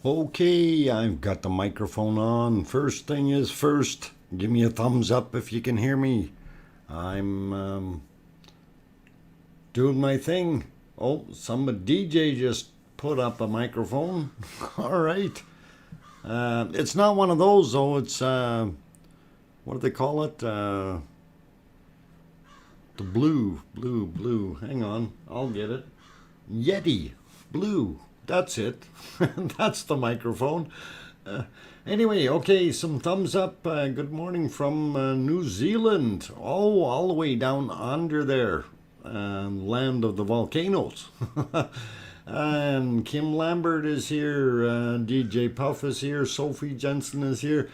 Okay, I've got the microphone on. First thing is first, give me a thumbs up if you can hear me. I'm doing my thing. Oh, some DJ just put up a microphone. All right. It's not one of those though. It's what do they call it? The blue. Hang on, I'll get it. Yeti, blue. That's it. That's the microphone. Anyway, okay, some thumbs up. Good morning from New Zealand. Oh, all the way down under there. Land of the volcanoes. And Kim Lambert is here. DJ Puff is here. Sophie Jensen is here.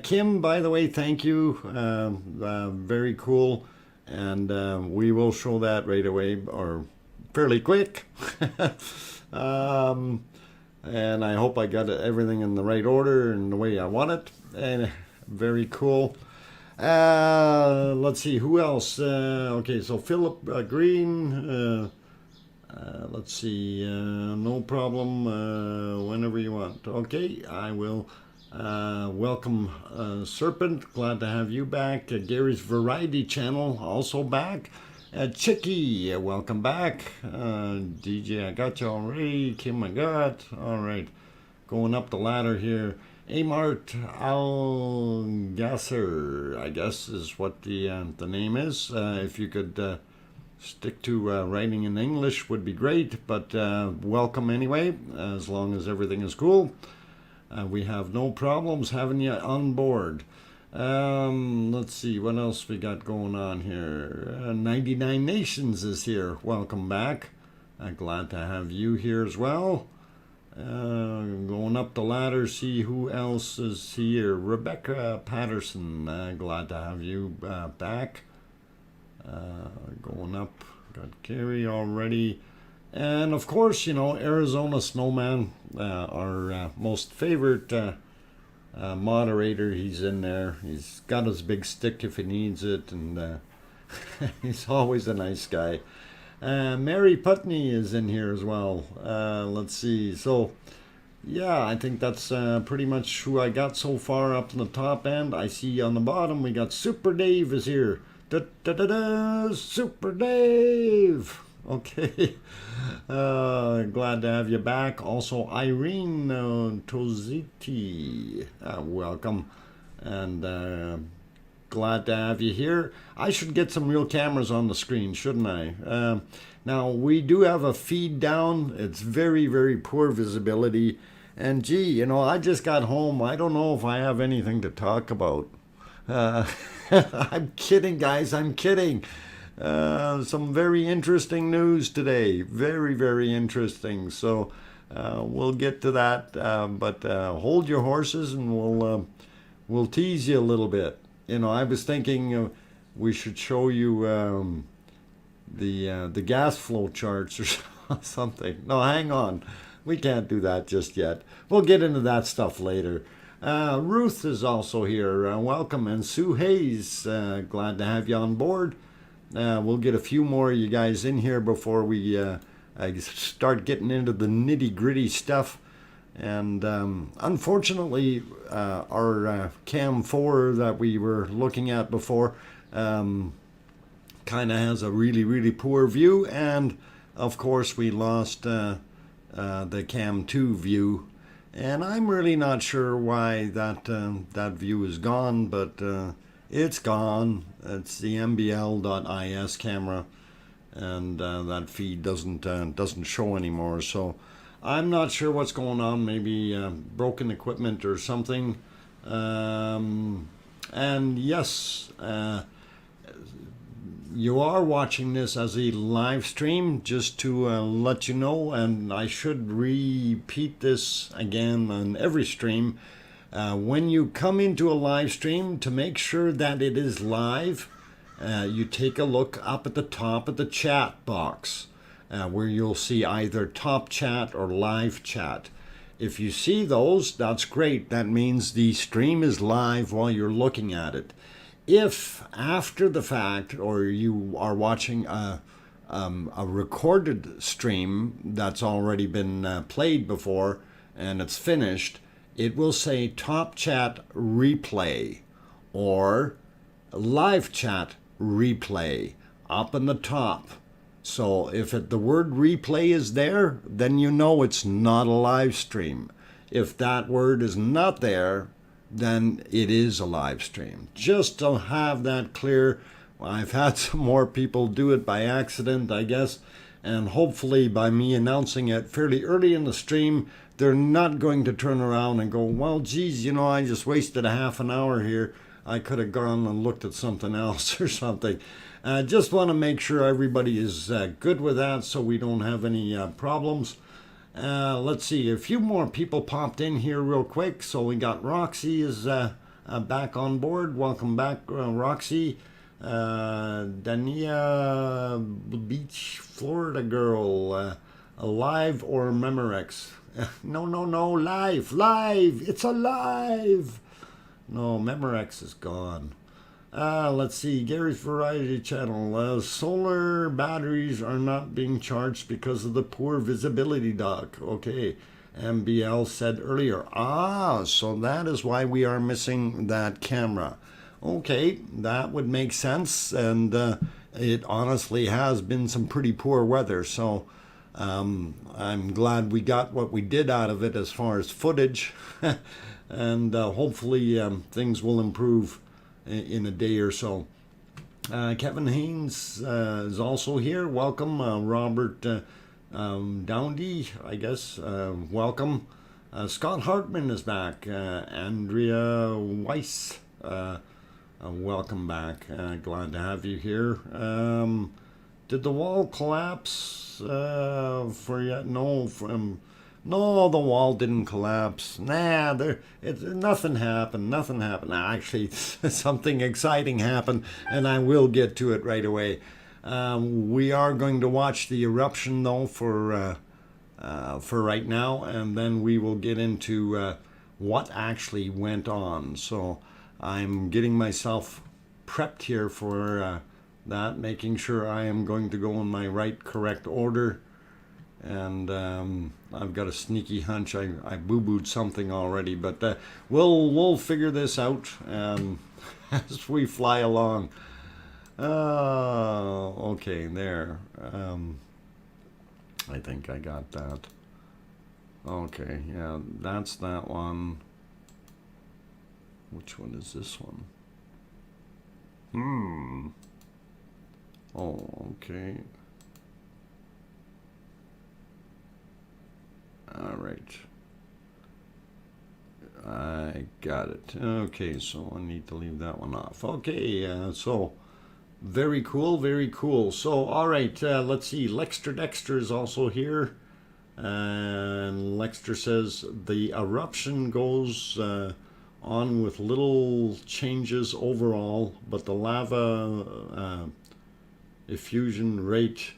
Kim, by the way, thank you. Very cool. And we will show that right away, or fairly quick. And I hope I got everything in the right order and the way I want it. And very cool. Let's see, who else? Okay, so Philip Green. Let's see, no problem. Whenever you want. Okay, I will. Welcome, Serpent. Glad to have you back. Gary's Variety Channel also back. Chicky, welcome back. DJ, I got you already. Kim, I got. All right. Going up the ladder here. Amart Al-Gasser, I guess is what the name is. If you could stick to writing in English would be great, but welcome anyway, as long as everything is cool. We have no problems having you on board. Let's see what else we got going on here. 99 Nations is here. Welcome back. Glad to have you here as well. Going up the ladder, see who else is here. Rebecca Patterson. Glad to have you back. Going up, got Gary already. And of course, you know, Arizona Snowman, our most favorite moderator. He's in there. He's got his big stick if he needs it, and he's always a nice guy. Mary Putney is in here as well. Let's see. So, yeah, I think that's pretty much who I got so far up in the top end. I see on the bottom we got Super Dave is here. Super Dave. Okay. Glad to have you back. Also, Irene Toziti. Welcome. And glad to have you here. I should get some real cameras on the screen, shouldn't I? Now, we do have a feed down. It's very, very poor visibility. And gee, you know, I just got home. I don't know if I have anything to talk about. I'm kidding, guys. I'm kidding. Some very interesting news today. Very, very interesting. So we'll get to that. But hold your horses, and we'll tease you a little bit. You know, I was thinking we should show you the gas flow charts or something. No, hang on. We can't do that just yet. We'll get into that stuff later. Ruth is also here. Welcome. And Sue Hayes, glad to have you on board. We'll get a few more of you guys in here before we start getting into the nitty-gritty stuff. And unfortunately, our Cam 4 that we were looking at before kind of has a really, really poor view. And, of course, we lost the Cam 2 view. And I'm really not sure why that view is gone, but it's gone. It's the mbl.is camera, and that feed doesn't show anymore. So I'm not sure what's going on. Maybe broken equipment or something. And yes, you are watching this as a live stream, just to let you know, and I should repeat this again on every stream. When you come into a live stream, to make sure that it is live, you take a look up at the top of the chat box, where you'll see either top chat or live chat. If you see those, that's great. That means the stream is live while you're looking at it. If after the fact, or you are watching a recorded stream that's already been played before, and it's finished, it will say top chat replay or live chat replay up in the top. So if the word replay is there, then you know it's not a live stream. If that word is not there, then it is a live stream. Just to have that clear. I've had some more people do it by accident, I guess, and hopefully by me announcing it fairly early in the stream, they're not going to turn around and go, well, geez, I just wasted a half an hour here. I could have gone and looked at something else or something. Just want to make sure everybody is good with that so we don't have any problems. Let's see, a few more people popped in here real quick. So we got Roxy is back on board. Welcome back, Roxy. Dania Beach, Florida girl. Alive or Memorex? No, live. It's alive. No, Memorex is gone. Let's see, Gary's Variety Channel. Solar batteries are not being charged because of the poor visibility, Doc. Okay, MBL said earlier. So that is why we are missing that camera. Okay, that would make sense, and it honestly has been some pretty poor weather, so I'm glad we got what we did out of it as far as footage, and hopefully things will improve in a day or so. Kevin Haynes is also here. Welcome. Robert Downdy, I guess. Welcome. Scott Hartman is back. Andrea Weiss, welcome back. Glad to have you here. Did the wall collapse for you? No, no, the wall didn't collapse. Nothing happened. Actually, something exciting happened, and I will get to it right away. We are going to watch the eruption, though, for right now, and then we will get into what actually went on. So I'm getting myself prepped here for that, making sure I am going to go in my correct order. And I've got a sneaky hunch I boo-booed something already, but we'll figure this out as we fly along. Okay, there. I think I got that. Okay, yeah, that's that one. Which one is this one? Oh, okay. All right. I got it. Okay, so I need to leave that one off. Okay, so very cool, very cool. So, all right, let's see. Lexter Dexter is also here. And Lexter says the eruption goes on with little changes overall, but the lava effusion rate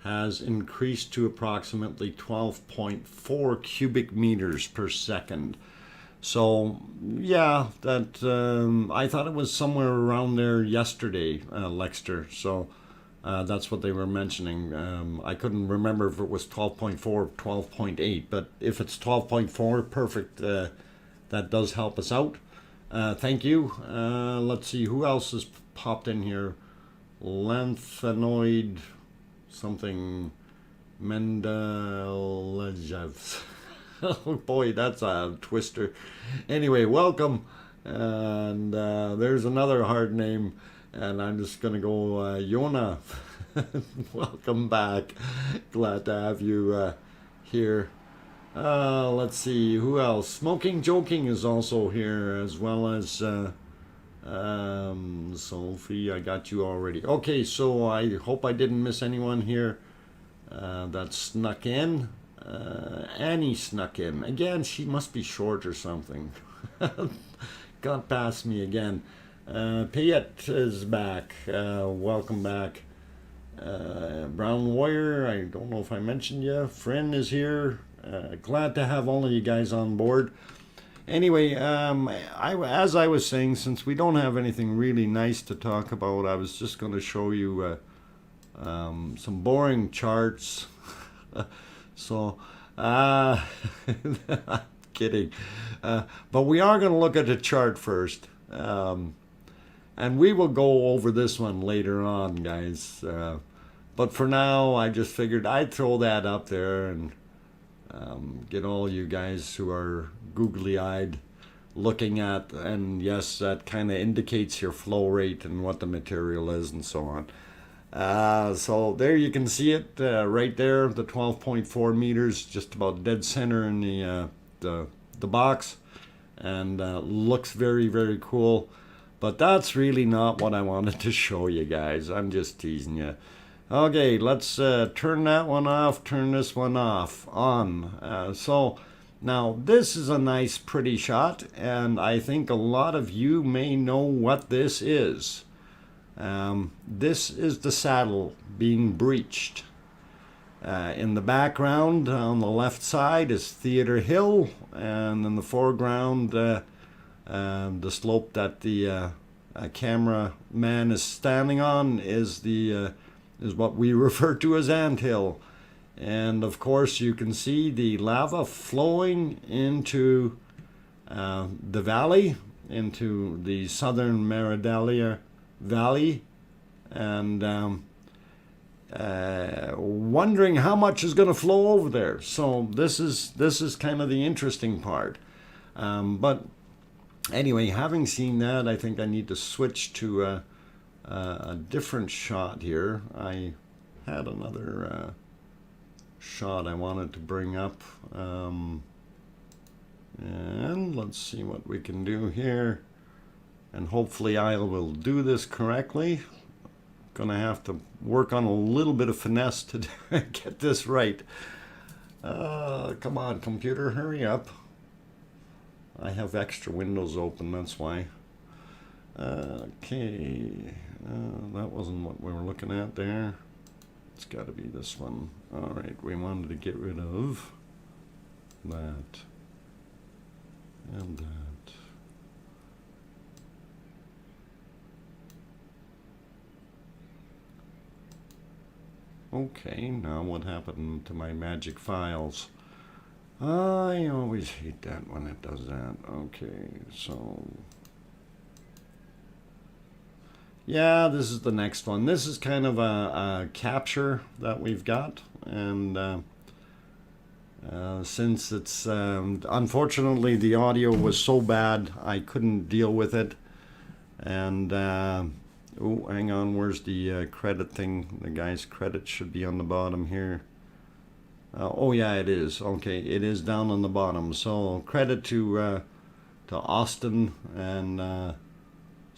has increased to approximately 12.4 cubic meters per second. So, yeah, that I thought it was somewhere around there yesterday, Lexter. So that's what they were mentioning. I couldn't remember if it was 12.4 or 12.8, but if it's 12.4, perfect. That does help us out. Thank you. Let's see, who else has popped in here? Lanthanoid something Mendelejev. Oh boy, that's a twister. Anyway, welcome. And there's another hard name, and I'm just gonna go Yona. Welcome back. Glad to have you here. Let's see, who else? Smoking Joking is also here, as well as Sophie. I got you already. Okay, so I hope I didn't miss anyone here that snuck in. Annie snuck in. Again, she must be short or something. Got past me again. Payette is back. Welcome back. Brown Warrior, I don't know if I mentioned you. Friend is here. Glad to have all of you guys on board. Anyway, as I was saying, since we don't have anything really nice to talk about, I was just going to show you some boring charts. So Uh, kidding. But we are going to look at the chart first. And we will go over this one later on, guys. But for now, I just figured I'd throw that up there and get all you guys who are googly-eyed looking at, and yes, that kind of indicates your flow rate and what the material is and so on. So there you can see it right there, the 12.4 meters, just about dead center in the box, and looks very, very cool. But that's really not what I wanted to show you guys. I'm just teasing you. Okay, let's turn that one off, turn this one on. So now this is a nice pretty shot, and I think a lot of you may know what this is. This is the saddle being breached. In the background on the left side is Theater Hill, and in the foreground the slope that the cameraman is standing on is what we refer to as Ant Hill. And of course you can see the lava flowing into the valley, into the southern Maridalia Valley, and wondering how much is going to flow over there. So this is kind of the interesting part. But anyway, having seen that, I think I need to switch to a different shot here. I had another shot I wanted to bring up, and let's see what we can do here, and hopefully I will do this correctly. Gonna have to work on a little bit of finesse to get this right. Come on, computer, hurry up. I have extra windows open, that's why. Okay, that wasn't what we were looking at there. It's got to be this one. All right, we wanted to get rid of that and that. Okay, now what happened to my magic files? I always hate that when it does that. Okay, so yeah, this is the next one. This is kind of a capture that we've got, and since it's unfortunately the audio was so bad I couldn't deal with it, and oh, hang on, where's the credit thing? The guy's credit should be on the bottom here. Oh yeah, it is. Okay, it is down on the bottom. So credit to Austin and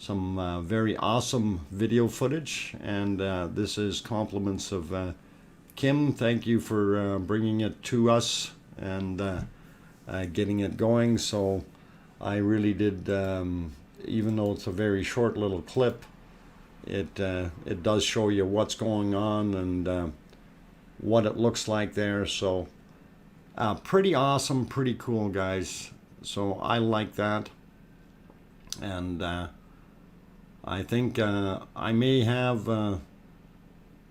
some very awesome video footage, and this is compliments of Kim. Thank you for bringing it to us and getting it going. So I really did, even though it's a very short little clip, it does show you what's going on and what it looks like there. So pretty awesome, pretty cool, guys. So I like that, and I think I may have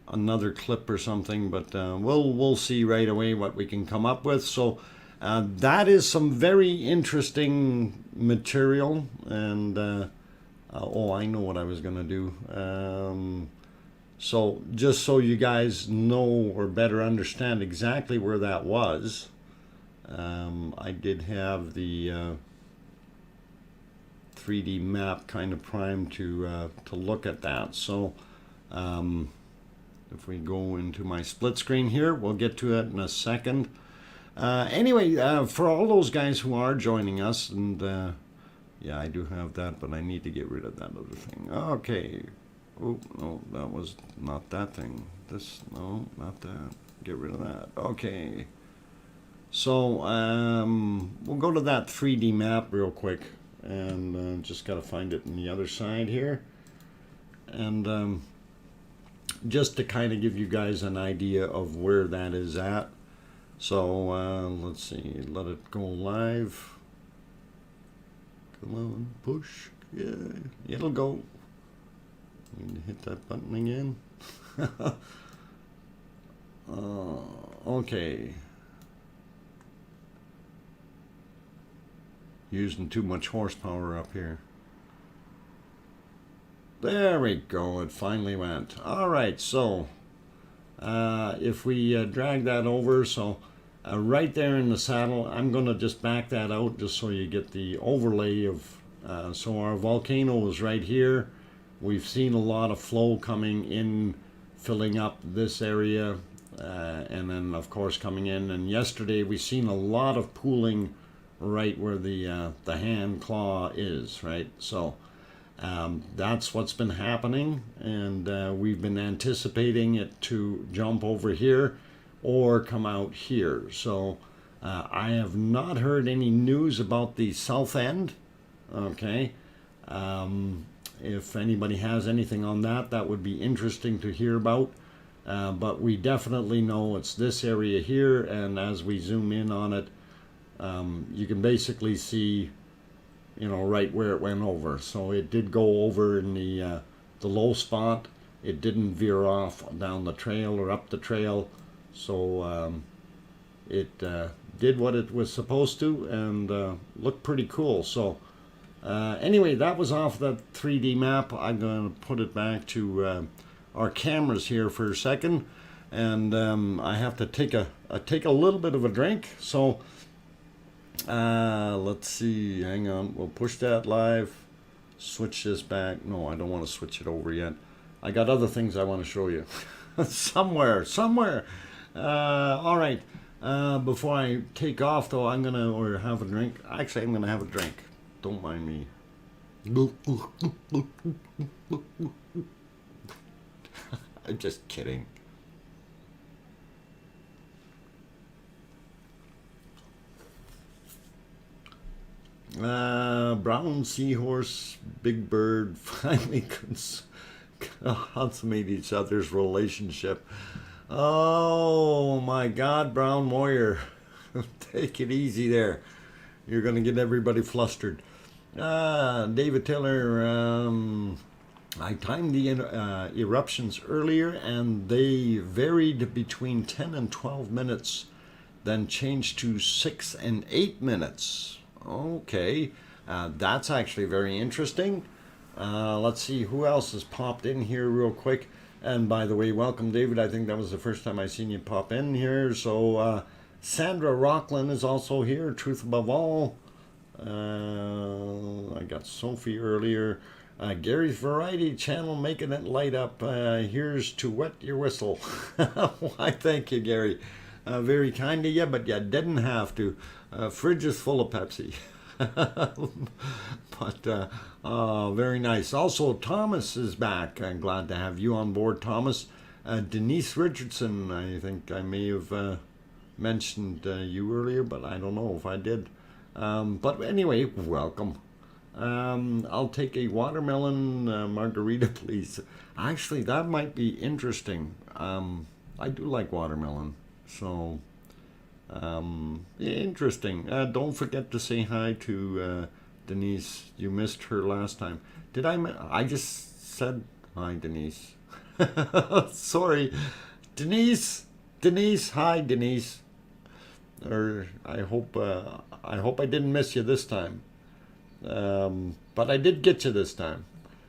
another clip or something, but we'll see right away what we can come up with. So that is some very interesting material, and oh, I know what I was gonna do. So just so you guys know or better understand exactly where that was, I did have the 3D map kind of primed to look at that. So if we go into my split screen here, we'll get to it in a second. Anyway, for all those guys who are joining us, and yeah, I do have that, but I need to get rid of that other thing. Okay. Oh, no, that was not that thing. This, no, not that. Get rid of that. Okay. So we'll go to that 3D map real quick, and just got to find it on the other side here. And just to kind of give you guys an idea of where that is at. So let's see, let it go live. Come on, push. Yeah, it'll go. Need to hit that button again. Okay. Using too much horsepower up here. There we go, it finally went. All right, so if we drag that over, so right there in the saddle, I'm going to just back that out just so you get the overlay of, so our volcano is right here. We've seen a lot of flow coming in, filling up this area, and then of course coming in. And yesterday we seen a lot of pooling right where the hand claw is, right? So that's what's been happening, and we've been anticipating it to jump over here or come out here. So I have not heard any news about the south end. Okay, if anybody has anything on that, that would be interesting to hear about. But we definitely know it's this area here, and as we zoom in on it, you can basically see, you know, right where it went over. So it did go over in the low spot. It didn't veer off down the trail or up the trail. So it did what it was supposed to, and looked pretty cool. So anyway, that was off the 3D map. I'm going to put it back to our cameras here for a second, and I have to take a little bit of a drink. So let's see, hang on, we'll push that live, switch this back. No, I don't want to switch it over yet. I got other things I want to show you. somewhere. All right, before I take off though, I'm gonna, or have a drink. Actually, I'm gonna have a drink. Don't mind me. I'm just kidding. Brown seahorse, big bird finally consummate each other's relationship. Oh my God, Brown warrior, take it easy there. You're gonna get everybody flustered. David Taylor, I timed the eruptions earlier, and they varied between 10 and 12 minutes, then changed to 6 and 8 minutes. Okay, that's actually very interesting. Let's see who else has popped in here real quick. And by the way, welcome, David. I think that was the first time I seen you pop in here. So Sandra Rockland is also here. Truth Above All. I got Sophie earlier. Gary's Variety Channel making it light up. Here's to wet your whistle. Why, thank you, Gary. Very kind of you, but you didn't have to. Fridge is full of Pepsi. But very nice. Also, Thomas is back. I'm glad to have you on board, Thomas. Denise Richardson, I think I may have mentioned you earlier, but I don't know if I did. But anyway, welcome. I'll take a watermelon margarita, please. Actually, that might be interesting. I do like watermelon, so interesting. Don't forget to say hi to Denise. You missed her last time. Did I? I just said hi, Denise. Sorry, Denise. Denise, hi, Denise. Or I hope I didn't miss you this time. But I did get you this time,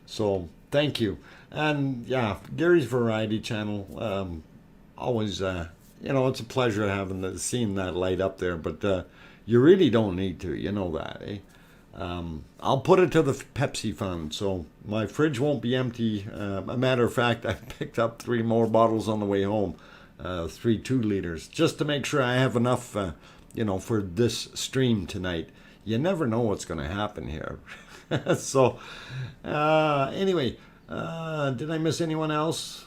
so thank you. And yeah, Gary's Variety Channel, always you know, it's a pleasure having seeing that light up there, but you really don't need to, you know that, eh? I'll put it to the Pepsi fund, so my fridge won't be empty. A matter of fact, I picked up 3 more bottles on the way home, 3 2-liters, just to make sure I have enough, you know, for this stream tonight. You never know what's going to happen here. So, anyway, did I miss anyone else?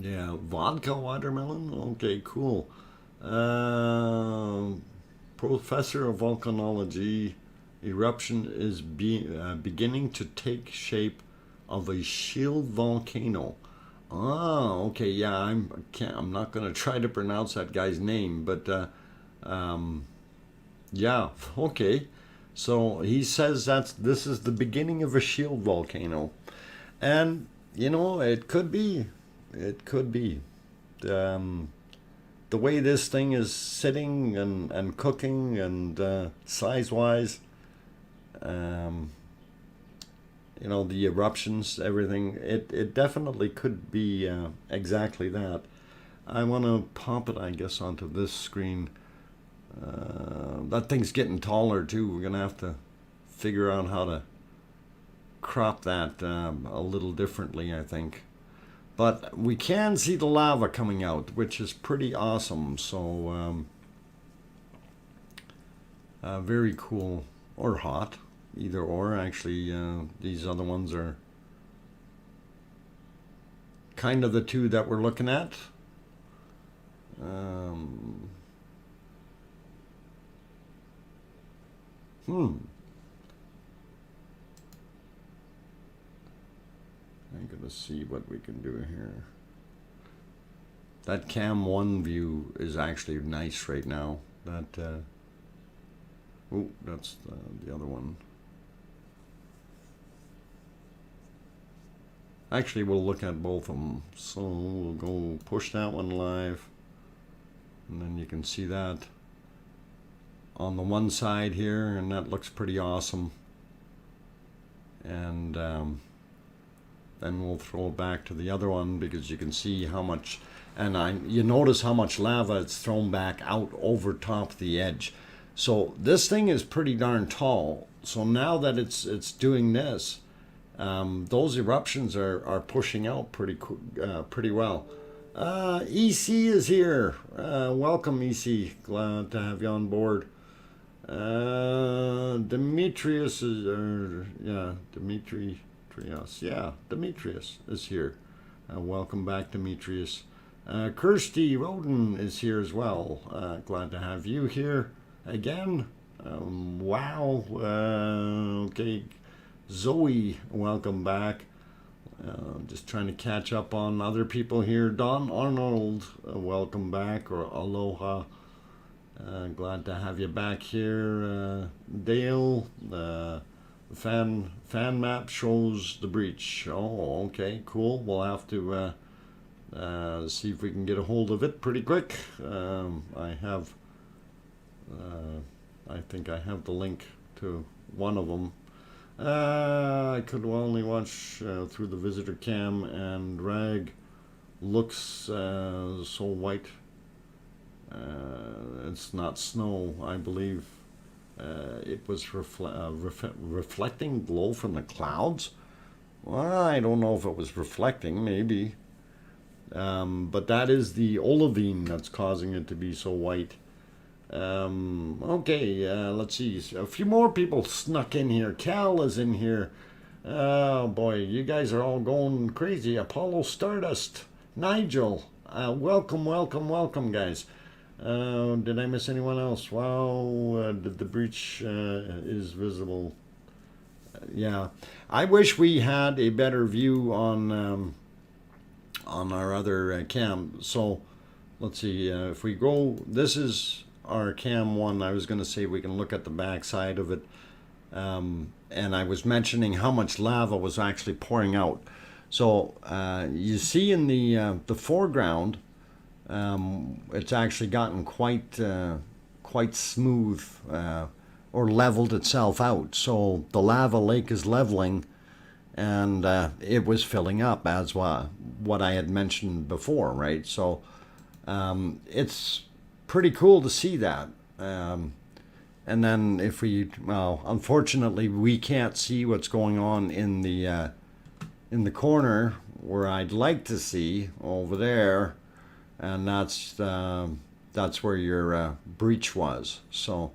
Yeah, vodka watermelon? Okay, cool. Professor of Volcanology, eruption is beginning to take shape of a shield volcano. Oh, okay, yeah, I'm not going to try to pronounce that guy's name, but yeah, okay. So he says this is the beginning of a shield volcano, and you know, it could be. the way this thing is sitting and cooking and size-wise, you know, the eruptions, everything, it definitely could be exactly that. I want to pop it, I guess, onto this screen. That thing's getting taller too. We're gonna have to figure out how to crop that a little differently, I think. But we can see the lava coming out, which is pretty awesome. So very cool, or hot, either or. Actually, these other ones are kind of the two that we're looking at. I'm gonna see what we can do here. That cam 1 view is actually nice right now. That oh, that's the other one. Actually, we'll look at both of them. So we'll go push that one live, and then you can see that on the one side here, and that looks pretty awesome. And then we'll throw it back to the other one, because you can see how much, and you notice how much lava it's thrown back out over top the edge. So this thing is pretty darn tall. So now that it's doing this, those eruptions are pushing out pretty well. EC is here. Welcome, EC. Glad to have you on board. Demetrius is, Demetrius is here. Welcome back, Demetrius. Kirsty Roden is here as well. Glad to have you here again. Wow. Okay. Zoe, welcome back. Just trying to catch up on other people here. Don Arnold, welcome back, or aloha. Glad to have you back here. Dale, fan map shows the breach. Oh, okay, cool. We'll have to see if we can get a hold of it pretty quick. I think I have the link to one of them. I could only watch through the visitor cam, and Rag looks so white. It's not snow, I believe. It was reflecting glow from the clouds. Well, I don't know if it was reflecting, maybe. But that is the olivine that's causing it to be so white. Okay, let's see. A few more people snuck in here. Cal is in here. Oh boy, you guys are all going crazy. Apollo Stardust, Nigel, welcome, guys. Did I miss anyone else? Wow, the breach is visible. Yeah, I wish we had a better view on our other cam. So let's see, if we go, this is our cam 1. I was going to say we can look at the back side of it, and I was mentioning how much lava was actually pouring out. So you see in the foreground, it's actually gotten quite smooth, or leveled itself out. So the lava lake is leveling, and it was filling up, as what I had mentioned before, right? So it's pretty cool to see that. And then if we, well, unfortunately we can't see what's going on in the corner where I'd like to see over there, and that's where your breach was. So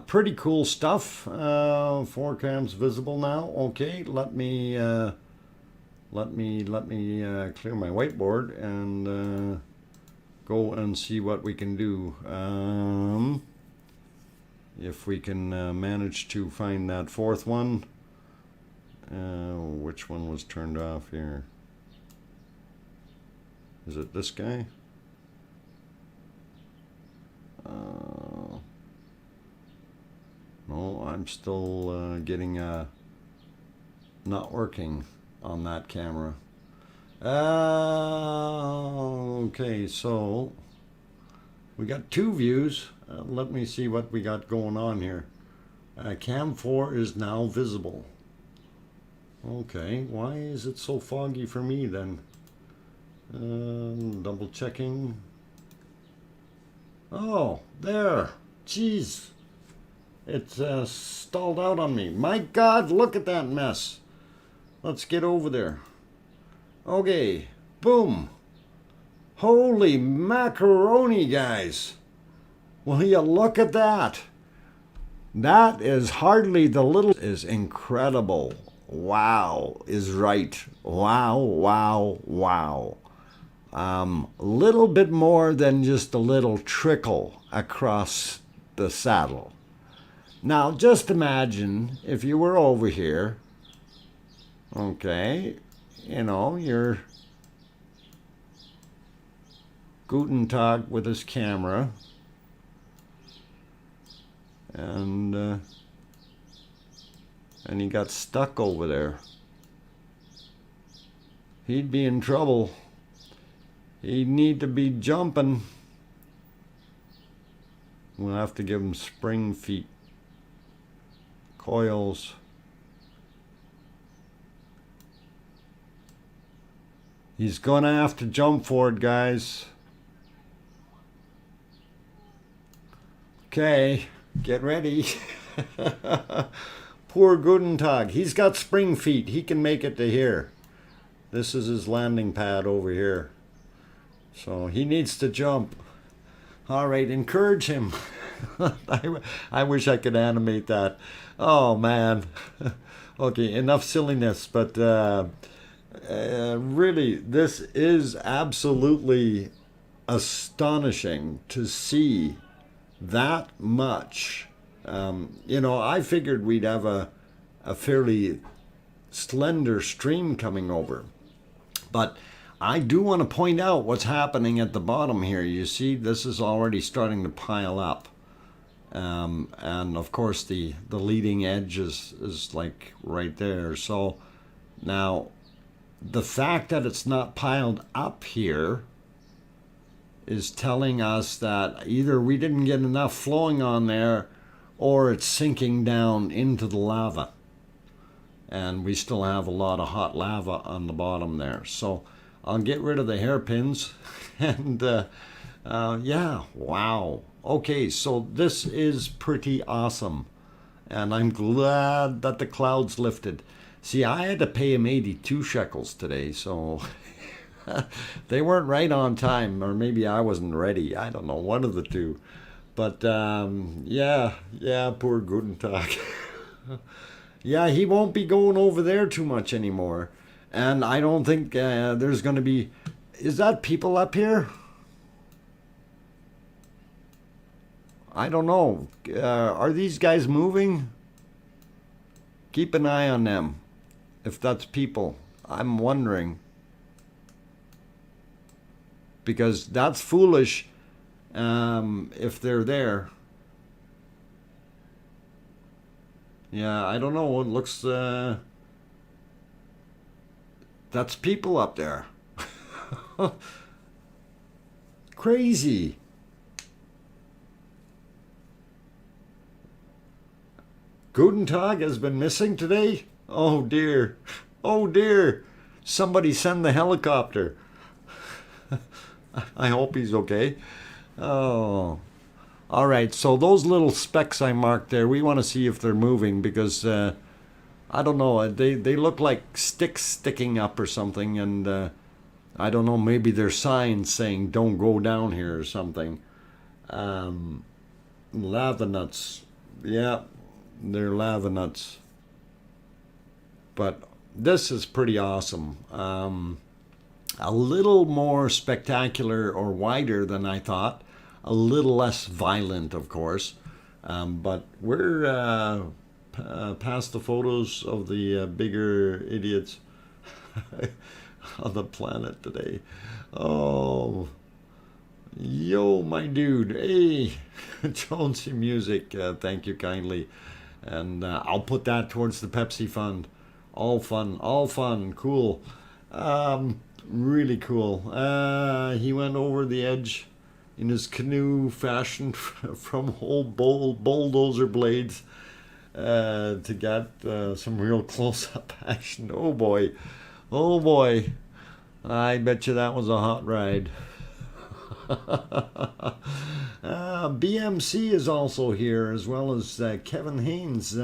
pretty cool stuff. 4 cams visible now. Okay, let me clear my whiteboard and go and see what we can do. If we can manage to find that 4th one. Which one was turned off here? Is it this guy? No, I'm still getting not working on that camera. Okay, so We got 2 views. Let me see what we got going on here. Cam 4 is now visible. Okay, why is it so foggy for me then? Double checking. Oh, there. Jeez. It's stalled out on me. My God, look at that mess. Let's get over there. Okay, boom. Holy macaroni, guys. Will you look at that? That is hardly the little... is incredible. Wow is right. Wow, wow, wow. Little bit more than just a little trickle across the saddle. Now, just imagine if you were over here, okay, you know, you're Guten Tag with his camera, and he got stuck over there. He'd be in trouble. He'd need to be jumping. We'll have to give him spring feet. Coils. He's gonna have to jump for it, guys. Okay, get ready. Poor Guten Tag. He's got spring feet. He can make it to here. This is his landing pad over here. So he needs to jump. All right, encourage him. I wish I could animate that. Oh, man. Okay, enough silliness. But really, this is absolutely astonishing to see that much. You know, I figured we'd have a fairly slender stream coming over. But I do want to point out what's happening at the bottom here. You see, this is already starting to pile up. And of course, the leading edge is like right there. So now, the fact that it's not piled up here is telling us that either we didn't get enough flowing on there, or it's sinking down into the lava. And we still have a lot of hot lava on the bottom there. So I'll get rid of the hairpins. And yeah, wow. Okay, so this is pretty awesome. And I'm glad that the clouds lifted. See, I had to pay him 82 shekels today, so they weren't right on time, or maybe I wasn't ready. I don't know, one of the two. But yeah, poor Guten Tag. Yeah, he won't be going over there too much anymore. And I don't think there's going to be... Is that people up here? I don't know. Are these guys moving? Keep an eye on them. If that's people. I'm wondering. Because that's foolish if they're there. Yeah, I don't know. It looks... that's people up there. Crazy. Guten Tag has been missing today? Oh dear. Oh dear. Somebody send the helicopter. I hope he's okay. Oh. All right, so those little specks I marked there, we want to see if they're moving because, I don't know, they look like sticks sticking up or something, and I don't know, maybe they're signs saying don't go down here or something. Lava nuts. Yeah, they're lava nuts. But this is pretty awesome. A little more spectacular or wider than I thought. A little less violent, of course. But we're past the photos of the bigger idiots on the planet today. Oh, yo, my dude. Hey, Jonesy Music, thank you kindly. And I'll put that towards the Pepsi Fund. All fun, cool. Really cool. He went over the edge in his canoe fashioned from old bulldozer blades to get some real close-up action. Oh boy, oh boy! I bet you that was a hot ride. BMC is also here, as well as Kevin Haynes.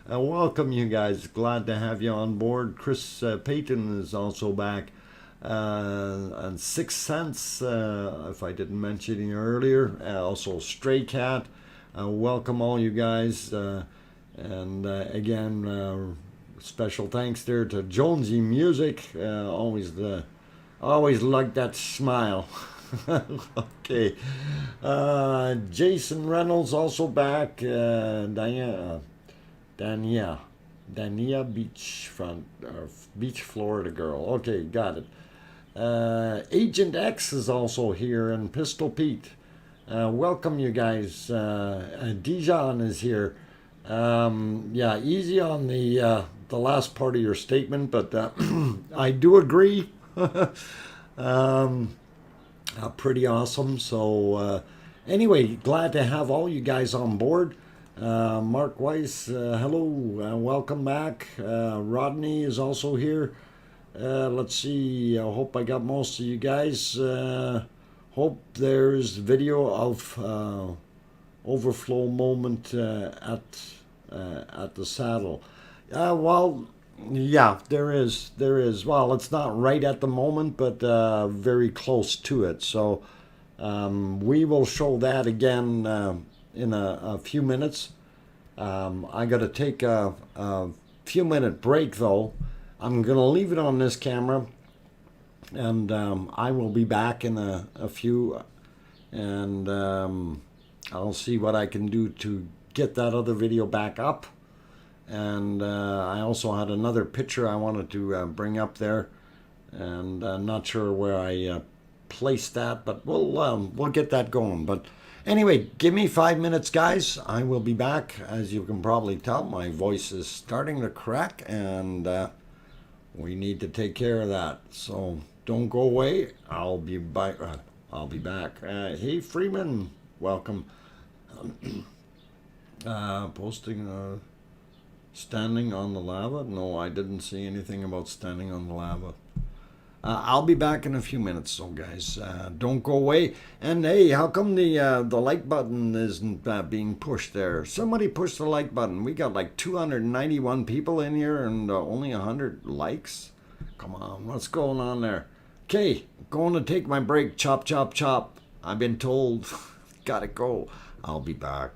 Welcome, you guys. Glad to have you on board. Chris Payton is also back. And Six Sense, if I didn't mention you earlier. Also, Stray Cat. Welcome, all you guys. And again, special thanks there to Jonesy Music. Always like that smile. Okay. Jason Reynolds also back. Dania Beachfront, Beach Florida girl. Okay, got it. Agent X is also here, and Pistol Pete. Welcome, you guys. Dijon is here. Yeah, easy on the last part of your statement, but I do agree. Pretty awesome. So, anyway, glad to have all you guys on board. Mark Weiss, hello, welcome back. Rodney is also here. Let's see, I hope I got most of you guys. Hope there's video of overflow moment at the saddle. Well, yeah, there is. There is. Well, it's not right at the moment, but very close to it. So we will show that again in a few minutes. I got to take a few minute break though. I'm going to leave it on this camera, and I will be back in a few, and I'll see what I can do to get that other video back up. And I also had another picture I wanted to bring up there, and I'm not sure where I placed that, but we'll get that going. But anyway, give me 5 minutes, guys. I will be back. As you can probably tell, my voice is starting to crack, and we need to take care of that. So don't go away. I'll be back. Hey, Freeman, welcome. Posting. Standing on the lava? No, I didn't see anything about standing on the lava. I'll be back in a few minutes, so guys, don't go away. And hey, how come the like button isn't being pushed there? Somebody push the like button. We got like 291 people in here and only 100 likes. Come on, what's going on there? Okay, going to take my break. Chop, chop, chop. I've been told. Gotta go. I'll be back.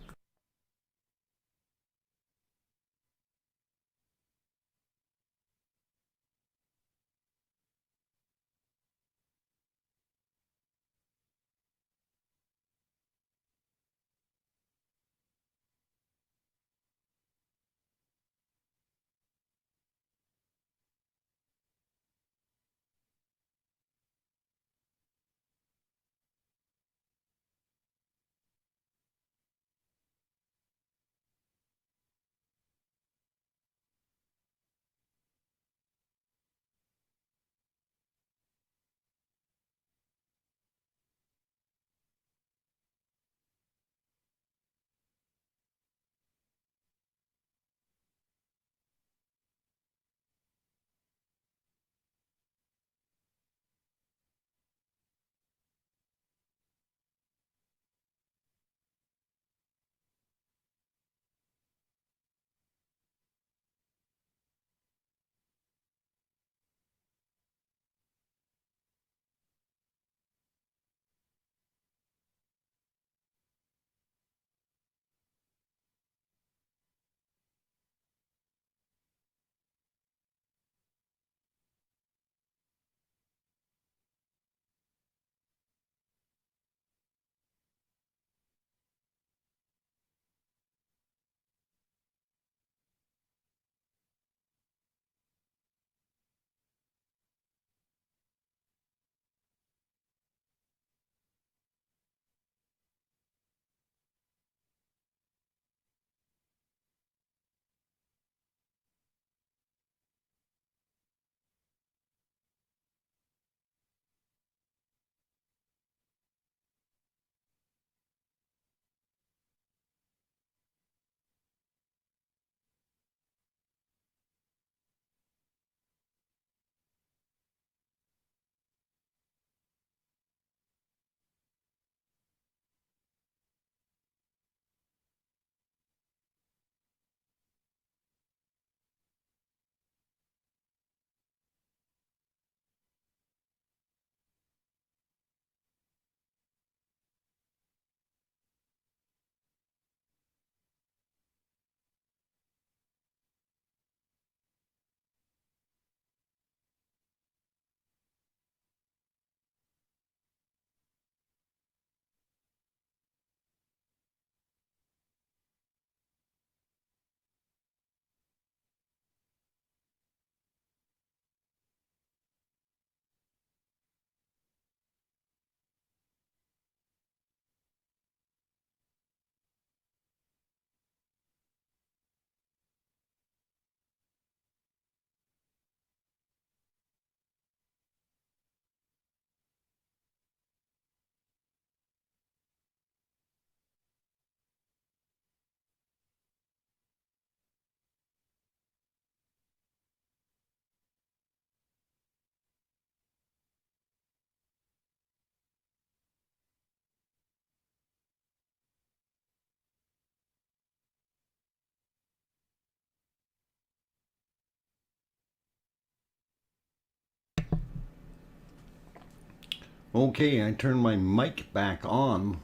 Okay, I turned my mic back on.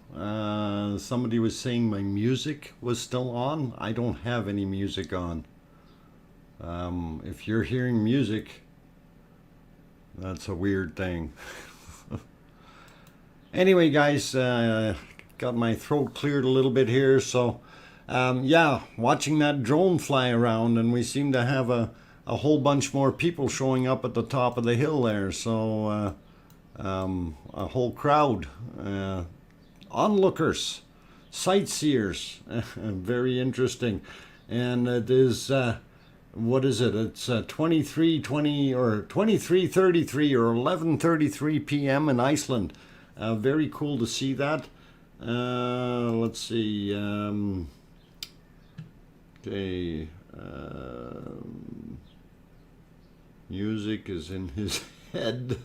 Somebody was saying my music was still on. I don't have any music on. If you're hearing music, that's a weird thing. Anyway, guys, got my throat cleared a little bit here. So, yeah, watching that drone fly around, and we seem to have a whole bunch more people showing up at the top of the hill there. So, a whole crowd, onlookers, sightseers, very interesting. And it is, what is it? It's 23:20 or 23:33 or 11:33 p.m. in Iceland. Very cool to see that. Let's see. Okay. Music is in his head.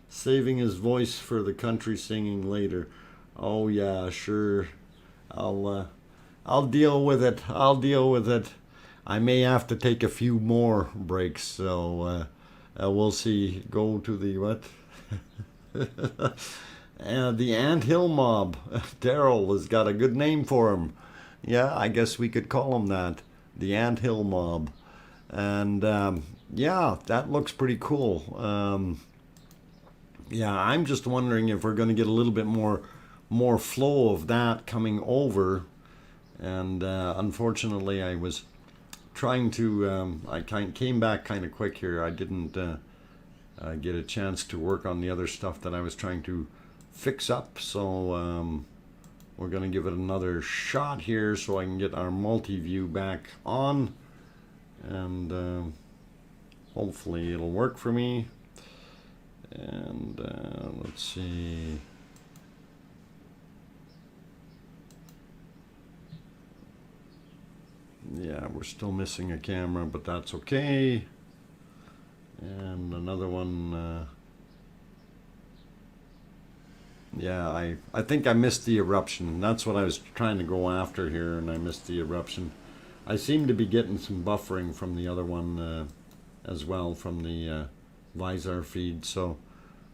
Saving his voice for the country singing later. Oh yeah, sure. I'll deal with it. I'll deal with it. I may have to take a few more breaks, so we'll see. Go to the what? The Anthill Mob. Daryl has got a good name for him. Yeah, I guess we could call him that. The Anthill Mob. And yeah, that looks pretty cool. Yeah, I'm just wondering if we're going to get a little bit more flow of that coming over. And unfortunately, I was trying to, I came back kind of quick here. I didn't get a chance to work on the other stuff that I was trying to fix up. So we're going to give it another shot here so I can get our multi-view back on. And hopefully it'll work for me. And let's see. Yeah, we're still missing a camera, but that's okay. And another one. Yeah, I think I missed the eruption. That's what I was trying to go after here, and I missed the eruption. I seem to be getting some buffering from the other one as well, from the Visor feed. So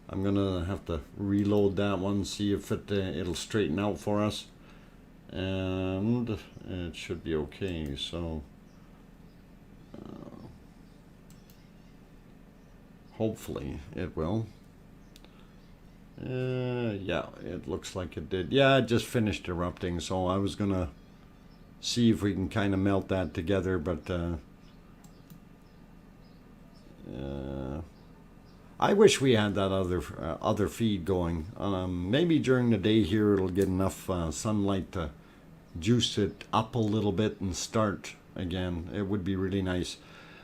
I'm gonna have to reload that one, see if it'll straighten out for us, and it should be okay. So hopefully it will. Yeah, it looks like it did. Yeah, it just finished erupting, so I was gonna see if we can kind of melt that together, but I wish we had that other feed going. Maybe during the day here it'll get enough sunlight to juice it up a little bit and start again. It would be really nice.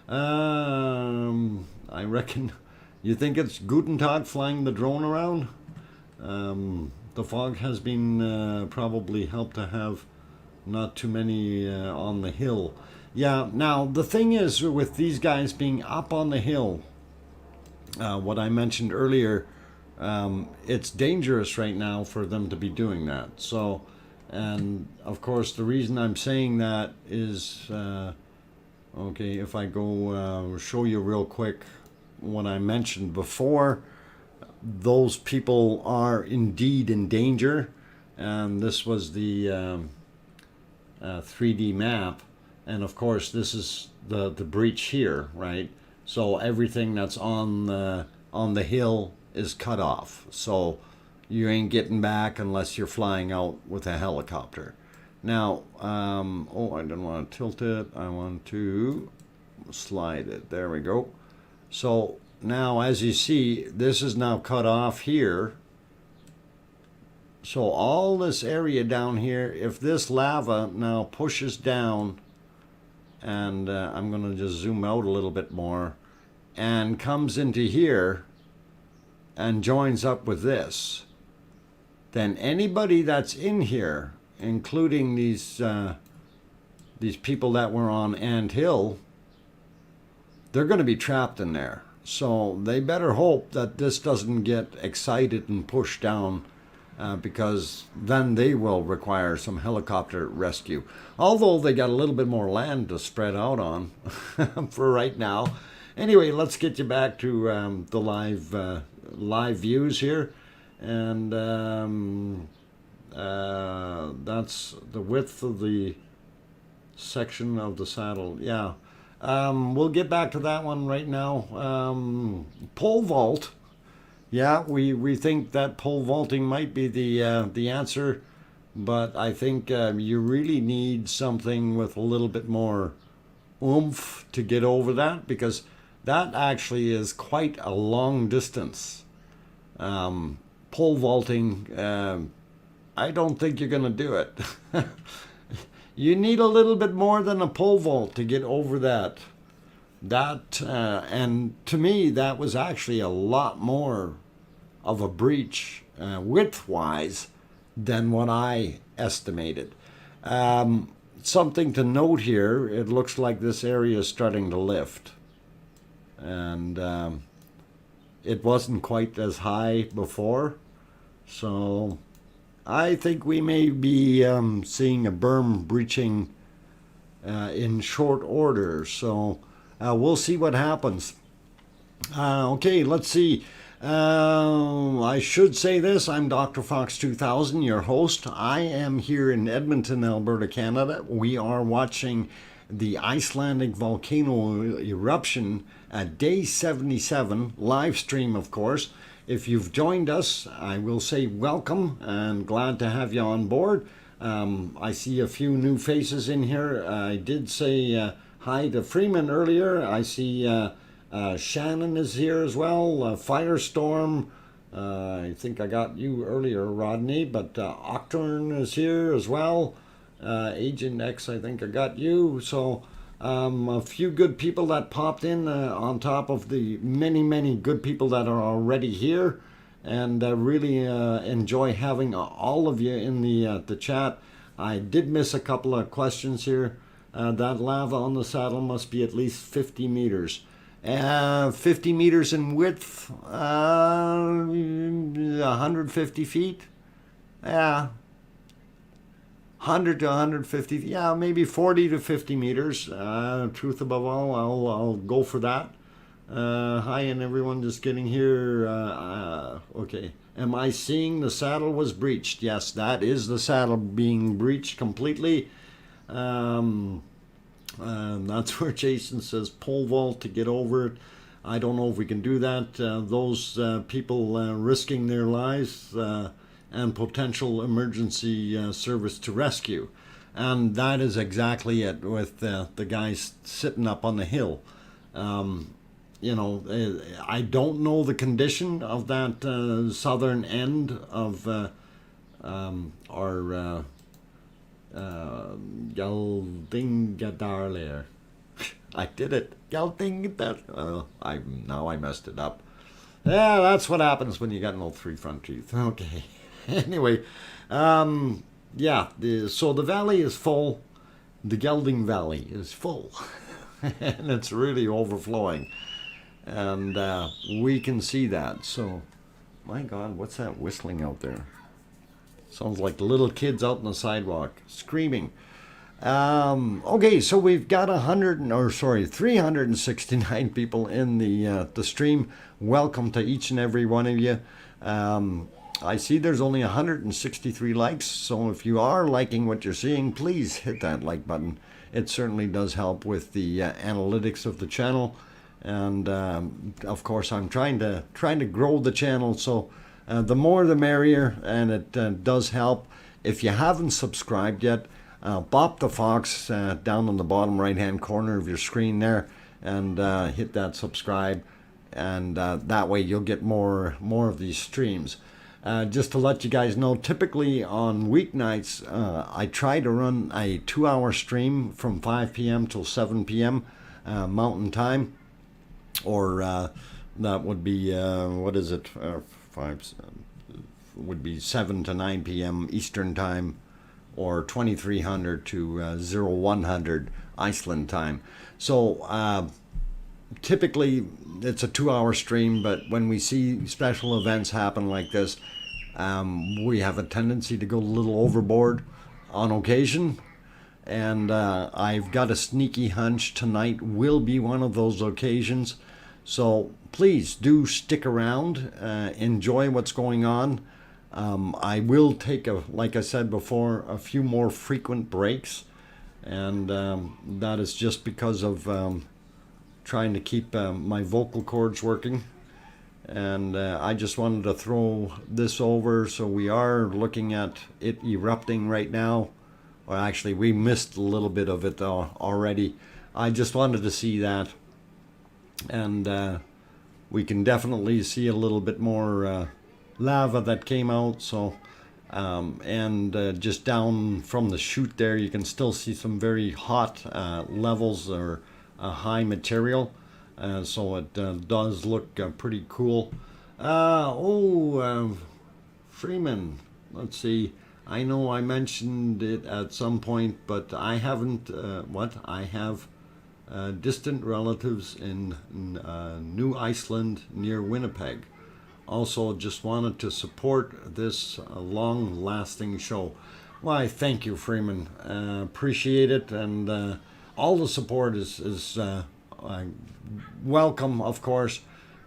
I reckon. You think it's Guten Tag flying the drone around? The fog has been probably helped to have not too many on the hill. Yeah, now the thing is with these guys being up on the hill, what I mentioned earlier, it's dangerous right now for them to be doing that. So, and of course the reason I'm saying that is, okay, if I go show you real quick what I mentioned before, those people are indeed in danger, and this was the 3D map, and of course this is the breach here, right? So everything that's on the hill is cut off, so you ain't getting back unless you're flying out with a helicopter. Now, oh, I don't want to tilt it, I want to slide it. There we go. So now, as you see, this is now cut off here. So all this area down here, if this lava now pushes down, and I'm going to just zoom out a little bit more, and comes into here and joins up with this, then anybody that's in here, including these people that were on Ant Hill, they're going to be trapped in there. So they better hope that this doesn't get excited and pushed down, because then they will require some helicopter rescue. Although they got a little bit more land to spread out on for right now. Anyway, let's get you back to the live views here, and that's the width of the section of the saddle. Yeah, we'll get back to that one right now. Pole vault. Yeah, we think that pole vaulting might be the answer, but I think you really need something with a little bit more oomph to get over that, because that actually is quite a long distance. Pole vaulting, I don't think you're going to do it. You need a little bit more than a pole vault to get over that. And to me, that was actually a lot more of a breach width-wise than what I estimated. Something to note here, it looks like this area is starting to lift. And it wasn't quite as high before. So I think we may be seeing a berm breaching in short order. So we'll see what happens. Okay, let's see. I should say this, I'm DrFox2000, your host. I am here in Edmonton, Alberta, Canada. We are watching the Icelandic volcano eruption at day 77, live stream, of course. If you've joined us, I will say welcome and glad to have you on board. I see a few new faces in here. I did say hi to Freeman earlier. I see Shannon is here as well. Firestorm. I think I got you earlier, Rodney, but Octurne is here as well. Agent X, I think I got you. So a few good people that popped in on top of the many good people that are already here, and really enjoy having all of you in the chat. I did miss a couple of questions here. That lava on the saddle must be at least 50 meters. 50 meters in width, 150 feet. Yeah. 100 to 150, yeah, maybe 40 to 50 meters. Truth above all, I'll go for that. Hi, and everyone just getting here. Okay, am I seeing the saddle was breached? Yes, that is the saddle being breached completely. That's where Jason says pole vault to get over it. I don't know if we can do that. Those people risking their lives and potential emergency service to rescue. And that is exactly it with the guys sitting up on the hill. You know, I don't know the condition of that southern end of our Gjaldingadarlir. I did it. Gjaldingadar. Now I messed it up. Yeah, that's what happens when you got no three front teeth. Okay. Anyway, yeah, so the valley is full. The Gelding Valley is full. And it's really overflowing. And we can see that. So, my God, what's that whistling out there? Sounds like little kids out on the sidewalk screaming. Okay, so we've got 369 people in the stream. Welcome to each and every one of you. I see there's only 163 likes, so if you are liking what you're seeing, please hit that like button. It certainly does help with the analytics of the channel, and of course I'm trying to grow the channel, so the more the merrier, and it does help. If you haven't subscribed yet, bop the fox down on the bottom right hand corner of your screen there, and hit that subscribe, and that way you'll get more of these streams. Just to let you guys know, typically on weeknights, I try to run a 2-hour stream from 5 p.m. till 7 p.m. Mountain Time, or that would be, what is it, would be 7 to 9 p.m. Eastern Time, or 2300 to 0100 Iceland Time. So typically it's a 2-hour stream, but when we see special events happen like this, we have a tendency to go a little overboard on occasion, and I've got a sneaky hunch tonight will be one of those occasions. So please do stick around, enjoy what's going on. I will take, like I said before, a few more frequent breaks, and that is just because of trying to keep my vocal cords working. And I just wanted to throw this over. So we are looking at it erupting right now. Well, actually, we missed a little bit of it already. I just wanted to see that. And we can definitely see a little bit more lava that came out. So, just down from the chute there, you can still see some very hot levels or high material. So it does look pretty cool. Freeman, let's see. I know I mentioned it at some point, but I haven't. I have distant relatives in New Iceland near Winnipeg. Also, just wanted to support this long-lasting show. Why, thank you, Freeman. Appreciate it, and all the support is welcome, of course.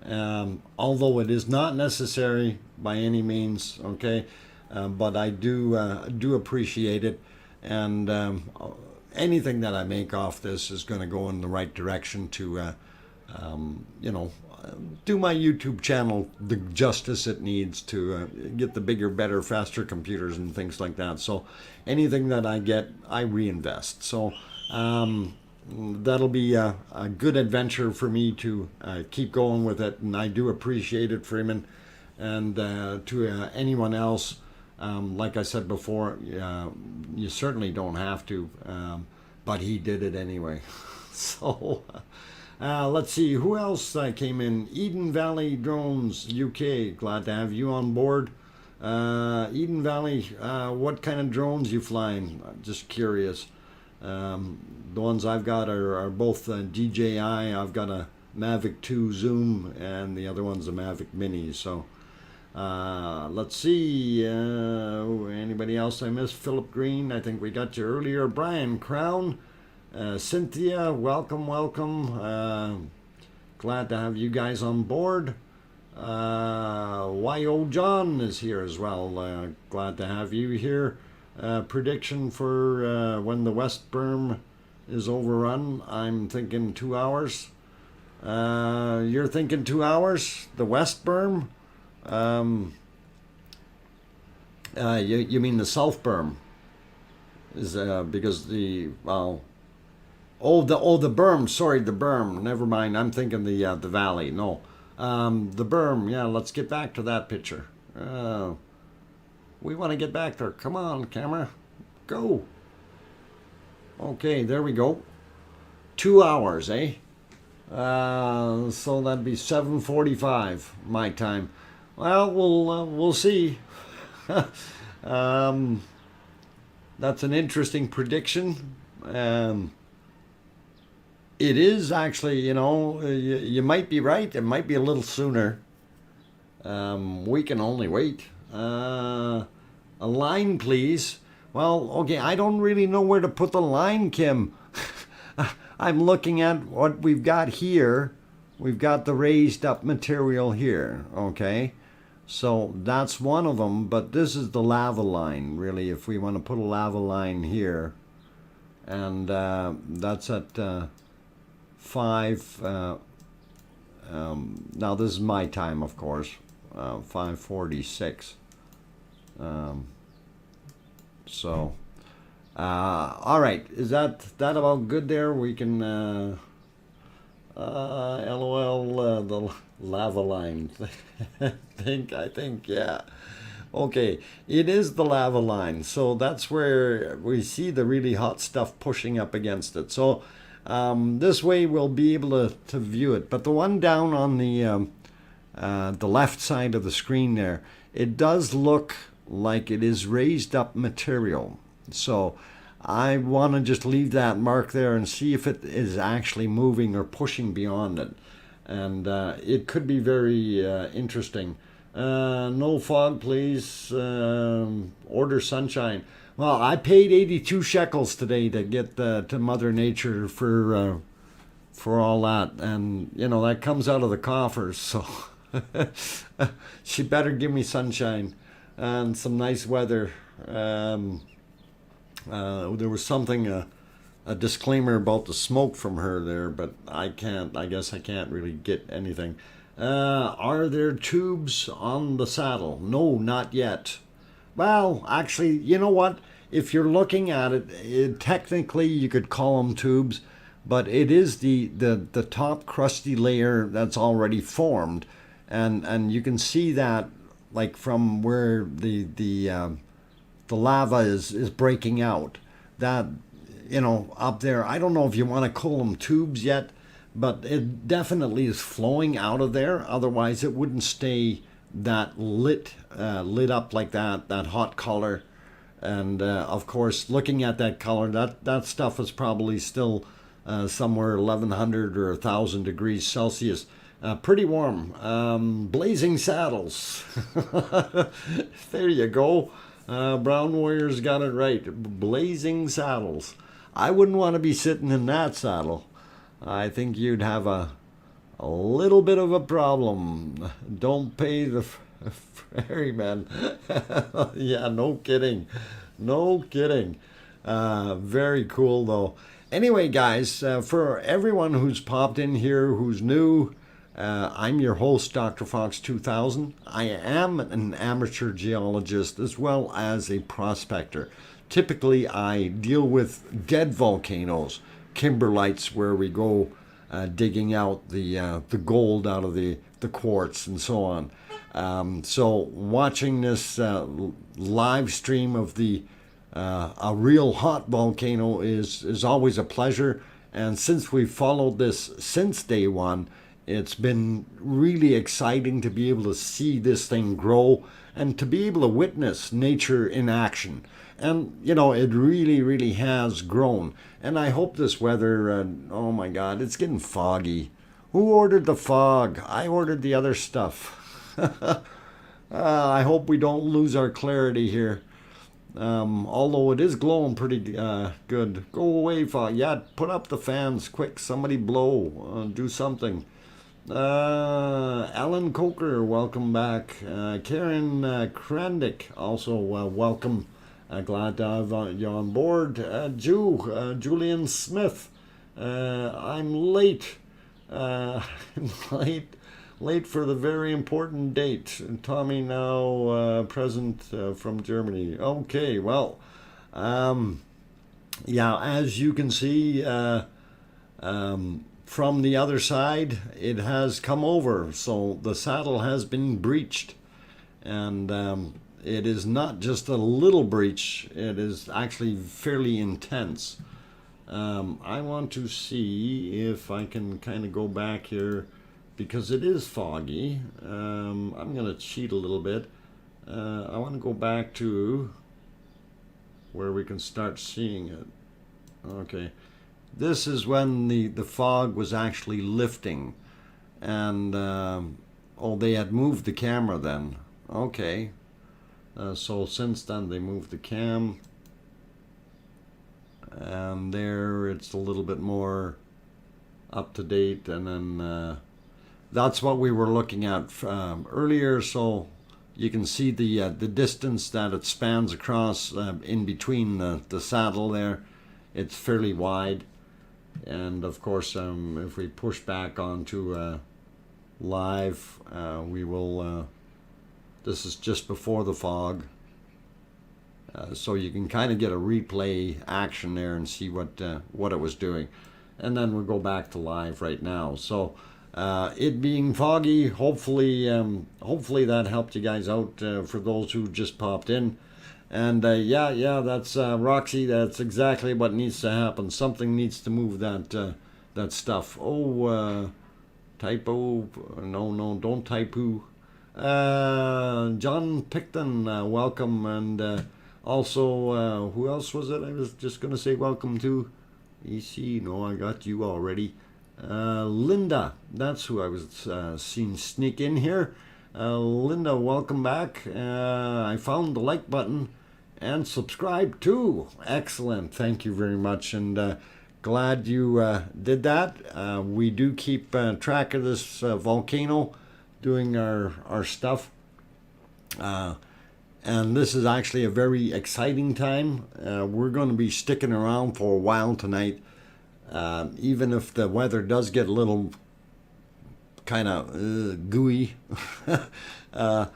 Although it is not necessary by any means, okay. But I do appreciate it, and anything that I make off this is going to go in the right direction to, do my YouTube channel the justice it needs to get the bigger, better, faster computers and things like that. So anything that I get, I reinvest. So that'll be a good adventure for me to keep going with it, and I do appreciate it, Freeman. And to anyone else, like I said before, you certainly don't have to, but he did it anyway. So let's see, who else came in? Eden Valley Drones UK, glad to have you on board. Eden Valley, what kind of drones you flying? Just curious. The ones I've got are both DJI. I've got a Mavic 2 Zoom, and the other one's a Mavic Mini. So let's see, anybody else I missed? Philip Green, I think we got you earlier. Brian Crown, Cynthia, welcome. Glad to have you guys on board. Y.O. John is here as well. Glad to have you here. Prediction for when the West Berm is overrun, I'm thinking 2 hours. You're thinking 2 hours? The West Berm? You mean the South Berm? Is because the the berm. Sorry, the berm. Never mind. I'm thinking the valley. No, the berm. Yeah, let's get back to that picture. We want to get back there. Come on, camera, go. Okay, there we go. 2 hours, eh? So that'd be 7:45 my time. Well, we'll see. That's an interesting prediction. It is actually, you might be right. It might be a little sooner. We can only wait. A line, please. Well, okay, I don't really know where to put the line, Kim. I'm looking at what we've got here. We've got the raised up material here, okay? So that's one of them, but this is the lava line, really, if we want to put a lava line here. And that's at 5, now this is my time, of course, 5:46. All right, is that about good there? We can, LOL, the lava line. I think, yeah. Okay, it is the lava line. So that's where we see the really hot stuff pushing up against it. So this way we'll be able to view it. But the one down on the left side of the screen there, it does look like it is raised up material. So I want to just leave that mark there and see if it is actually moving or pushing beyond it. And it could be very interesting. No fog, please. Order sunshine. Well, I paid 82 shekels today to get to Mother Nature for for all that. And, you know, that comes out of the coffers. So she better give me sunshine and some nice weather. There was something, a disclaimer about the smoke from her there, but I guess I can't really get anything. Are there tubes on the saddle? No, not yet. Well, actually, you know what? If you're looking at it, technically you could call them tubes, but it is the top crusty layer that's already formed, and you can see that like from where the lava is breaking out. That, you know, up there, I don't know if you want to call them tubes yet, but it definitely is flowing out of there. Otherwise, it wouldn't stay that lit up like that hot color. And of course, looking at that color, that stuff is probably still somewhere 1100 or 1000 degrees Celsius. Pretty warm. Blazing saddles. There you go. Brown Warriors got it right. Blazing saddles. I wouldn't want to be sitting in that saddle. I think you'd have a little bit of a problem. Don't pay the ferryman. Yeah, no kidding. No kidding. Very cool, though. Anyway, guys, for everyone who's popped in here, who's new, I'm your host, DrFox2000. I am an amateur geologist as well as a prospector. Typically, I deal with dead volcanoes, kimberlites, where we go digging out the gold out of the quartz and so on. So watching this live stream of a real hot volcano is always a pleasure. And since we've followed this since day one, it's been really exciting to be able to see this thing grow and to be able to witness nature in action. And, you know, it really, really has grown. And I hope this weather, oh my God, it's getting foggy. Who ordered the fog? I ordered the other stuff. I hope we don't lose our clarity here. Although it is glowing pretty good. Go away, fog. Yeah, put up the fans quick. Somebody blow. Do something. Alan Coker, welcome back. Karen Krandick, also welcome. Glad to have you on board. Julian Smith, I'm late. Late for the very important date. Tommy now present from Germany. Okay, well, yeah, as you can see, from the other side, it has come over. So the saddle has been breached. And it is not just a little breach. It is actually fairly intense. I want to see if I can kind of go back here because it is foggy. I'm going to cheat a little bit. I want to go back to where we can start seeing it. Okay. This is when the fog was actually lifting. And, oh, they had moved the camera then. Okay. So since then they moved the cam. And there it's a little bit more up to date. And then that's what we were looking at earlier. So you can see the distance that it spans across in between the saddle there. It's fairly wide. And of course, if we push back onto live, we will, this is just before the fog. So you can kind of get a replay action there and see what it was doing. And then we'll go back to live right now. So it being foggy, hopefully that helped you guys out for those who just popped in. And yeah, that's Roxy. That's exactly what needs to happen. Something needs to move that stuff. Oh, typo. No, don't typo. John Picton, welcome. And also, who else was it? I was just going to say welcome to. EC, no, I got you already. Linda, that's who I was seeing sneak in here. Linda, welcome back. I found the like button and subscribe too. Excellent. Thank you very much. And glad you did that. We do keep track of this volcano, doing our stuff. Uh, and this is actually a very exciting time. We're going to be sticking around for a while tonight, even if the weather does get a little kind of gooey, uh,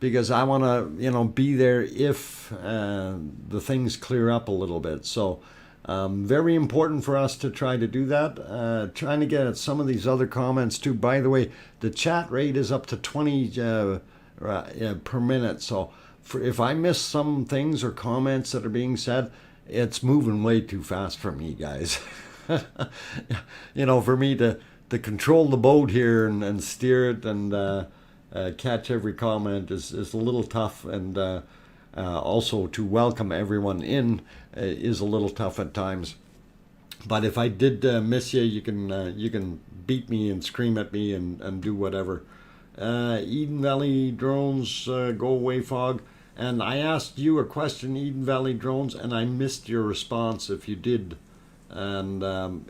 because I want to, be there if the things clear up a little bit. So, very important for us to try to do that. Trying to get at some of these other comments too. By the way, the chat rate is up to 20 per minute. So, if I miss some things or comments that are being said, it's moving way too fast for me, guys. For me to control the boat here and steer it and catch every comment is a little tough, and also to welcome everyone in is a little tough at times. But if I did miss you, you can beat me and scream at me and do whatever. Eden Valley Drones, go away fog. And I asked you a question, Eden Valley Drones, and I missed your response if you did. And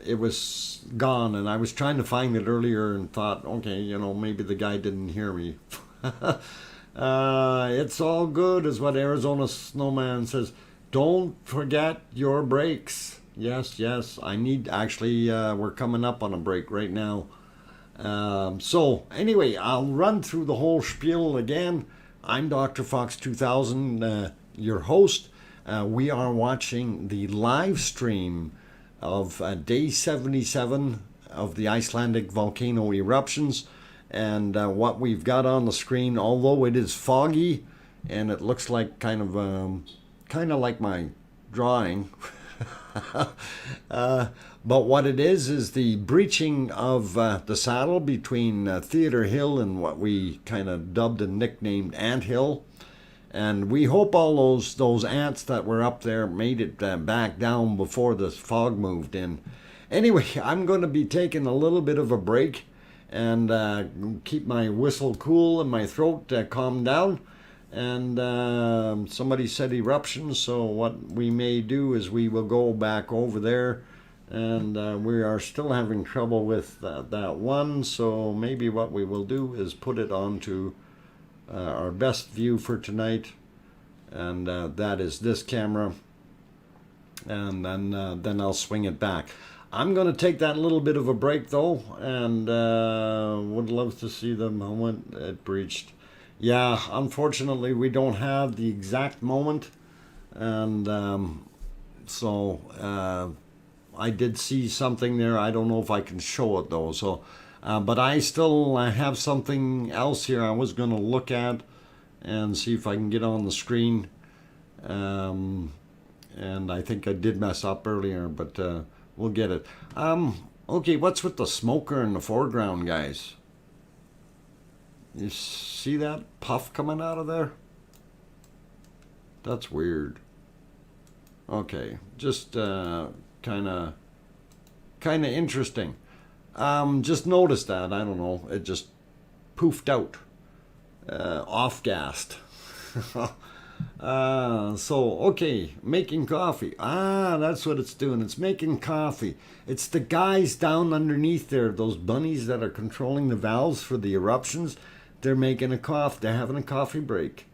it was gone, and I was trying to find it earlier and thought, okay, maybe the guy didn't hear me. It's all good, is what Arizona Snowman says. Don't forget your breaks. Yes, yes, I need, actually, we're coming up on a break right now. So, anyway, I'll run through the whole spiel again. I'm DrFox2000, your host. We are watching the live stream of day 77 of the Icelandic volcano eruptions. And what we've got on the screen, although it is foggy and it looks like kind of like my drawing, but what it is the breaching of the saddle between Theater Hill and what we kind of dubbed and nicknamed Ant Hill. And we hope all those ants that were up there made it back down before the fog moved in. Anyway, I'm going to be taking a little bit of a break and keep my whistle cool and my throat calmed down. And somebody said eruption, so what we may do is we will go back over there. And we are still having trouble with that one, so maybe what we will do is put it onto our best view for tonight, and that is this camera, and then I'll swing it back. I'm going to take that little bit of a break though, and would love to see the moment it breached. Yeah, unfortunately we don't have the exact moment, and so I did see something there. I don't know if I can show it though, so but I still have something else here I was going to look at and see if I can get on the screen. And I think I did mess up earlier, but we'll get it. Okay, what's with the smoker in the foreground, guys? You see that puff coming out of there? That's weird. Okay, just kind of interesting. Just noticed that. I don't know. It just poofed out, off-gassed. So, okay, making coffee. That's what it's doing. It's making coffee. It's the guys down underneath there, those bunnies that are controlling the valves for the eruptions. They're making a coffee. They're having a coffee break.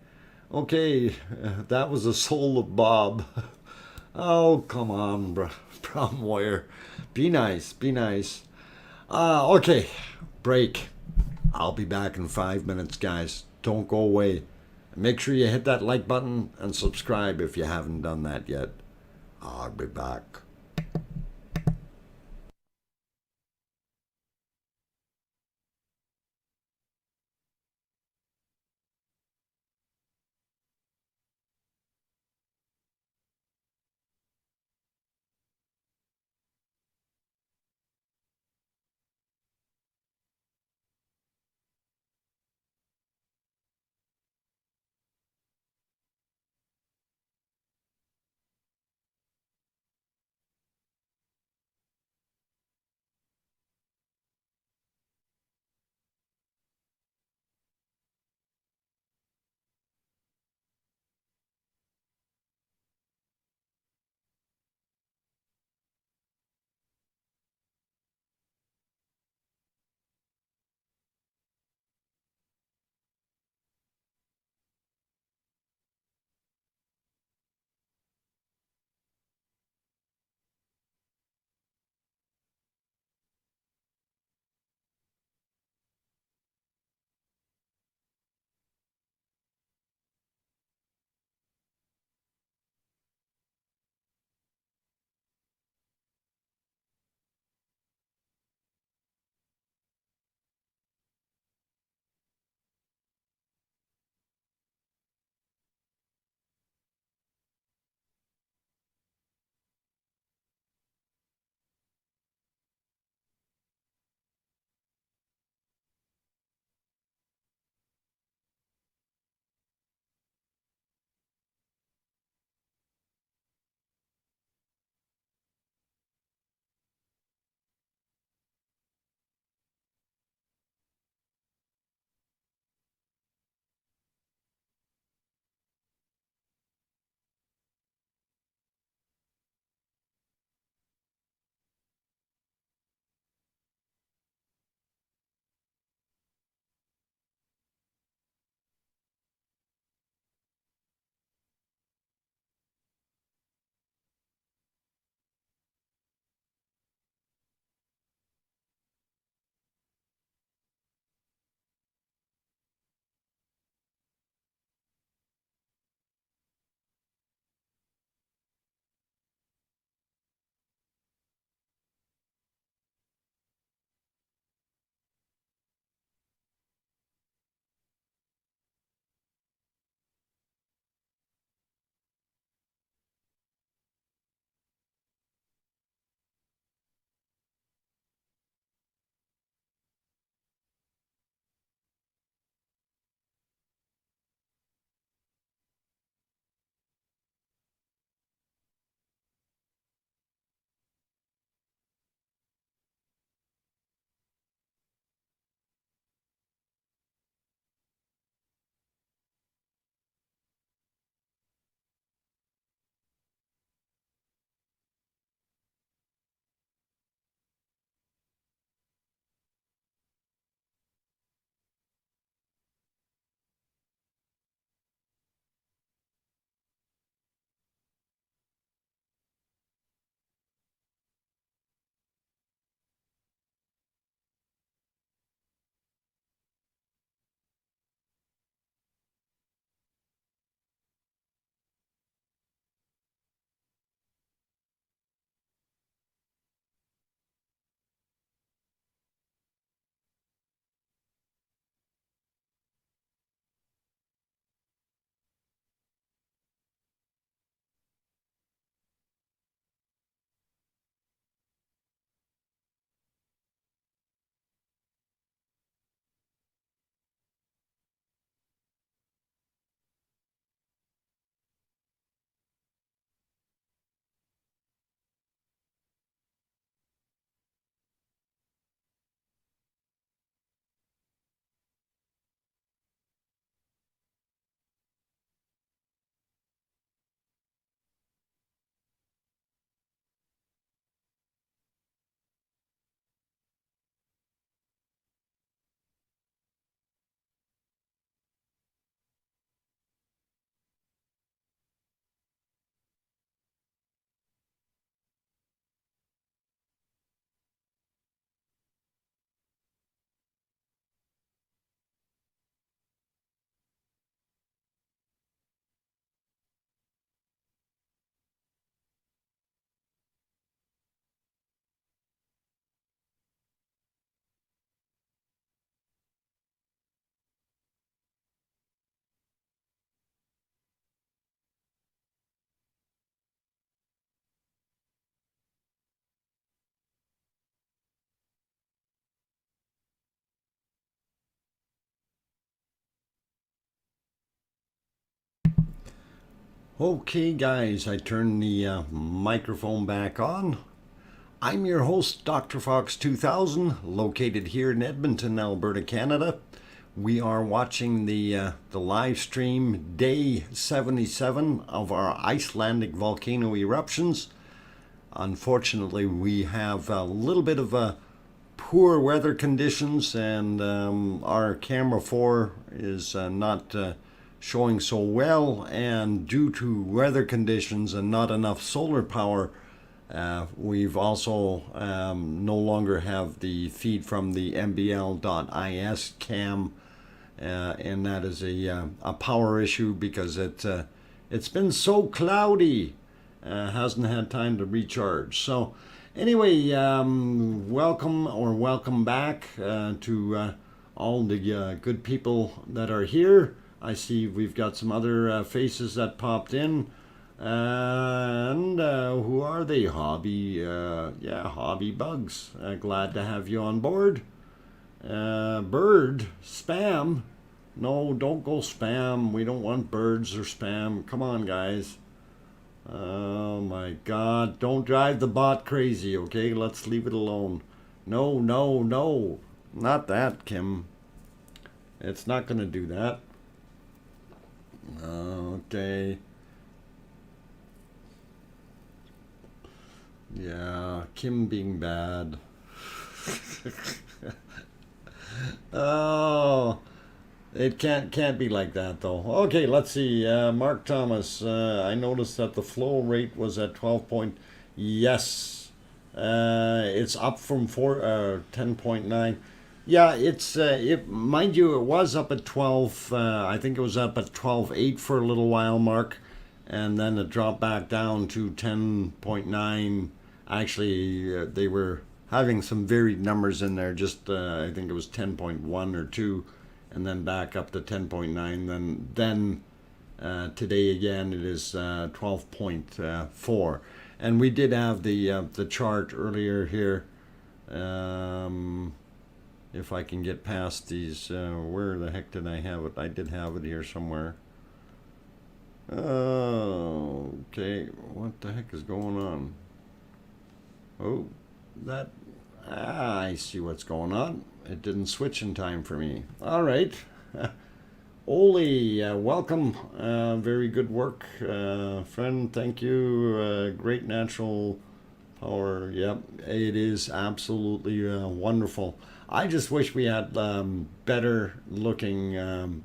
Okay, that was the soul of Bob. Oh, come on, Prom Warrior. Be nice, be nice. Okay, break. I'll be back in 5 minutes, guys. Don't go away. Make sure you hit that like button and subscribe if you haven't done that yet. I'll be back. Okay, guys, I turned the microphone back on. I'm your host, DrFox2000, located here in Edmonton, Alberta, Canada. We are watching the live stream day 77 of our Icelandic volcano eruptions. Unfortunately, we have a little bit of poor weather conditions, and our camera 4 is not showing so well, and due to weather conditions and not enough solar power, we've also no longer have the feed from the mbl.is cam, and that is a power issue because it's been so cloudy, hasn't had time to recharge. So anyway, welcome back to all the good people that are here. I see we've got some other faces that popped in. And who are they? Hobby Bugs. Glad to have you on board. Bird, spam. No, don't go spam. We don't want birds or spam. Come on, guys. Oh my God. Don't drive the bot crazy, okay? Let's leave it alone. No. Not that, Kim. It's not going to do that. Okay. Yeah, Kim being bad. Oh, it can't be like that though. Okay, let's see. Mark Thomas. I noticed that the flow rate was at 12 point. Yes, it's up from 10.9. Yeah, mind you, it was up at 12. I think it was up at 12.8 for a little while, Mark, and then it dropped back down to 10.9. Actually, they were having some varied numbers in there. Just I think it was 10.1 or 2, and then back up to 10.9. Then today again it is 12.4, and we did have the chart earlier here. If I can get past these, where the heck did I have it? I did have it here somewhere. Okay, what the heck is going on? Oh, I see what's going on. It didn't switch in time for me. All right. Oli, welcome. Very good work, friend. Thank you. Great natural power. Yep, it is absolutely wonderful. I just wish we had better looking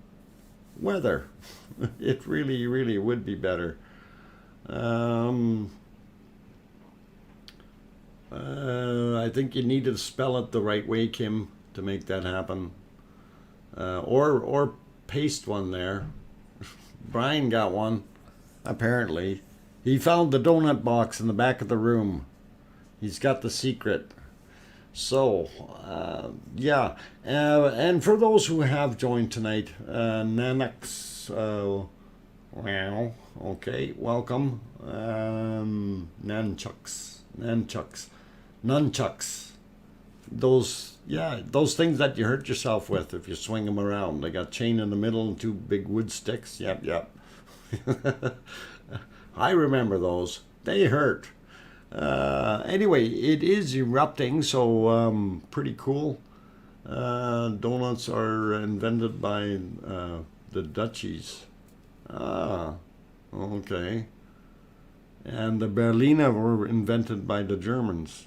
weather. It really would be better. I think you need to spell it the right way, Kim, to make that happen. Or paste one there. Brian got one, apparently. He found the donut box in the back of the room. He's got the secret. So, yeah. And for those who have joined tonight, Nanux, wow, okay, welcome. Nunchucks. Those things that you hurt yourself with if you swing them around. They got chain in the middle and 2 big wood sticks. Yep. I remember those. They hurt. Anyway, it is erupting, so pretty cool. Donuts are invented by the Dutchies. Ah, okay. And the Berliner were invented by the Germans.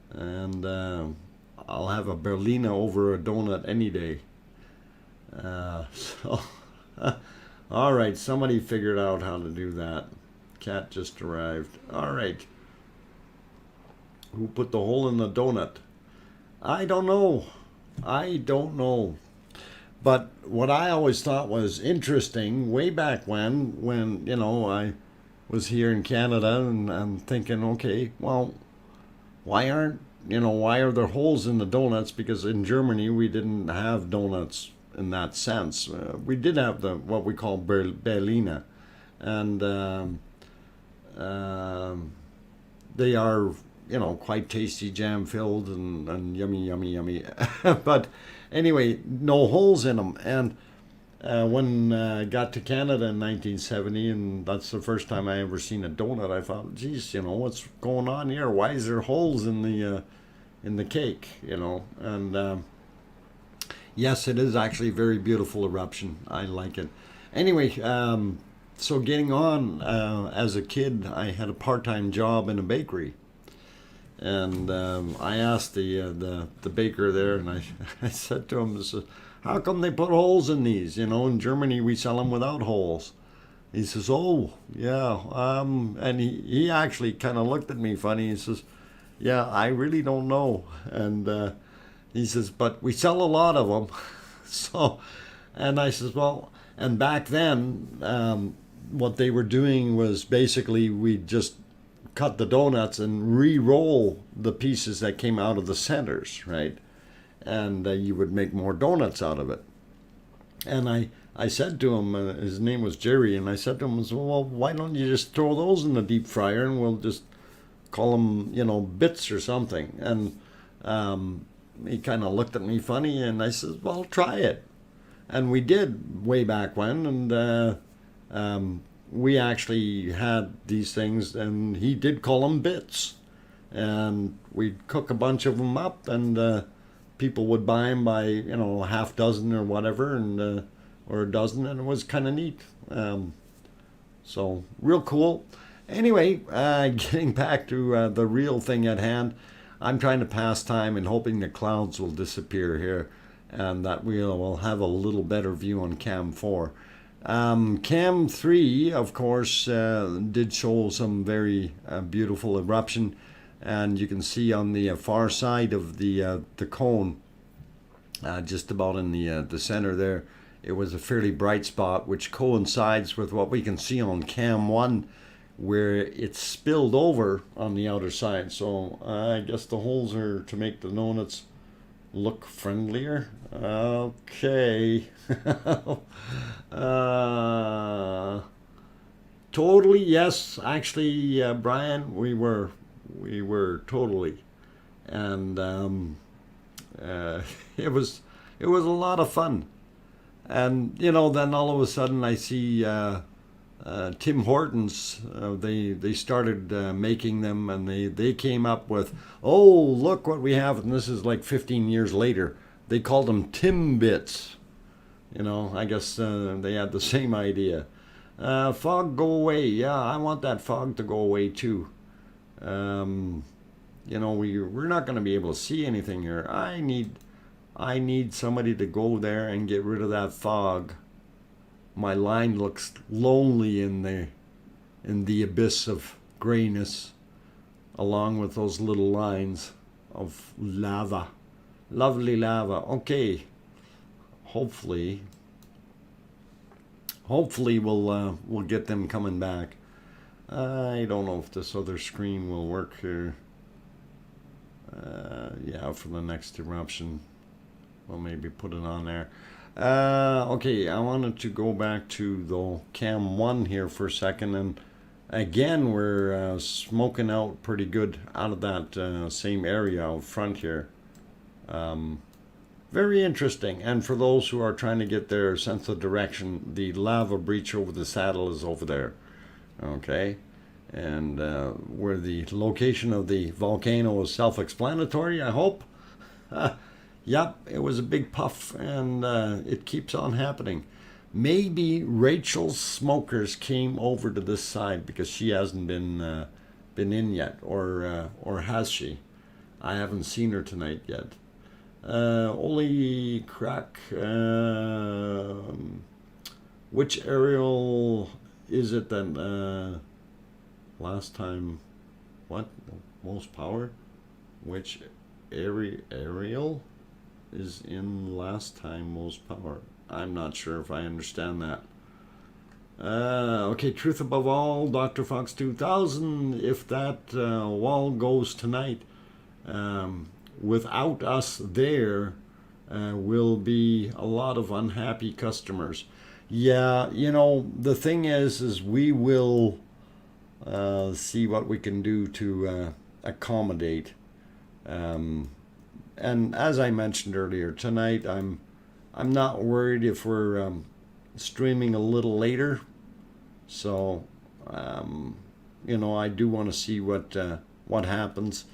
And I'll have a Berliner over a donut any day. So, all right, somebody figured out how to do that. Cat just arrived. All right. Who put the hole in the donut? I don't know. But what I always thought was interesting, way back when I was here in Canada, and I'm thinking, okay, well, why are there holes in the donuts? Because in Germany we didn't have donuts in that sense. We did have what we call Berliner, and they are quite tasty, jam filled and yummy. But anyway, no holes in them. And When I got to Canada in 1970, and that's the first time I ever seen a donut, I thought, geez, what's going on here? Why is there holes in the cake? And yes, it is actually a very beautiful eruption. I like it. Anyway, so getting on, as a kid, I had a part-time job in a bakery. And I asked the baker there, and I said to him, I said, how come they put holes in these? In Germany we sell them without holes. He says, oh, yeah. And he actually kind of looked at me funny. He says, yeah, I really don't know. And he says, but we sell a lot of them. So, and I says, well, and back then, what they were doing was basically we just cut the donuts and re-roll the pieces that came out of the centers, right? And you would make more donuts out of it. And I said to him, his name was Jerry, and I said to him, well, why don't you just throw those in the deep fryer and we'll just call them, bits or something. And he kind of looked at me funny, and I said, well, try it. And we did way back when, and we actually had these things, and he did call them bits. And we'd cook a bunch of them up, and people would buy them by, a half dozen or whatever, and or a dozen, and it was kind of neat. So, real cool. Anyway, getting back to the real thing at hand, I'm trying to pass time and hoping the clouds will disappear here, and that we'll have a little better view on Cam 4. Cam 3, of course, did show some very beautiful eruption, and you can see on the far side of the cone, just about in the center there, it was a fairly bright spot, which coincides with what we can see on Cam 1, where it spilled over on the outer side. So I guess the holes are to make the donuts look friendlier. Okay. Totally, yes. Actually, Brian, we were totally, and it was a lot of fun. And then all of a sudden I see Tim Hortons. They started making them, and they came up with, oh, look what we have, and this is like 15 years later. They called them Timbits. I guess they had the same idea. Fog go away. Yeah, I want that fog to go away too. We're not going to be able to see anything here. I need somebody to go there and get rid of that fog. My line looks lonely in the abyss of grayness, along with those little lines of lava. Lovely lava. Okay. Hopefully we'll get them coming back. I don't know if this other screen will work here. Yeah, for the next eruption. We'll maybe put it on there. Okay, I wanted to go back to the Cam 1 here for a second, and again we're smoking out pretty good out of that same area out front here. Very interesting, and for those who are trying to get their sense of direction, the lava breach over the saddle is over there. Okay, and where the location of the volcano is self-explanatory, I hope. Yep, it was a big puff, and it keeps on happening. Maybe Rachel's smokers came over to this side because she hasn't been in yet, or has she? I haven't seen her tonight yet. Holy crack! Which aerial is it that last time? What? Most power? Which aerial is in last time most power? I'm not sure if I understand that. Okay, truth above all, DrFox2000. If that wall goes tonight, without us there, will be a lot of unhappy customers. Yeah, the thing is we will see what we can do to accommodate. And as I mentioned earlier, tonight I'm not worried if we're streaming a little later, so you know, I do want to see what happens.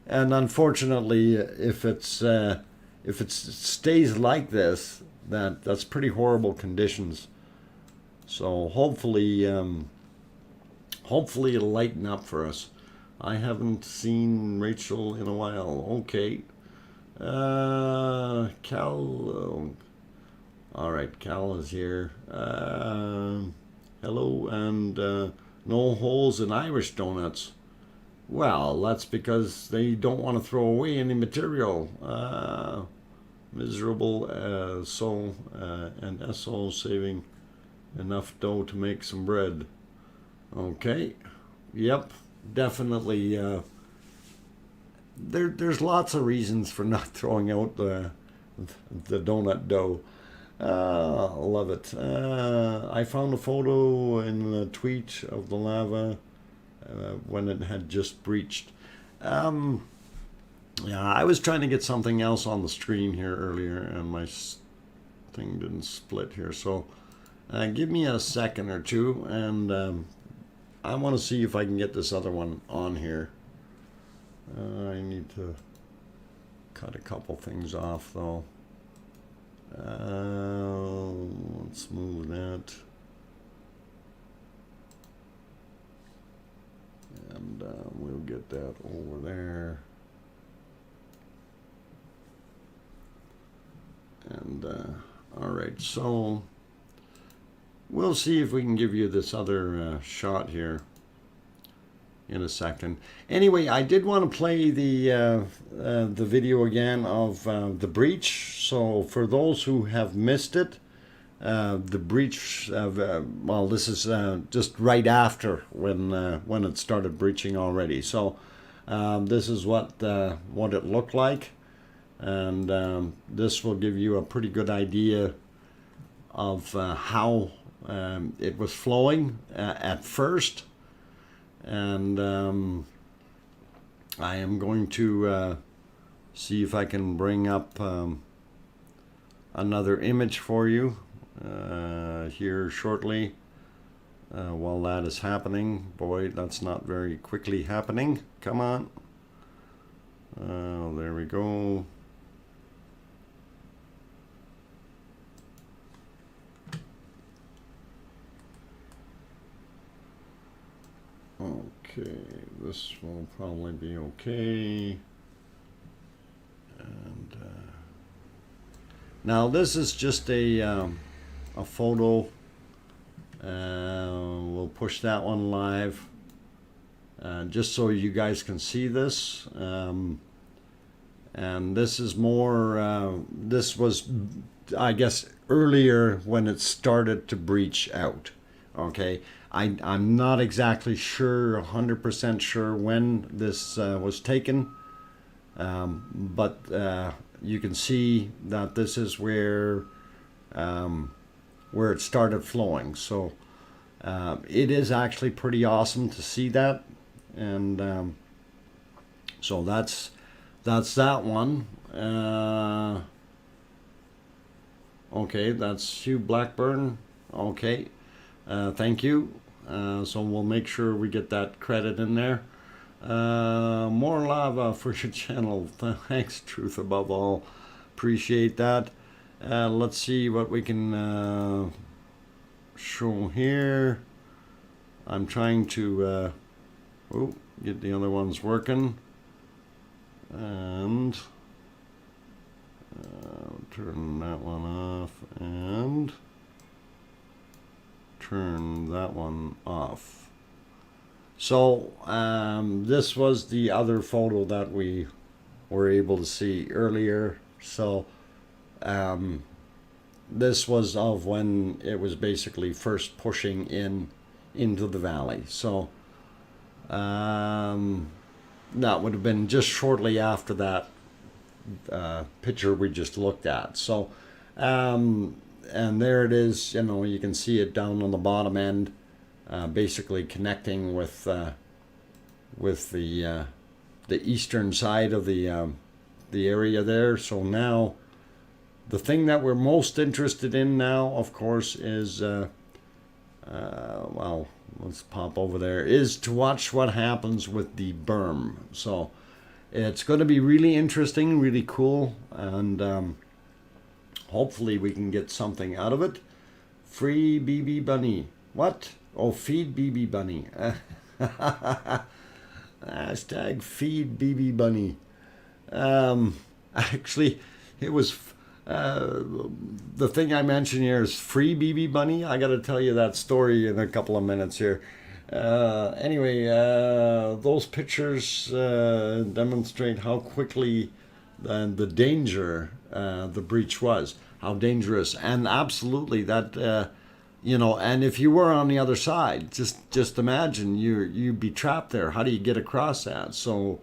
And unfortunately, if it stays like this, that's pretty horrible conditions. So hopefully hopefully it'll lighten up for us. I haven't seen Rachel in a while. Okay. Cal. All right, Cal is here. Hello, and no holes in Irish donuts. Well, that's because they don't want to throw away any material. Miserable soul and SO saving enough dough to make some bread. Okay. Yep, definitely. There's lots of reasons for not throwing out the donut dough. Love it. I found a photo in the tweet of the lava when it had just breached. Yeah, I was trying to get something else on the screen here earlier, and my thing didn't split here. So give me a second or two, and I want to see if I can get this other one on here. I need to cut a couple things off, though. Let's move that. And we'll get that over there. And all right, so we'll see if we can give you this other shot here in a second. Anyway, I did want to play the video again of the breach. So for those who have missed it, the breach well, this is just right after when it started breaching already. So this is what it looked like, and this will give you a pretty good idea of how it was flowing at first. And I am going to see if I can bring up another image for you here shortly while that is happening. Boy, that's not very quickly happening. Come on. There we go. Okay, this will probably be okay. And now this is just a photo. We'll push that one live just so you guys can see this. And this is more, this was, I guess, earlier when it started to breach out. Okay, I'm not exactly sure, 100% sure when this was taken, but you can see that this is where it started flowing. So it is actually pretty awesome to see that, and so that's that one. Okay, that's Hugh Blackburn. Okay. Thank you. So we'll make sure we get that credit in there. More lava for your channel. Thanks, Truth Above All. Appreciate that. Let's see what we can show here. I'm trying to get the other ones working. And turn that one off and turn that one off. So this was the other photo that we were able to see earlier. So this was of when it was basically first pushing into the valley. So that would have been just shortly after that picture we just looked at. So and there it is, you know, you can see it down on the bottom end, basically connecting with the eastern side of the area there. So now the thing that we're most interested in now, of course, is well, let's pop over there, is to watch what happens with the berm. So it's going to be really interesting, really cool, and hopefully we can get something out of it. Free BB Bunny. What? Oh, feed BB Bunny. Hashtag feed BB Bunny. Actually, it was the thing I mentioned here is free BB Bunny. I got to tell you that story in a couple of minutes here. Anyway, those pictures demonstrate how quickly the danger the breach was, how dangerous, and absolutely that and if you were on the other side, just imagine you'd be trapped there. How do you get across that? So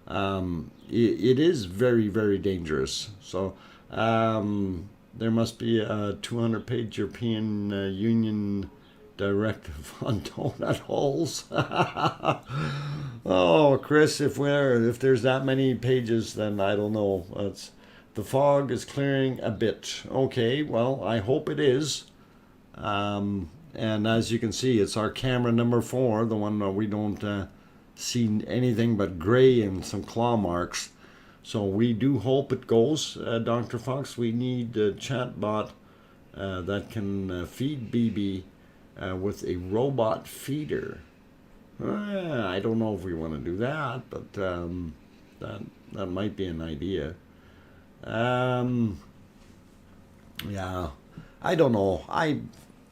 it is very, very dangerous. So there must be a 200-page European Union directive on donut holes. Oh, Chris, if there's that many pages, then I don't know. The fog is clearing a bit. Okay, well, I hope it is. And as you can see, it's our camera number 4, the one where we don't see anything but gray and some claw marks. So we do hope it goes, Dr. Fox. We need a chatbot that can feed BB with a robot feeder. I don't know if we want to do that, but that might be an idea. Yeah, I don't know.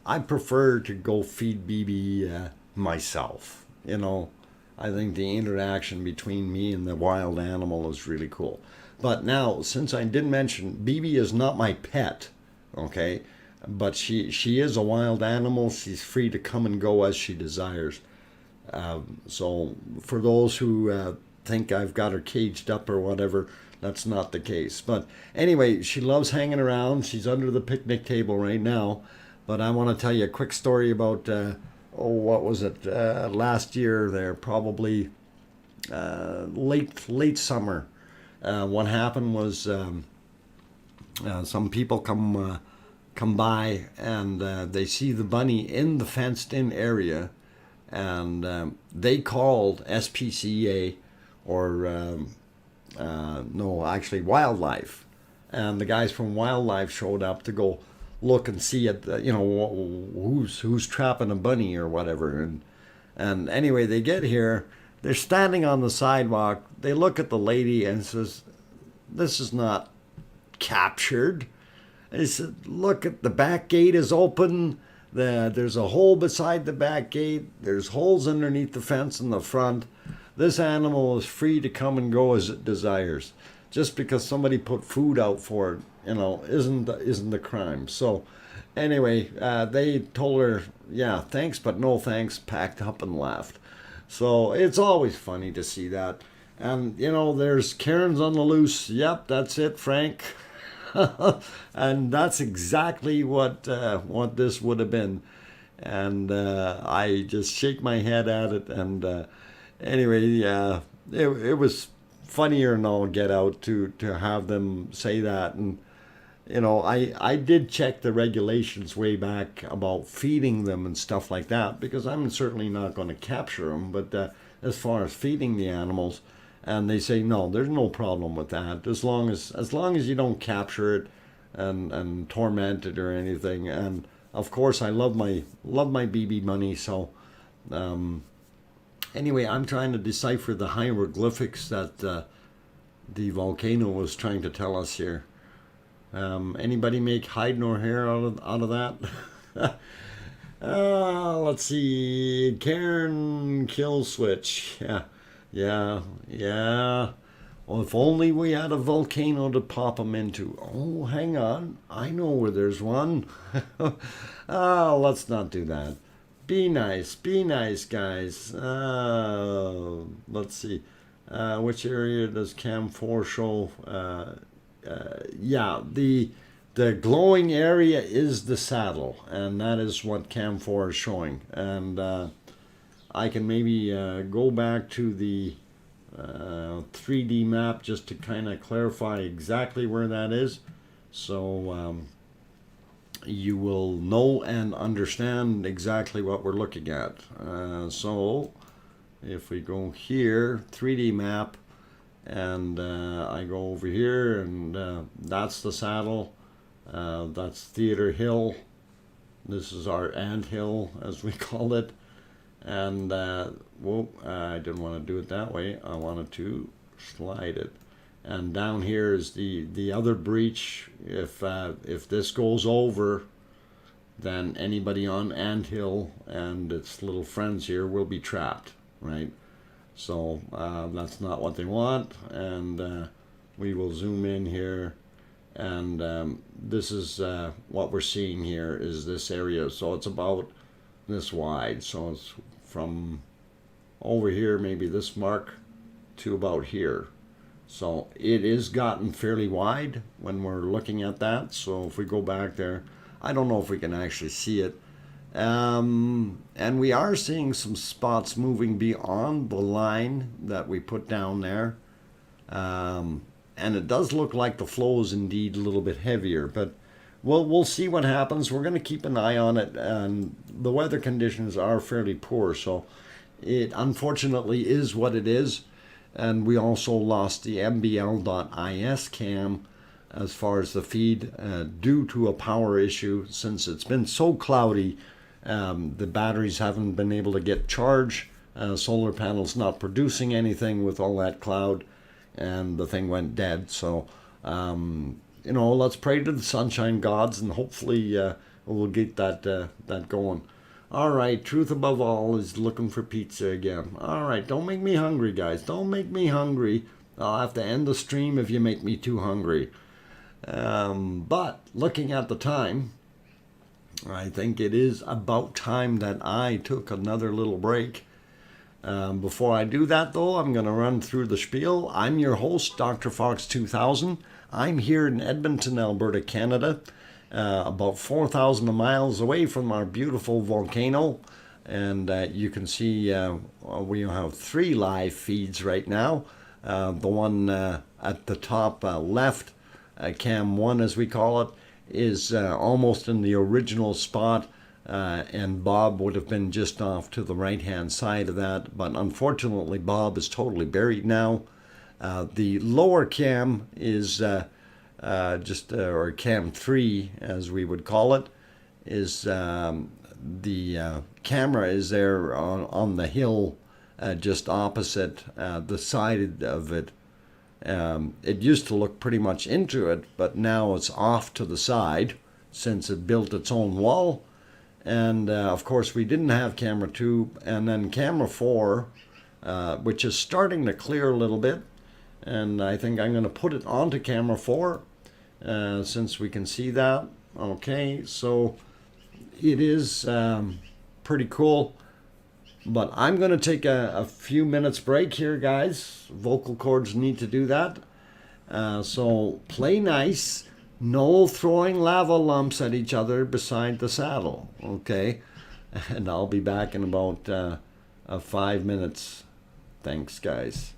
I prefer to go feed BB myself. I think the interaction between me and the wild animal is really cool. But now, since I did mention, BB is not my pet, okay? But she is a wild animal. She's free to come and go as she desires. So for those who think I've got her caged up or whatever, that's not the case. But anyway, she loves hanging around. She's under the picnic table right now. But I want to tell you a quick story about, what was it, last year there, probably late summer. What happened was some people come by and they see the bunny in the fenced-in area, and they called SPCA or no, actually wildlife, and the guys from wildlife showed up to go look and see it, who's trapping a bunny or whatever. And anyway, they get here, they're standing on the sidewalk, they look at the lady and says, "This is not captured." And he said, "Look, at the back gate is open, there's a hole beside the back gate, there's holes underneath the fence in the front. This animal is free to come and go as it desires. Just because somebody put food out for it, isn't the crime." So anyway, they told her, yeah, thanks, but no thanks, packed up and left. So it's always funny to see that. And, there's Karens on the loose. Yep, that's it, Frank. And that's exactly what this would have been. And I just shake my head at it. And anyway, yeah, it was funnier and all get out to have them say that. And I did check the regulations way back about feeding them and stuff like that, because I'm certainly not going to capture them, but as far as feeding the animals, and they say no, there's no problem with that, as long as you don't capture it and torment it or anything. And of course I love my BB Bunny. So anyway, I'm trying to decipher the hieroglyphics that the Volcano was trying to tell us here. Anybody make hide nor hair out of that? Let's see. Karen kill switch. Yeah. Well, if only we had a volcano to pop them into. Oh, hang on. I know where there's one. Let's not do that. Be nice, guys. Let's see. Which area does Cam 4 show? Yeah, the glowing area is the saddle, and that is what Cam 4 is showing. And I can maybe go back to the 3D map just to kind of clarify exactly where that is. So you will know and understand exactly what we're looking at. So if we go here, 3D map, and I go over here, and that's the saddle. That's Theater Hill. This is our ant hill, as we call it. And whoop, I didn't want to do it that way. I wanted to slide it. And down here is the other breach. If this goes over, then anybody on ant hill and its little friends here will be trapped, right? So that's not what they want. And we will zoom in here, and this is what we're seeing here is this area. So it's about this wide. So it's from over here, maybe this mark, to about here. So it is gotten fairly wide when we're looking at that. So if we go back there, I don't know if we can actually see it. And we are seeing some spots moving beyond the line that we put down there. And it does look like the flow is indeed a little bit heavier, but we'll see what happens. We're going to keep an eye on it, and the weather conditions are fairly poor, so it unfortunately is what it is. And we also lost the mbl.is cam as far as the feed due to a power issue. Since it's been so cloudy, the batteries haven't been able to get charged. Solar panels not producing anything with all that cloud, and the thing went dead. So let's pray to the sunshine gods, and hopefully we'll get that going. All right, truth above all is looking for pizza again. All right, don't make me hungry, guys. Don't make me hungry. I'll have to end the stream if you make me too hungry. But looking at the time, I think it is about time that I took another little break. Before I do that, though, I'm going to run through the spiel. I'm your host, DrFox2000. I'm here in Edmonton, Alberta, Canada, about 4,000 miles away from our beautiful volcano. And you can see we have 3 live feeds right now. The one at the top left, cam 1 as we call it, is almost in the original spot. And Bob would have been just off to the right hand side of that, but unfortunately Bob is totally buried now. The lower cam is or cam 3 as we would call it, is the camera is there on the hill just opposite the side of it. It used to look pretty much into it, but now it's off to the side since it built its own wall. And of course we didn't have camera 2, and then camera 4, which is starting to clear a little bit, and I think I'm going to put it onto camera 4 since we can see that. Okay, so it is pretty cool, but I'm going to take a few minutes break here, guys. Vocal cords need to do that, so play nice. No throwing lava lumps at each other beside the saddle, okay? And I'll be back in about 5 minutes. Thanks, guys.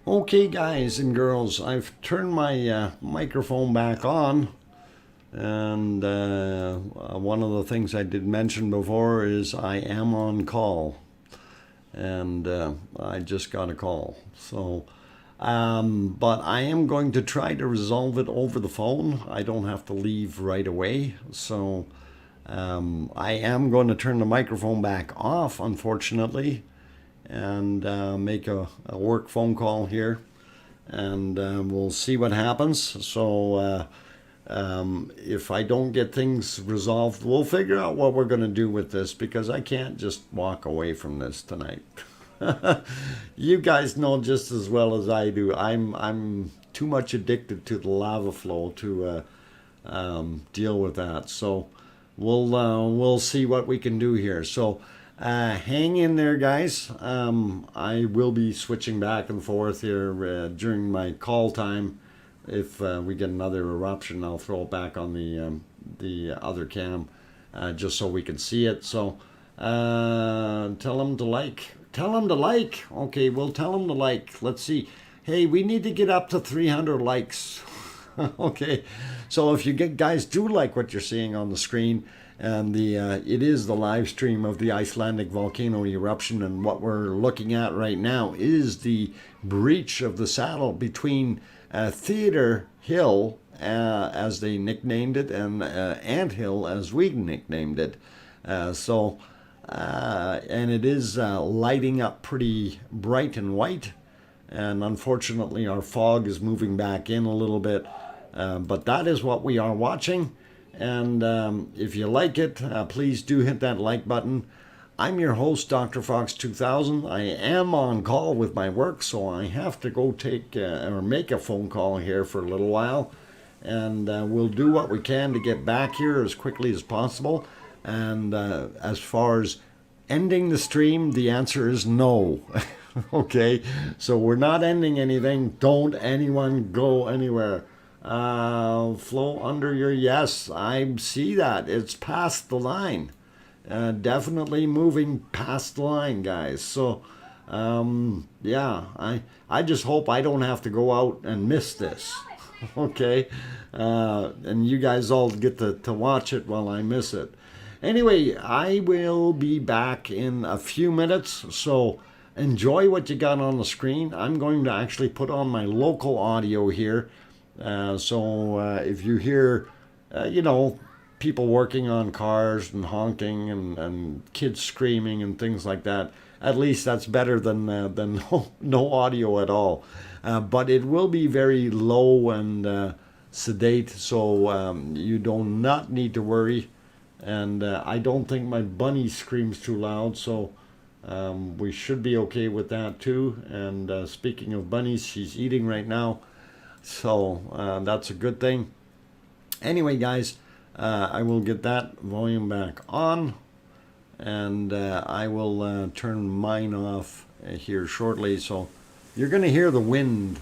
Okay, guys and girls, I've turned my microphone back on, and one of the things I did mention before is I am on call, and I just got a call. So, but I am going to try to resolve it over the phone. I don't have to leave right away, so I am going to turn the microphone back off, unfortunately, and make a work phone call here, and we'll see what happens. So if I don't get things resolved, we'll figure out what we're going to do with this, because I can't just walk away from this tonight. You guys know just as well as I do, I'm too much addicted to the lava flow to deal with that. So we'll see what we can do here. So hang in there, guys. I will be switching back and forth here during my call time. If we get another eruption, I'll throw it back on the other cam, just so we can see it. So tell them to like. Tell them to like. Okay, we'll tell them to like. Let's see. Hey, we need to get up to 300 likes. Okay, so if you guys do like what you're seeing on the screen, and it is the live stream of the Icelandic volcano eruption, and what we're looking at right now is the breach of the saddle between Theater Hill, as they nicknamed it, and Ant Hill, as we nicknamed it. And it is lighting up pretty bright and white, and unfortunately our fog is moving back in a little bit, but that is what we are watching. And if you like it, please do hit that like button. I'm your host, DrFox2000. I am on call with my work, so I have to go take or make a phone call here for a little while, and we'll do what we can to get back here as quickly as possible. And as far as ending the stream, the answer is no. Okay, so we're not ending anything. Don't anyone go anywhere. Flow under your, yes, I see that. It's past the line. Definitely moving past the line, guys. So, yeah, I just hope I don't have to go out and miss this. Okay, and you guys all get to watch it while I miss it. Anyway, I will be back in a few minutes, so enjoy what you got on the screen. I'm going to actually put on my local audio here, so if you hear, people working on cars and honking and kids screaming and things like that, at least that's better than no audio at all. But it will be very low and sedate, so you do not need to worry. And I don't think my bunny screams too loud, so we should be okay with that too. And speaking of bunnies, she's eating right now, so that's a good thing. Anyway, guys, I will get that volume back on, and I will turn mine off here shortly. So you're going to hear the wind.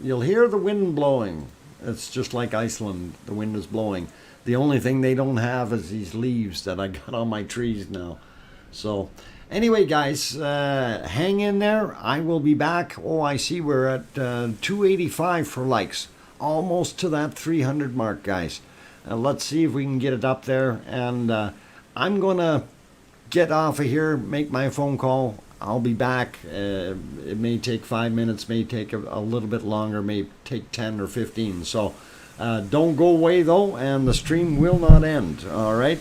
You'll hear the wind blowing. It's just like Iceland. The wind is blowing. The only thing they don't have is these leaves that I got on my trees now. So anyway, guys, hang in there. I will be back. Oh, I see we're at 285 for likes. Almost to that 300 mark, guys. Let's see if we can get it up there. And I'm going to get off of here, make my phone call. I'll be back. It may take 5 minutes, may take a little bit longer, may take 10 or 15. So don't go away, though, and the stream will not end. All right?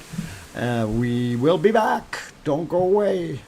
We will be back. Don't go away.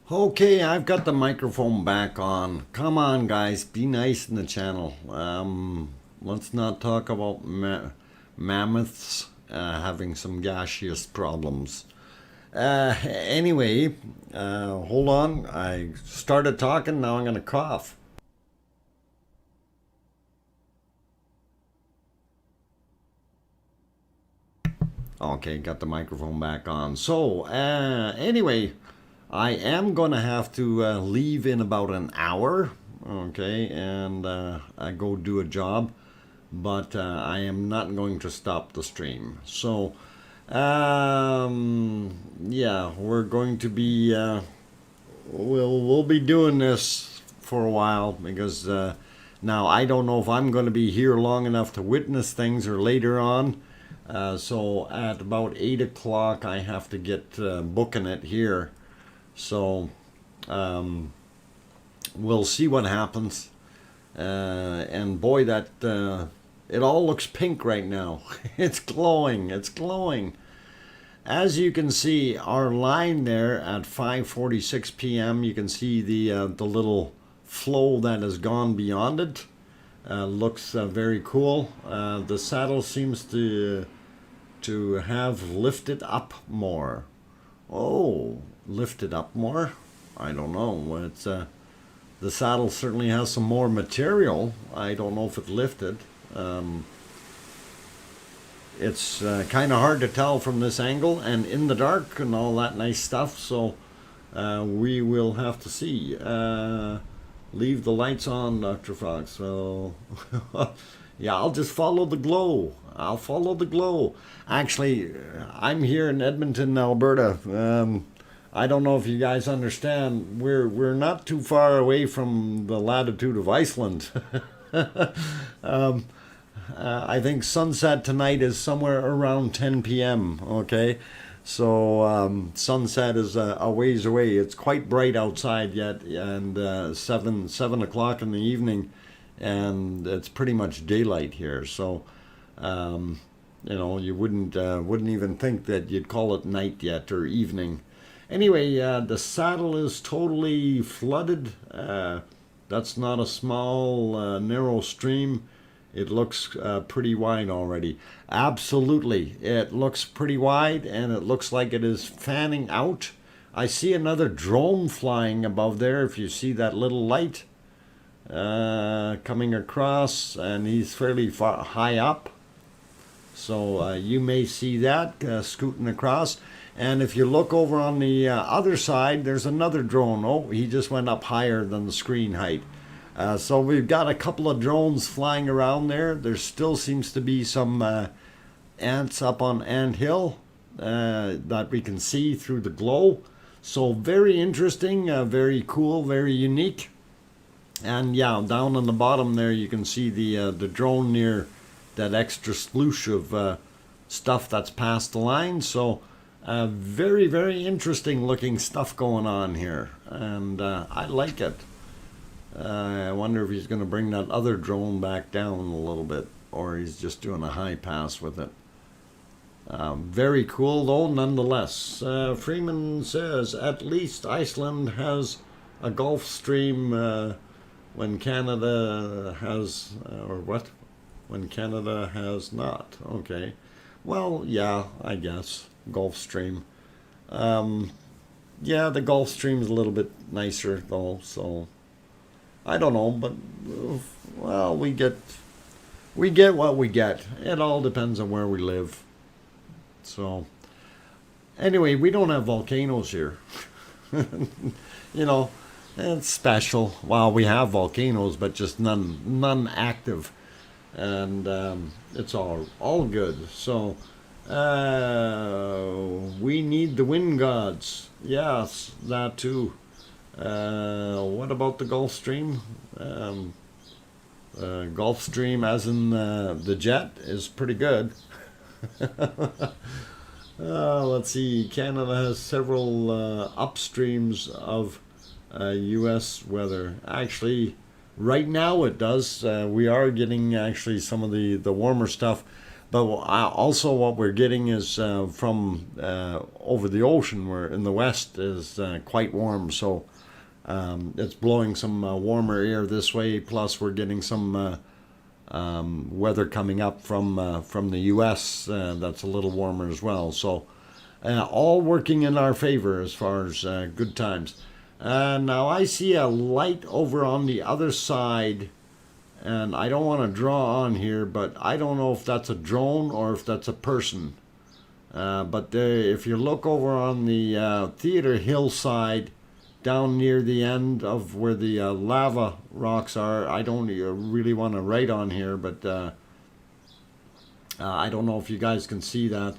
Okay, I've got the microphone back on. Come on, guys, be nice in the channel. Let's not talk about mammoths having some gaseous problems. Anyway, hold on. I started talking, now I'm going to cough. Okay, got the microphone back on. So, anyway, I am going to have to leave in about an hour, okay, and I go do a job, but I am not going to stop the stream. So, yeah, we're going to be, we'll be doing this for a while because now I don't know if I'm going to be here long enough to witness things or later on. So at about 8 o'clock, I have to get booking it here. So we'll see what happens. And boy, that it all looks pink right now. It's glowing. It's glowing. As you can see, our line there at 5:46 p.m. You can see the little flow that has gone beyond it. Looks very cool. The saddle seems to have lifted up more. Oh, lifted up more? I don't know. It's the saddle certainly has some more material. I don't know if it lifted. It's kind of hard to tell from this angle and in the dark and all that nice stuff. So we will have to see. Leave the lights on, Dr. Fox. So, yeah, I'll just follow the glow. I'll follow the glow. Actually, I'm here in Edmonton, Alberta. I don't know if you guys understand. We're not too far away from the latitude of Iceland. I think sunset tonight is somewhere around 10 p.m. Okay. So sunset is a ways away. It's quite bright outside yet, and 7 o'clock in the evening, and it's pretty much daylight here. So, you know, you wouldn't even think that you'd call it night yet or evening. Anyway, the saddle is totally flooded. That's not a small, narrow stream. It looks pretty wide already. Absolutely, it looks pretty wide, and it looks like it is fanning out. I see another drone flying above there. If you see that little light coming across, and he's fairly far, high up. So you may see that scooting across. And if you look over on the other side, there's another drone. Oh, he just went up higher than the screen height. So we've got a couple of drones flying around there. There still seems to be some ants up on Ant Hill that we can see through the glow. So very interesting, very cool, very unique. And yeah, down on the bottom there you can see the drone near that extra sploosh of stuff that's past the line. So very, very interesting looking stuff going on here. And I like it. I wonder if he's going to bring that other drone back down a little bit, or he's just doing a high pass with it. Very cool though, nonetheless. Freeman says, at least Iceland has a Gulf Stream when Canada has, or what? When Canada has not. Okay. Well, yeah, I guess. Gulf Stream. Yeah, the Gulf Stream's a little bit nicer though, so I don't know, but well, we get what we get. It all depends on where we live. So anyway, we don't have volcanoes here. You know, it's special. Well, we have volcanoes, but just none active, and it's all good. So we need the wind gods. Yes, that too. What about the Gulf Stream? Gulf Stream, as in the jet, is pretty good. Let's see. Canada has several upstreams of U.S. weather. Actually, right now it does. We are getting actually some of the warmer stuff. But also what we're getting is from over the ocean, where in the west is quite warm. So it's blowing some warmer air this way. Plus we're getting some weather coming up from the U.S. That's a little warmer as well. So all working in our favor as far as good times. Now I see a light over on the other side, and I don't want to draw on here, but I don't know if that's a drone or if that's a person. But if you look over on the theater hillside, down near the end of where the lava rocks are, I don't really want to write on here, but I don't know if you guys can see that.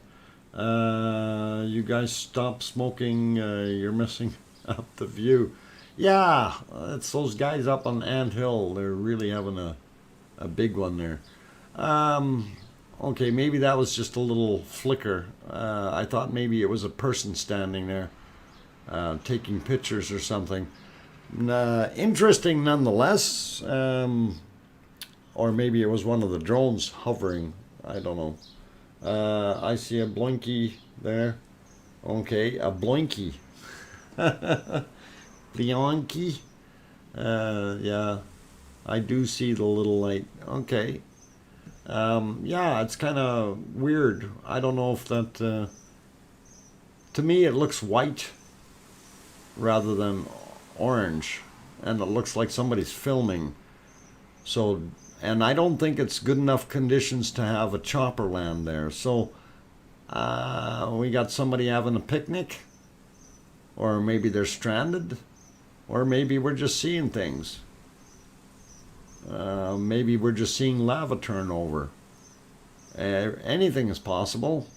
You guys stop smoking, you're missing up the view. Yeah, it's those guys up on Ant Hill. They're really having a big one there. Okay, maybe that was just a little flicker. I thought maybe it was a person standing there taking pictures or something. Interesting nonetheless. Or maybe it was one of the drones hovering. I don't know. I see a blinky there. Okay, a blinky. Blinky. Yeah, I do see the little light. Okay. Yeah, it's kind of weird. I don't know if that... to me, it looks white rather than orange. And it looks like somebody's filming. So, and I don't think it's good enough conditions to have a chopper land there. So, we got somebody having a picnic. Or maybe they're stranded. Or maybe we're just seeing things. Maybe we're just seeing lava turn over. Anything is possible.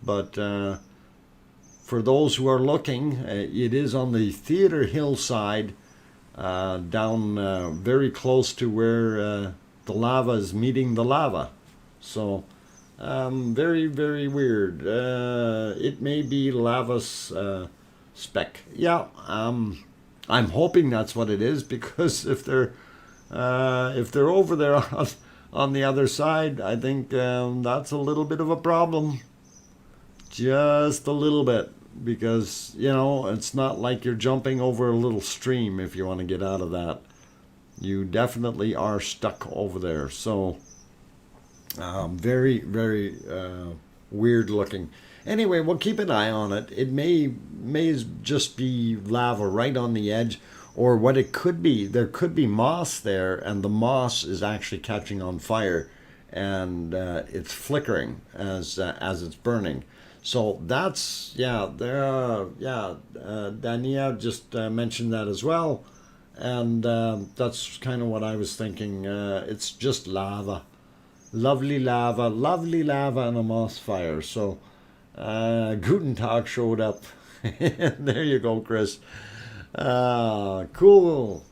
But for those who are looking, it is on the theater hillside, down very close to where the lava is meeting the lava. So, very, very weird. It may be lava's speck. Yeah, I'm hoping that's what it is, because if they're over there on the other side, I think that's a little bit of a problem. Just a little bit, because, you know, it's not like you're jumping over a little stream if you want to get out of that. You definitely are stuck over there. So, very, very weird looking. Anyway, we'll keep an eye on it. It may just be lava right on the edge, or what it could be, there could be moss there, and the moss is actually catching on fire, and it's flickering as it's burning. So that's, yeah, Dania just mentioned that as well, and that's kind of what I was thinking. It's just lava, lovely lava, and a moss fire. So Guten Tag showed up. There you go, Chris. Cool.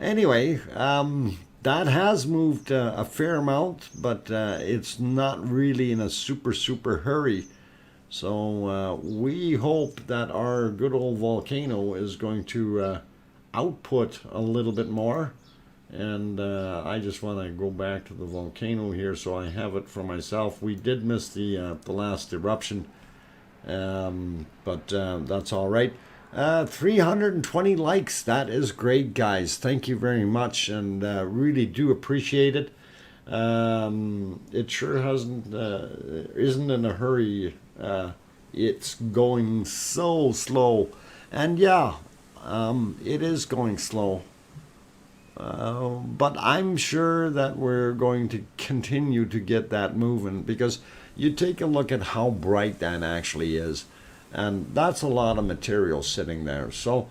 Anyway, that has moved a fair amount, but it's not really in a super hurry. So we hope that our good old volcano is going to output a little bit more. And I just want to go back to the volcano here so I have it for myself. We did miss the last eruption, but that's all right. 320 likes. That is great, guys. Thank you very much, and really do appreciate it. It sure isn't in a hurry. It's going so slow, and yeah, it is going slow. But I'm sure that we're going to continue to get that moving, because you take a look at how bright that actually is, and that's a lot of material sitting there. So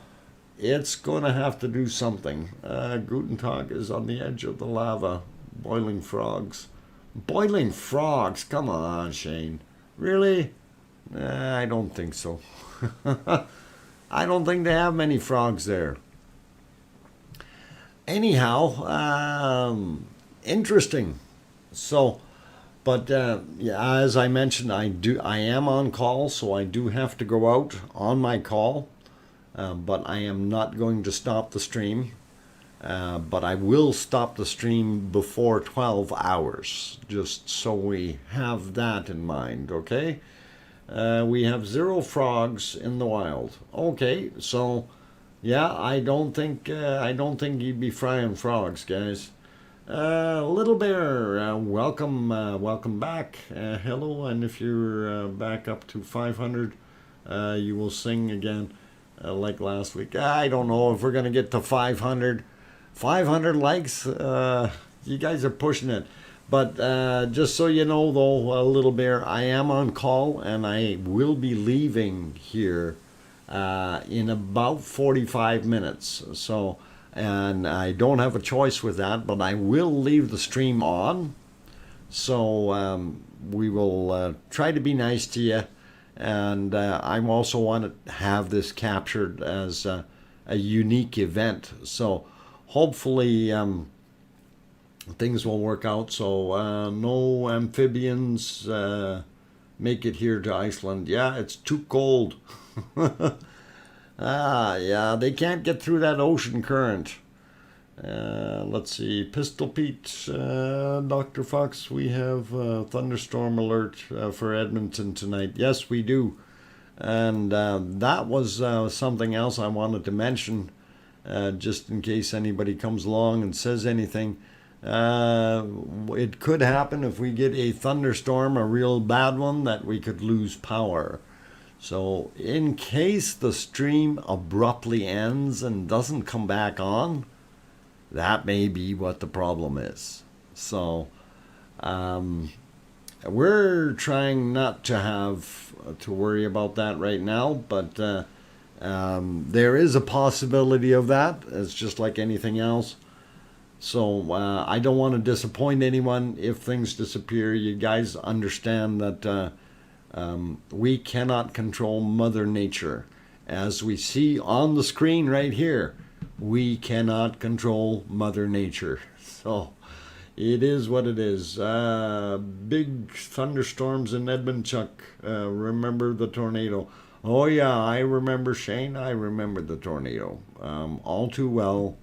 it's going to have to do something. Guten Tag is on the edge of the lava. Boiling frogs. Boiling frogs? Come on, Shane. Really? I don't think so. I don't think they have many frogs there. Anyhow, interesting. So, but yeah, as I mentioned, I am on call, so I do have to go out on my call. But I am not going to stop the stream. but I will stop the stream before 12 hours, just so we have that in mind, okay? We have 0 frogs in the wild. Okay, so yeah, I don't think you'd be frying frogs, guys. Little Bear, welcome back. Hello, and if you're back up to 500, you will sing again like last week. I don't know if we're gonna get to 500. 500 likes. You guys are pushing it. But just so you know, though, Little Bear, I am on call, and I will be leaving here in about 45 minutes. So, and I don't have a choice with that, but I will leave the stream on. So we will try to be nice to you. And I also want to have this captured as a unique event. So hopefully things will work out. So no amphibians make it here to Iceland. Yeah, it's too cold. Yeah, they can't get through that ocean current. Let's see, Pistol Pete, Dr. Fox, we have thunderstorm alert for Edmonton tonight. Yes, we do. And that was something else I wanted to mention, just in case anybody comes along and says anything. It could happen if we get a thunderstorm, a real bad one, that we could lose power. So in case the stream abruptly ends and doesn't come back on, that may be what the problem is. So we're trying not to have to worry about that right now, but there is a possibility of that. It's just like anything else. So I don't want to disappoint anyone if things disappear. You guys understand that we cannot control Mother Nature. As we see on the screen right here, we cannot control Mother Nature. So it is what it is. Big thunderstorms in Edmonton. Remember the tornado? Oh yeah, I remember, Shane. I remember the tornado all too well.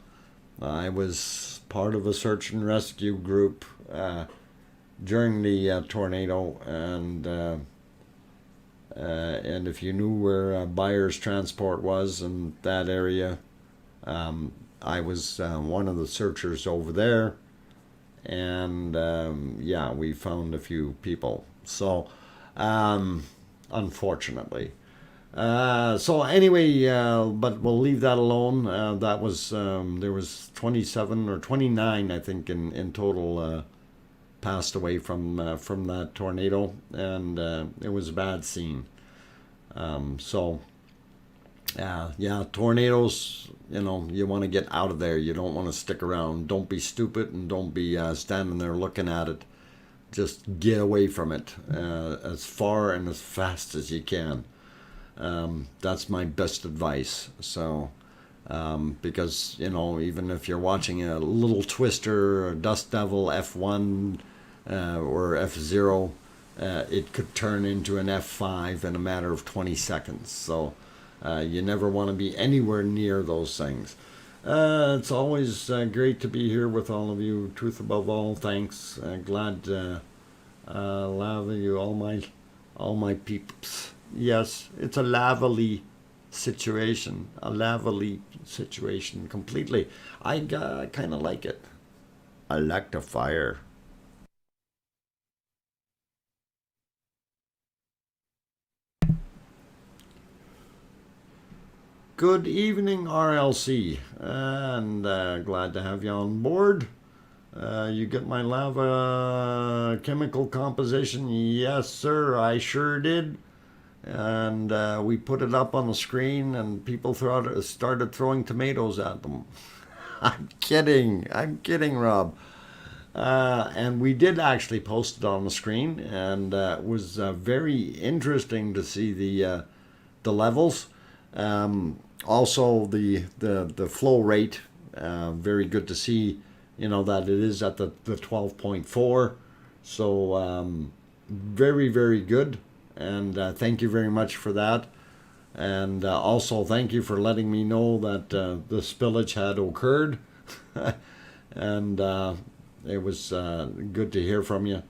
I was part of a search and rescue group during the tornado, and if you knew where Byers Transport was in that area, I was one of the searchers over there, and yeah, we found a few people. So, unfortunately. So anyway, but we'll leave that alone. That was there was 27 or 29, I think, in total passed away from that tornado, and it was a bad scene. So yeah, tornadoes, you want to get out of there. You don't want to stick around. Don't be stupid, and don't be standing there looking at it. Just get away from it as far and as fast as you can. That's my best advice. So because even if you're watching a little twister or dust devil F1 or F0, it could turn into an F5 in a matter of 20 seconds. So you never want to be anywhere near those things. It's always great to be here with all of you. Truth above all, thanks. Glad to love you, all my peeps. Yes, it's a lavely situation. Completely. I kind of like it. I like the fire. Good evening, RLC, and glad to have you on board. You get my lava chemical composition? Yes, sir, I sure did. And we put it up on the screen, and people started throwing tomatoes at them. I'm kidding, Rob. And we did actually post it on the screen, and it was very interesting to see the levels. Also the flow rate, very good to see, that it is at the 12.4. So very, very good. And thank you very much for that. And also thank you for letting me know that the spillage had occurred. And it was good to hear from you.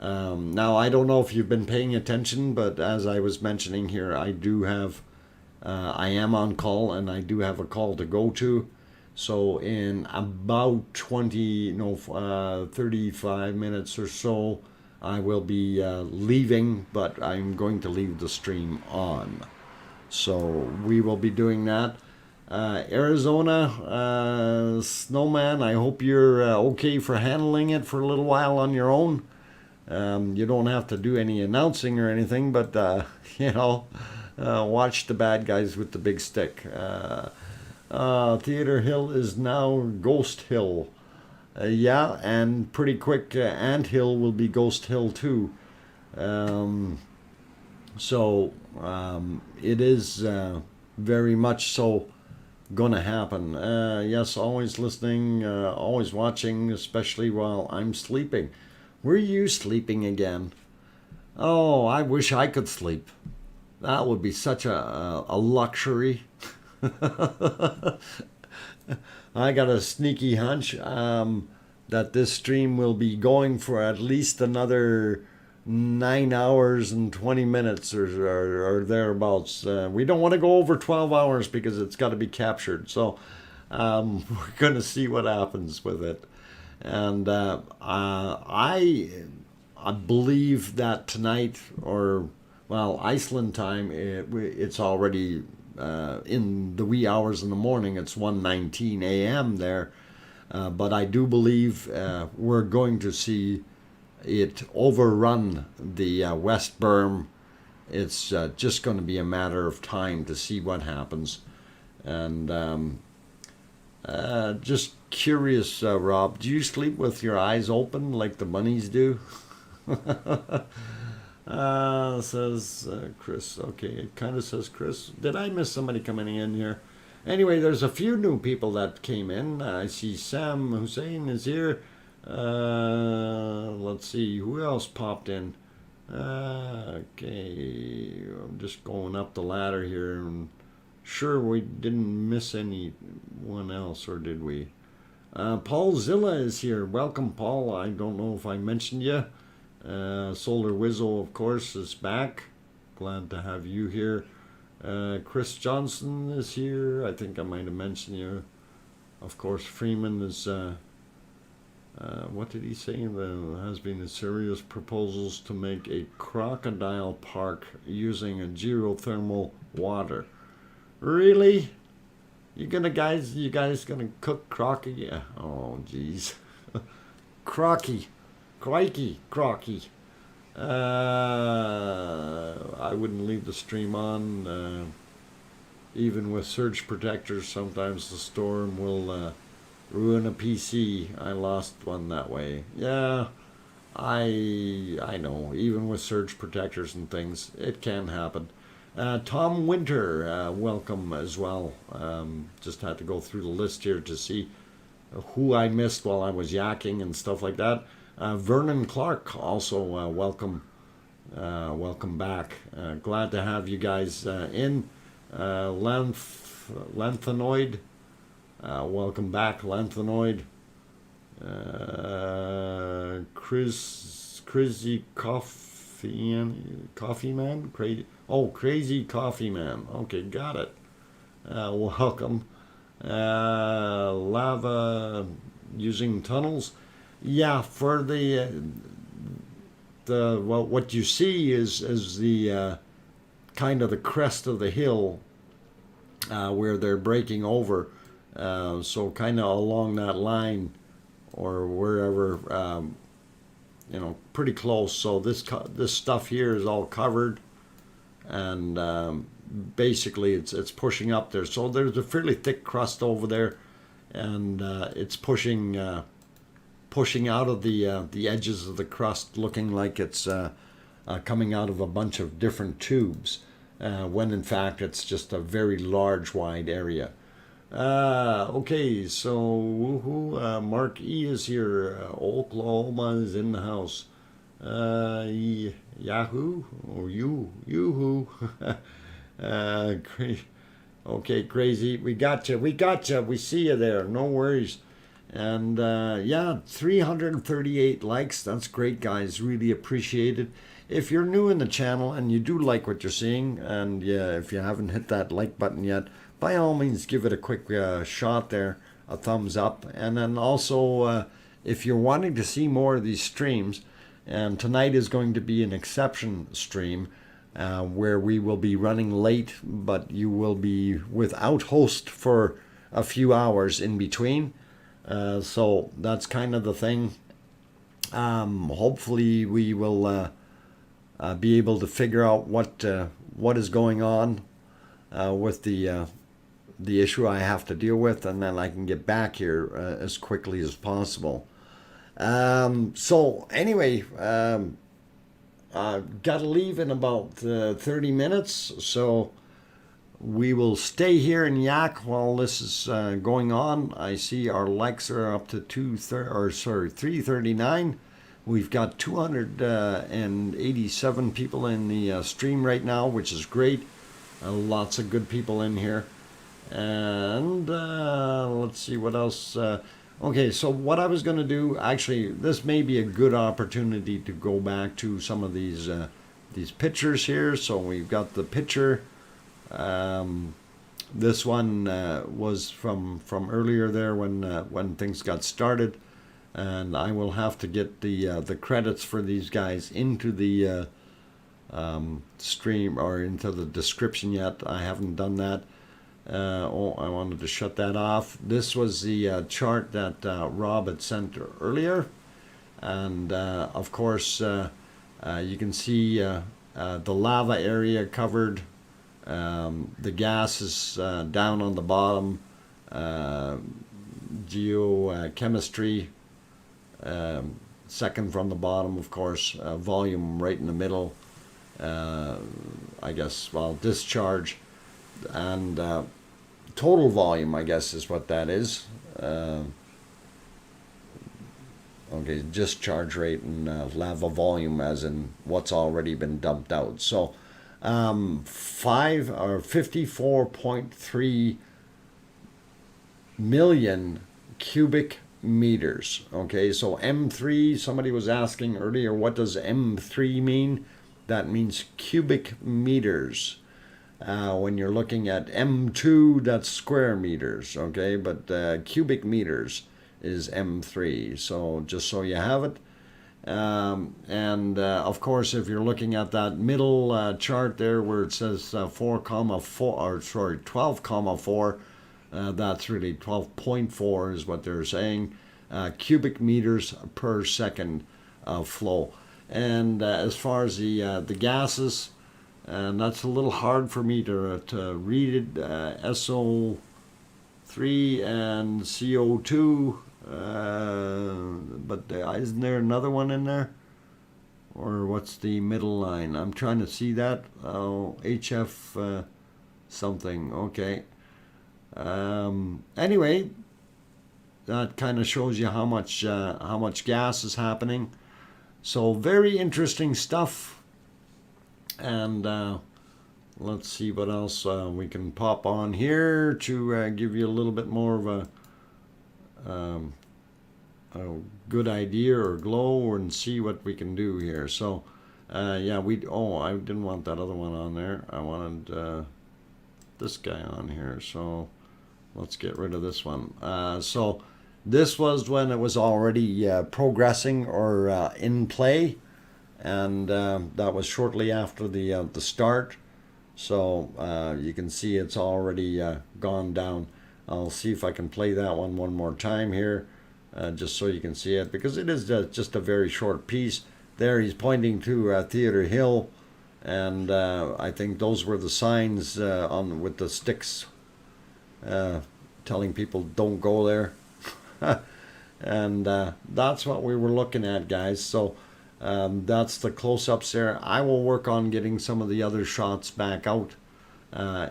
Now, I don't know if you've been paying attention, but as I was mentioning here, I am on call, and I do have a call to go to. So in about 35 minutes or so, I will be leaving, but I'm going to leave the stream on. So we will be doing that. Arizona, Snowman, I hope you're okay for handling it for a little while on your own. You don't have to do any announcing or anything, but, watch the bad guys with the big stick. Theater Hill is now Ghost Hill. Yeah, and pretty quick, Ant Hill will be Ghost Hill too. It is very much so gonna happen. Yes, always listening, always watching, especially while I'm sleeping. Were you sleeping again? Oh, I wish I could sleep. That would be such a luxury. I got a sneaky hunch that this stream will be going for at least another 9 hours and 20 minutes or thereabouts. We don't want to go over 12 hours because it's got to be captured. So we're going to see what happens with it. And I believe that tonight, or well, Iceland time, it's already in the wee hours in the morning. It's 1:19 a.m. there. But I do believe we're going to see it overrun the West Berm. It's just going to be a matter of time to see what happens. And just curious, Rob, do you sleep with your eyes open like the bunnies do? Says Chris. Okay, it kind of says Chris. Did I miss somebody coming in here? Anyway, there's a few new people that came in. I see Sam Hussein is here. Let's see, who else popped in? Okay, I'm just going up the ladder here. And sure, we didn't miss anyone else, or did we? Paul Zilla is here. Welcome, Paul. I don't know if I mentioned you. Solar Wizzo, of course, is back. Glad to have you here. Chris Johnson is here. I think I might have mentioned you. Of course, Freeman is... what did he say? There has been serious proposals to make a crocodile park using a geothermal water. Really? You guys gonna cook crocky? Yeah. Oh, jeez. Crocky. Crikey, crocky. I wouldn't leave the stream on. Even with surge protectors, sometimes the storm will ruin a PC. I lost one that way. Yeah, I know. Even with surge protectors and things, it can happen. Tom Winter, welcome as well. Just had to go through the list here to see who I missed while I was yakking and stuff like that. Vernon Clark, also welcome. Welcome back. Glad to have you guys in. Lanthanoid, welcome back, Lanthanoid. Crazy Coffee Man? Crazy Coffee Man. Okay, got it. Welcome. Lava using tunnels. Yeah, for what you see is the kind of the crest of the hill where they're breaking over. So kind of along that line or wherever, pretty close. So this stuff here is all covered, and basically it's pushing up there. So there's a fairly thick crust over there, and it's pushing out of the edges of the crust, looking like it's coming out of a bunch of different tubes, when in fact it's just a very large, wide area. Okay, so woohoo, Mark E is here. Oklahoma is in the house. Yahoo or yoo-hoo. Okay, crazy. We got you. We see you there. No worries. And yeah, 338 likes. That's great, guys. Really appreciate it. If you're new in the channel and you do like what you're seeing, and yeah, if you haven't hit that like button yet, by all means give it a quick shot there, a thumbs up. And then also, if you're wanting to see more of these streams, and tonight is going to be an exception stream where we will be running late, but you will be without host for a few hours in between. So that's kind of the thing. Hopefully we will be able to figure out what is going on with the issue I have to deal with, and then I can get back here as quickly as possible. So anyway, got to leave in about 30 minutes, so we will stay here and yak while this is going on. I see our likes are up to 339. We've got 287 people in the stream right now, which is great. Lots of good people in here. And let's see what else. Okay, so what I was going to do, actually, this may be a good opportunity to go back to some of these pictures here. So we've got the picture. This one was from earlier there when things got started. And I will have to get the credits for these guys into the stream or into the description yet. I haven't done that. I wanted to shut that off. This was the chart that Rob had sent earlier. And of course, you can see the lava area covered. The gas is down on the bottom. Geochemistry. Second from the bottom, of course, volume right in the middle, I guess, well, discharge, and total volume, I guess, is what that is. Okay, discharge rate and lava volume, as in what's already been dumped out. So 54.3 million cubic meters. Okay, so M3, somebody was asking earlier, what does M3 mean? That means cubic meters. When you're looking at M2, that's square meters. Okay, but cubic meters is M3. So just so you have it. And of course, if you're looking at that middle chart there where it says 12,4, that's really 12.4 is what they're saying, cubic meters per second of flow. And as far as the gases, and that's a little hard for me to read it, SO3 and CO2, but isn't there another one in there? Or what's the middle line? I'm trying to see that. Oh, HF something, okay. Anyway, that kind of shows you how much gas is happening. So very interesting stuff. And let's see what else we can pop on here to give you a little bit more of a good idea or glow, and see what we can do here. So yeah, I didn't want that other one on there. I wanted this guy on here. So let's get rid of this one. So this was when it was already progressing or in play, and that was shortly after the start. So you can see it's already gone down. I'll see if I can play that one more time here, just so you can see it, because it is just a very short piece. There he's pointing to Theater Hill, and I think those were the signs on with the sticks telling people don't go there. And that's what we were looking at, guys. So that's the close-ups there. I will work on getting some of the other shots back out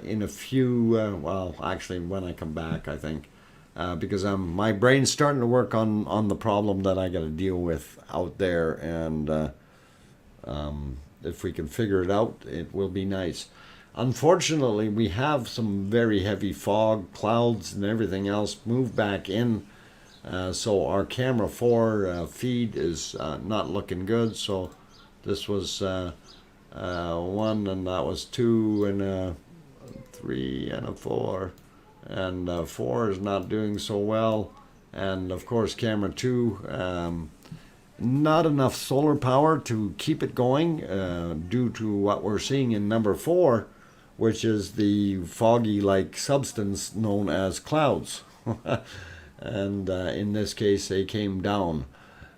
in a few, well, actually when I come back, I think, because my brain's starting to work on the problem that I got to deal with out there, and if we can figure it out, it will be nice. Unfortunately, we have some very heavy fog, clouds, and everything else move back in So our camera 4 feed is not looking good. So this was 1, and that was 2, and a 3, and a 4, and 4 is not doing so well. And of course camera 2, not enough solar power to keep it going, due to what we're seeing in number 4, which is the foggy like substance known as clouds. And in this case they came down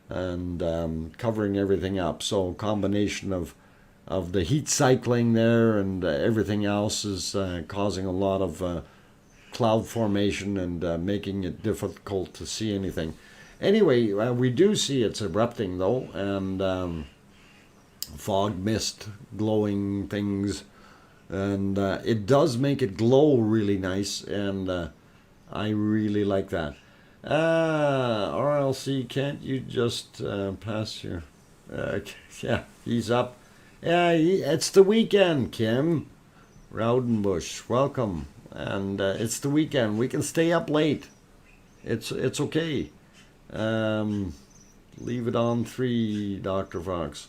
and covering everything up. So combination of the heat cycling there and everything else is causing a lot of cloud formation and making it difficult to see anything. Anyway, we do see it's erupting though, and fog, mist, glowing things, and it does make it glow really nice, and I really like that. RLC, can't you just pass your... yeah, he's up. Yeah, it's the weekend, Kim. Rowdenbush, welcome. And it's the weekend. We can stay up late. It's okay. Leave it on 3, Dr. Fox.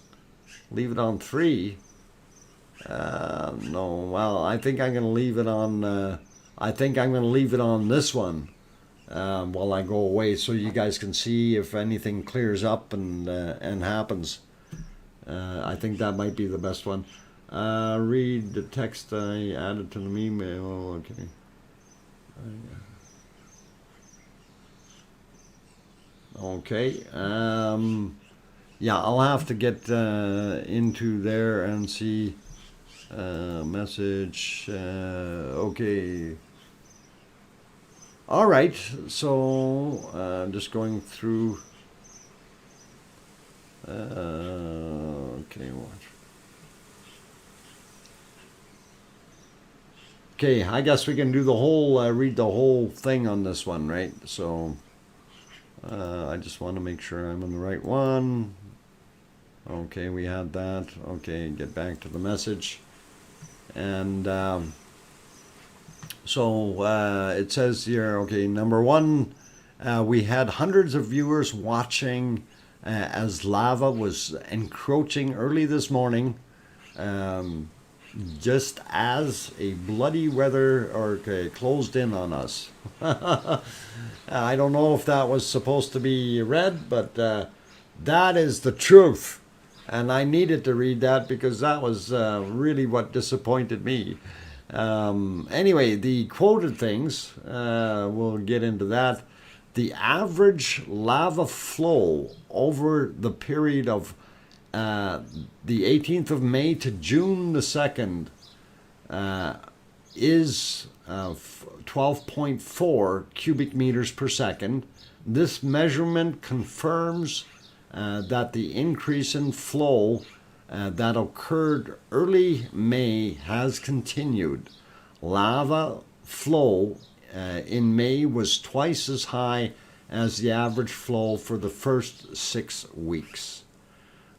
Leave it on 3? No, well, I think I'm going to leave it on... I think I'm going to leave it on this one while I go away, so you guys can see if anything clears up and happens. I think that might be the best one. Read the text I added to the email. Okay. Okay. Yeah, I'll have to get into there and see. Message. Okay. All right. So just going through. Okay. Watch. Okay, I guess we can do the whole, read the whole thing on this one, right? So, I just want to make sure I'm on the right one. Okay, we had that. Okay, get back to the message. And so it says here, okay, number 1, we had hundreds of viewers watching as lava was encroaching early this morning. Just as a bloody weather closed in on us. I don't know if that was supposed to be read, but that is the truth. And I needed to read that because that was really what disappointed me. Anyway, the quoted things, we'll get into that. The average lava flow over the period of the 18th of May to June the 2nd is 12.4 cubic meters per second. This measurement confirms that the increase in flow that occurred early May has continued. Lava flow in May was twice as high as the average flow for the first 6 weeks.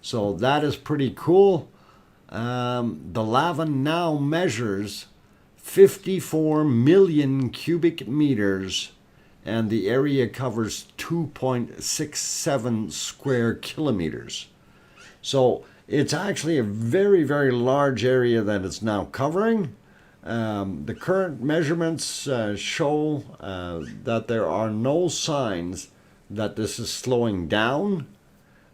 So that is pretty cool. The lava now measures 54 million cubic meters, and the area covers 2.67 square kilometers. So it's actually a very, very large area that it's now covering. The current measurements show that there are no signs that this is slowing down.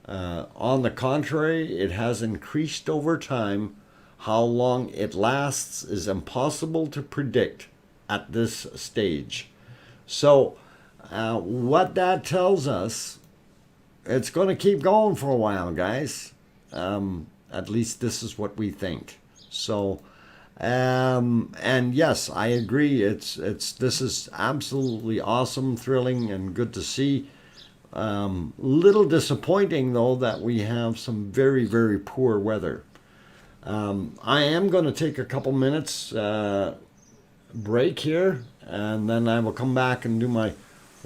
On the contrary, it has increased over time. How long it lasts is impossible to predict at this stage. So what that tells us, it's going to keep going for a while, guys. At least this is what we think. So, and yes, I agree. This is absolutely awesome, thrilling, and good to see. Little disappointing though that we have some very, very poor weather. I am going to take a couple minutes break here, and then I will come back and do my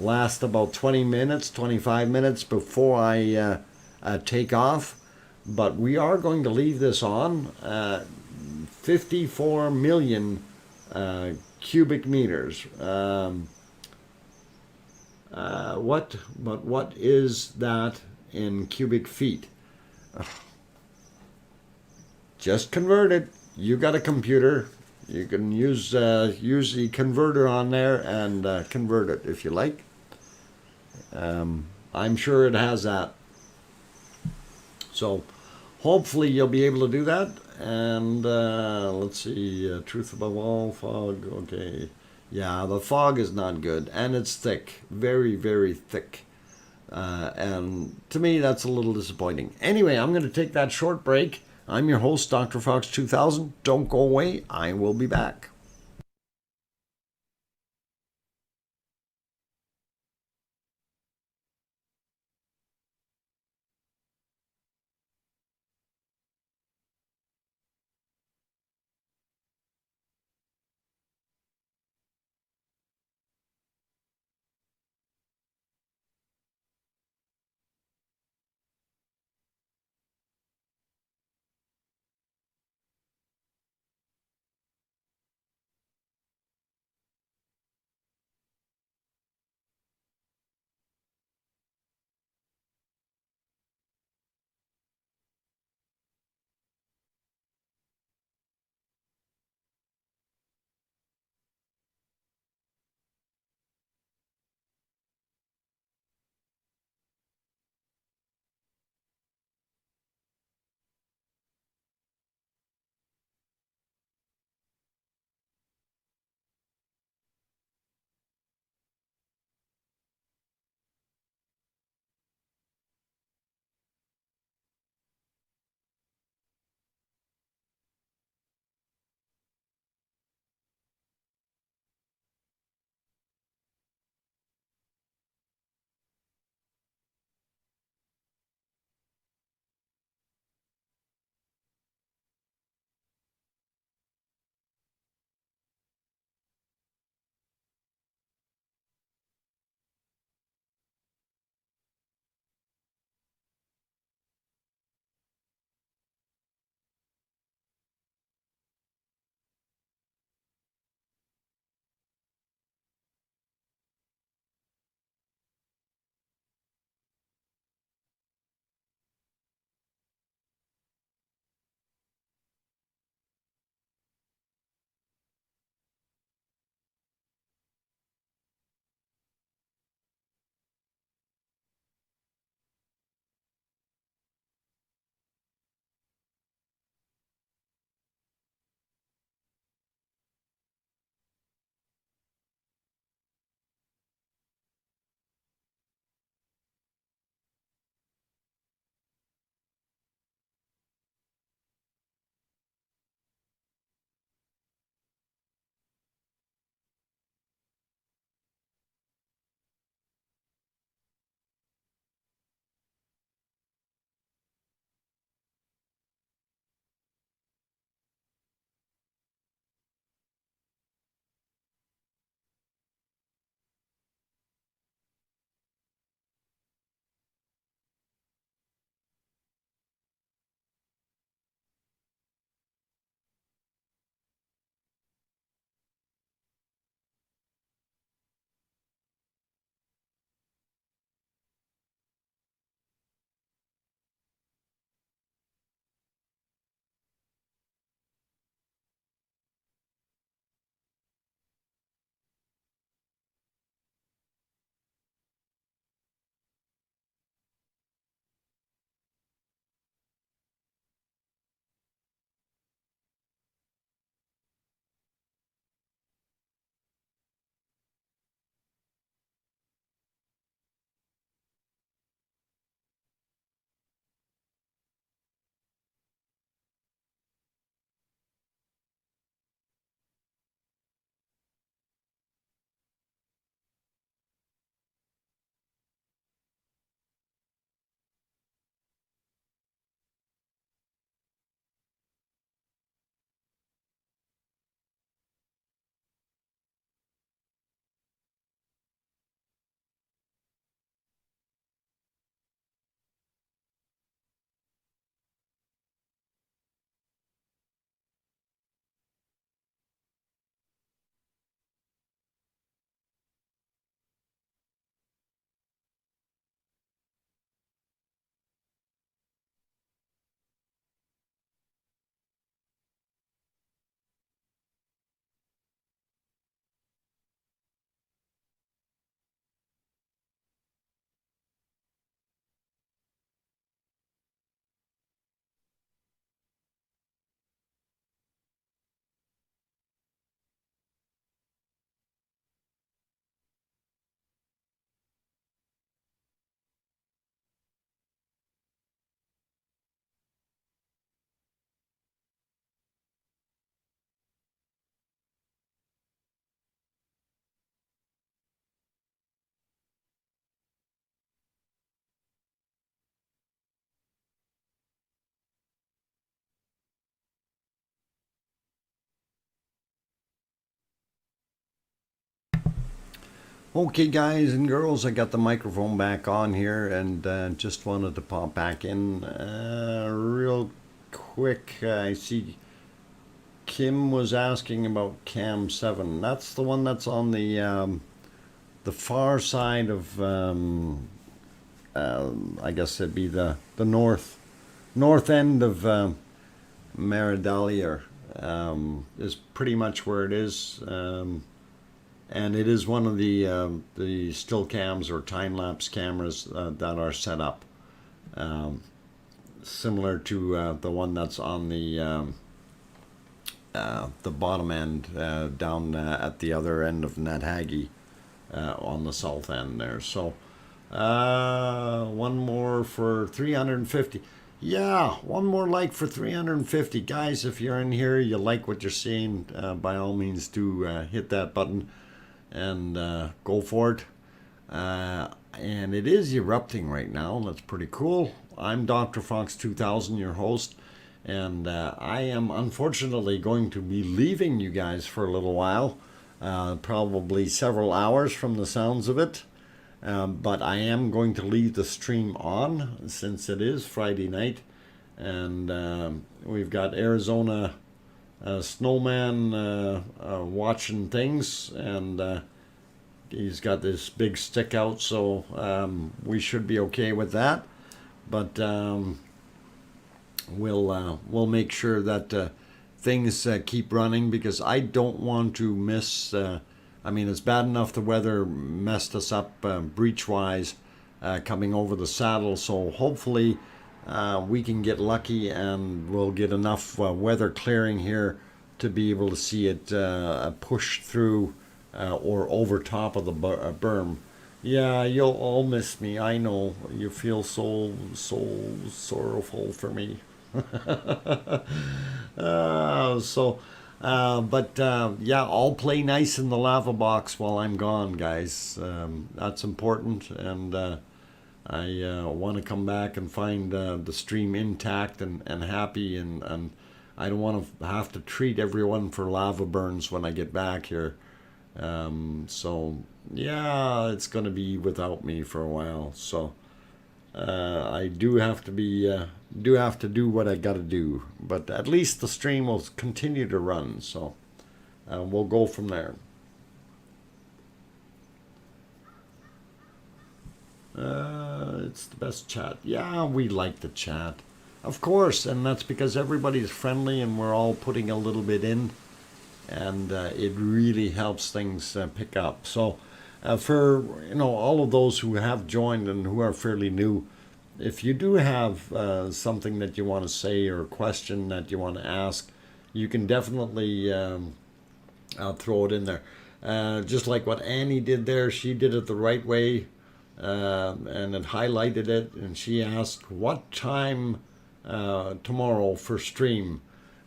last about 20 minutes, 25 minutes before I take off. But we are going to leave this on. 54 million cubic meters. What is that in cubic feet? Just convert it. You got a computer. You can use the converter on there and convert it if you like. I'm sure it has that. So hopefully you'll be able to do that. And let's see, truth above all, fog. Okay, yeah, the fog is not good, and it's thick, very, very thick. And to me, that's a little disappointing. Anyway, I'm going to take that short break. I'm your host, Dr. Fox 2000. Don't go away. I will be back. Okay, guys and girls, I got the microphone back on here and just wanted to pop back in real quick. I see Kim was asking about Cam 7. That's the one that's on the far side of, I guess it'd be the north end of Maridalia, is pretty much where it is. And it is one of the still cams or time lapse cameras that are set up, similar to the one that's on the bottom end down at the other end of Nathagi on the south end there. So one more for 350. Yeah, one more like for 350. Guys, if you're in here, you like what you're seeing, by all means do hit that button and go for it. And it is erupting right now. That's pretty cool. I'm DrFox2000, your host, and I am unfortunately going to be leaving you guys for a little while, probably several hours from the sounds of it. But I am going to leave the stream on since it is Friday night, and we've got Arizona Snowman watching things, and he's got this big stick out, so we should be okay with that. But we'll make sure that things keep running, because I don't want to miss. I mean, it's bad enough the weather messed us up breach-wise coming over the saddle, so hopefully we can get lucky and we'll get enough weather clearing here to be able to see it push through or over top of the berm. Yeah, you'll all miss me. I know. You feel so sorrowful for me. Yeah, I'll play nice in the lava box while I'm gone, guys. That's important, and I want to come back and find the stream intact and happy, and I don't want to have to treat everyone for lava burns when I get back here. So yeah, it's going to be without me for a while. So I do have to do what I got to do, but at least the stream will continue to run. So we'll go from there. It's the best chat. Yeah, we like the chat, of course, and that's because everybody's friendly and we're all putting a little bit in, and it really helps things pick up. So for all of those who have joined and who are fairly new, if you do have something that you want to say or a question that you want to ask, you can definitely throw it in there. Just like what Annie did there, she did it the right way, and it highlighted it, and she asked what time tomorrow for stream,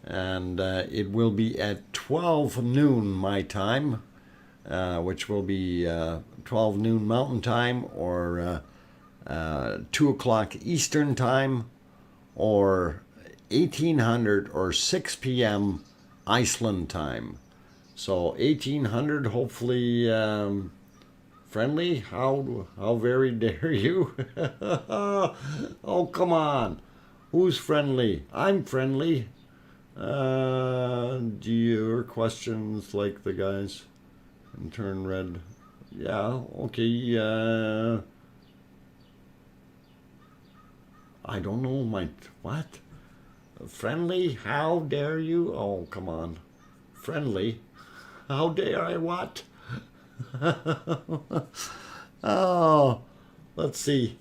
and it will be at 12 noon my time, which will be 12 noon Mountain Time, or 2 o'clock Eastern Time, or 1800 or 6 p.m. Iceland Time. So 1800, hopefully friendly. How very dare you? Oh, come on. Who's friendly? I'm friendly. Do your questions like the guys and turn red? Yeah, okay. I don't know, what? Friendly? How dare you? Oh, come on. Friendly? How dare I what? Oh, let's see.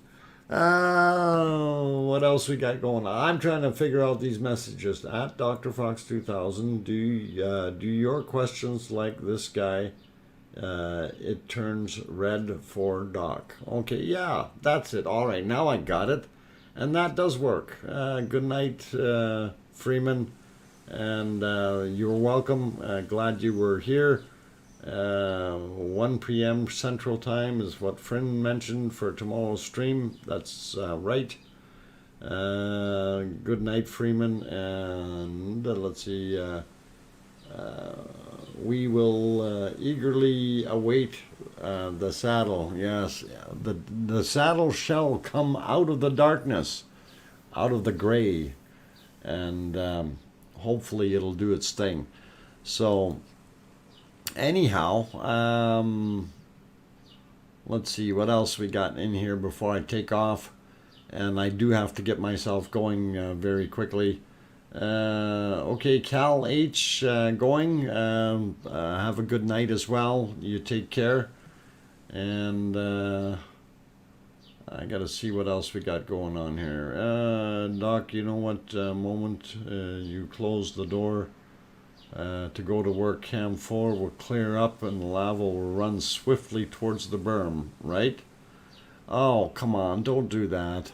What else we got going on? I'm trying to figure out these messages. At DrFox2000, do your questions like this guy. It turns red for Doc. Okay, yeah, that's it. All right, now I got it. And that does work. Good night, Freeman. And you're welcome. Glad you were here. 1 p.m. Central Time is what Friend mentioned for tomorrow's stream. That's right. Good night, Freeman. And let's see. we will eagerly await the saddle. Yes, the saddle shall come out of the darkness, out of the gray, and hopefully it'll do its thing. So anyhow, let's see what else we got in here before I take off. And I do have to get myself going very quickly. Okay, Cal H, going. Have a good night as well. You take care. And I gotta see what else we got going on here. Doc, you know what moment you close the door to go to work, cam 4 will clear up and the lava will run swiftly towards the berm, right? Oh, come on, don't do that.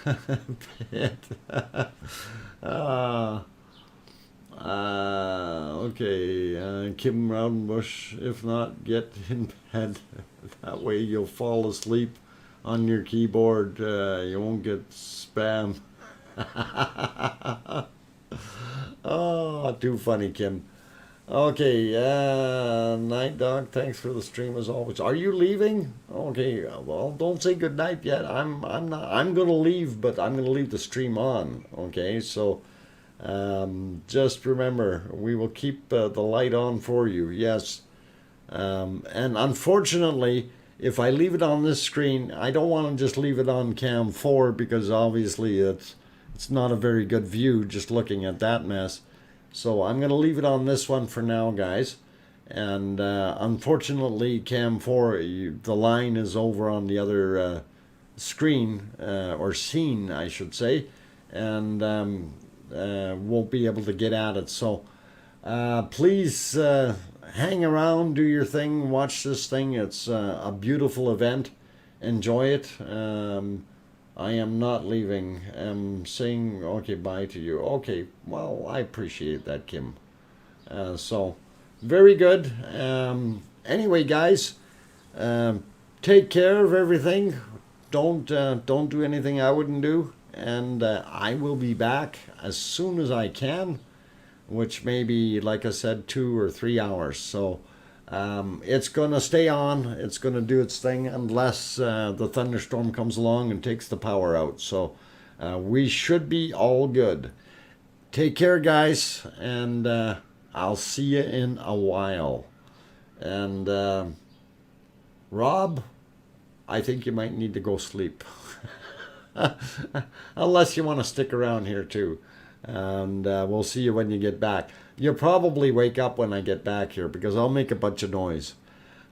Okay, Kim Rowdenbush, if not, get in bed. That way you'll fall asleep on your keyboard. You won't get spam. Oh, too funny, Kim. Okay, night dog. Thanks for the stream as always. Are you leaving? Okay, well, don't say good night yet. I'm not. I'm gonna leave, but I'm gonna leave the stream on. Okay, so just remember, we will keep the light on for you. Yes, and unfortunately, if I leave it on this screen, I don't want to just leave it on cam 4 because obviously it's not a very good view just looking at that mess. So I'm going to leave it on this one for now, guys. And unfortunately, cam 4, the line is over on the other screen, or scene, I should say, and won't be able to get at it. So please hang around, do your thing, watch this thing. It's a beautiful event. Enjoy it. I am not leaving. I'm saying okay bye to you. Okay, well, I appreciate that, Kim. So very good. Anyway, guys, take care of everything. Don't do anything I wouldn't do, and I will be back as soon as I can, which may be, like I said, 2 or 3 hours. So it's going to stay on. It's going to do its thing unless the thunderstorm comes along and takes the power out. So we should be all good. Take care, guys, and I'll see you in a while. And Rob, I think you might need to go sleep. Unless you want to stick around here too. And we'll see you when you get back. You'll probably wake up when I get back here because I'll make a bunch of noise.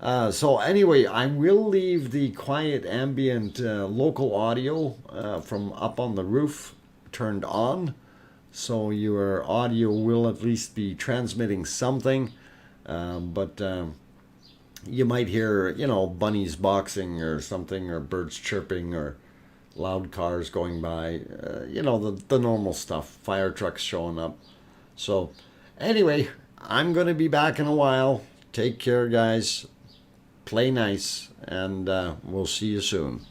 So anyway, I will leave the quiet ambient local audio from up on the roof turned on. So your audio will at least be transmitting something. But you might hear, bunnies boxing or something, or birds chirping, or loud cars going by, the normal stuff, fire trucks showing up. So anyway, I'm going to be back in a while. Take care, guys. Play nice, and we'll see you soon.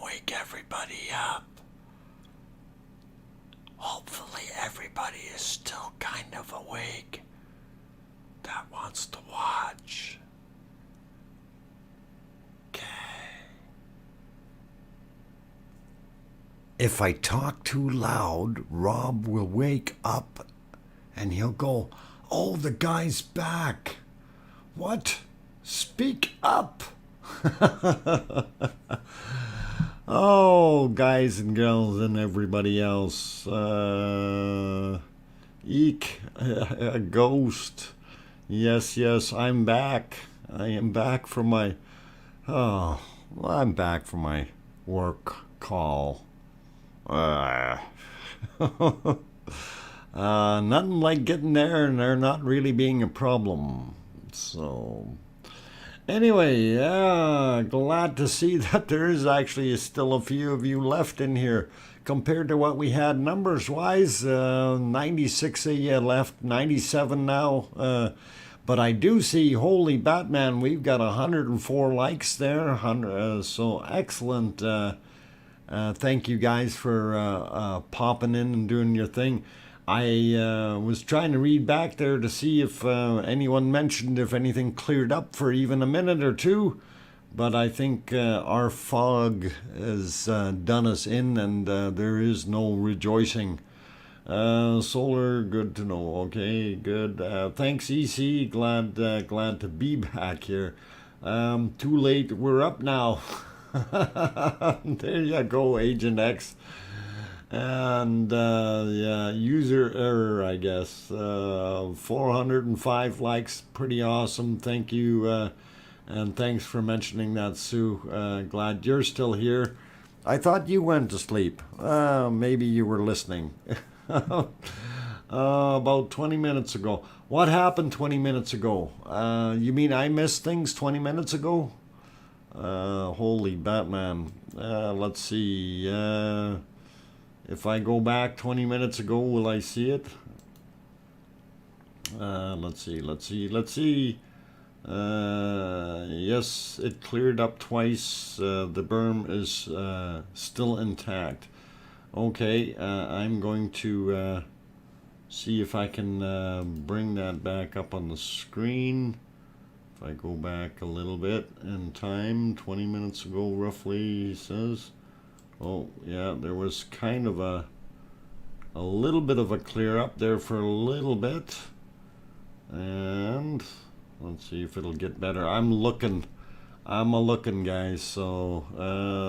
wake everybody up. Hopefully everybody is still kind of awake that wants to watch. Okay. If I talk too loud, Rob will wake up and he'll go, "Oh, the guy's back." What? Speak up. Oh, guys and girls and everybody else. Eek, a ghost. Yes, I'm back. I am back from my, I'm back from my work call. Nothing like getting there and there not really being a problem. So, anyway, yeah, glad to see that there is actually still a few of you left in here compared to what we had numbers-wise. 96 of you left, 97 now. But I do see, holy Batman, we've got 104 likes there. So excellent. Thank you guys for popping in and doing your thing. I was trying to read back there to see if anyone mentioned if anything cleared up for even a minute or two. But I think our fog has done us in, and there is no rejoicing. Solar, good to know. Okay, good. Thanks, EC. Glad to be back here. Too late. We're up now. There you go, Agent X. And yeah, user error, I guess. 405 likes, pretty awesome. Thank you, and thanks for mentioning that, Sue. Glad you're still here. I thought you went to sleep. Maybe you were listening. About 20 minutes ago. What happened 20 minutes ago? You mean I missed things 20 minutes ago? Holy Batman. Let's see. If I go back 20 minutes ago, will I see it? Let's see. Yes, it cleared up twice. The berm is still intact. Okay, I'm going to see if I can bring that back up on the screen. If I go back a little bit in time, 20 minutes ago roughly, he says. Oh, yeah, there was kind of a little bit of a clear up there for a little bit. And let's see if it'll get better. I'm a-looking, guys, so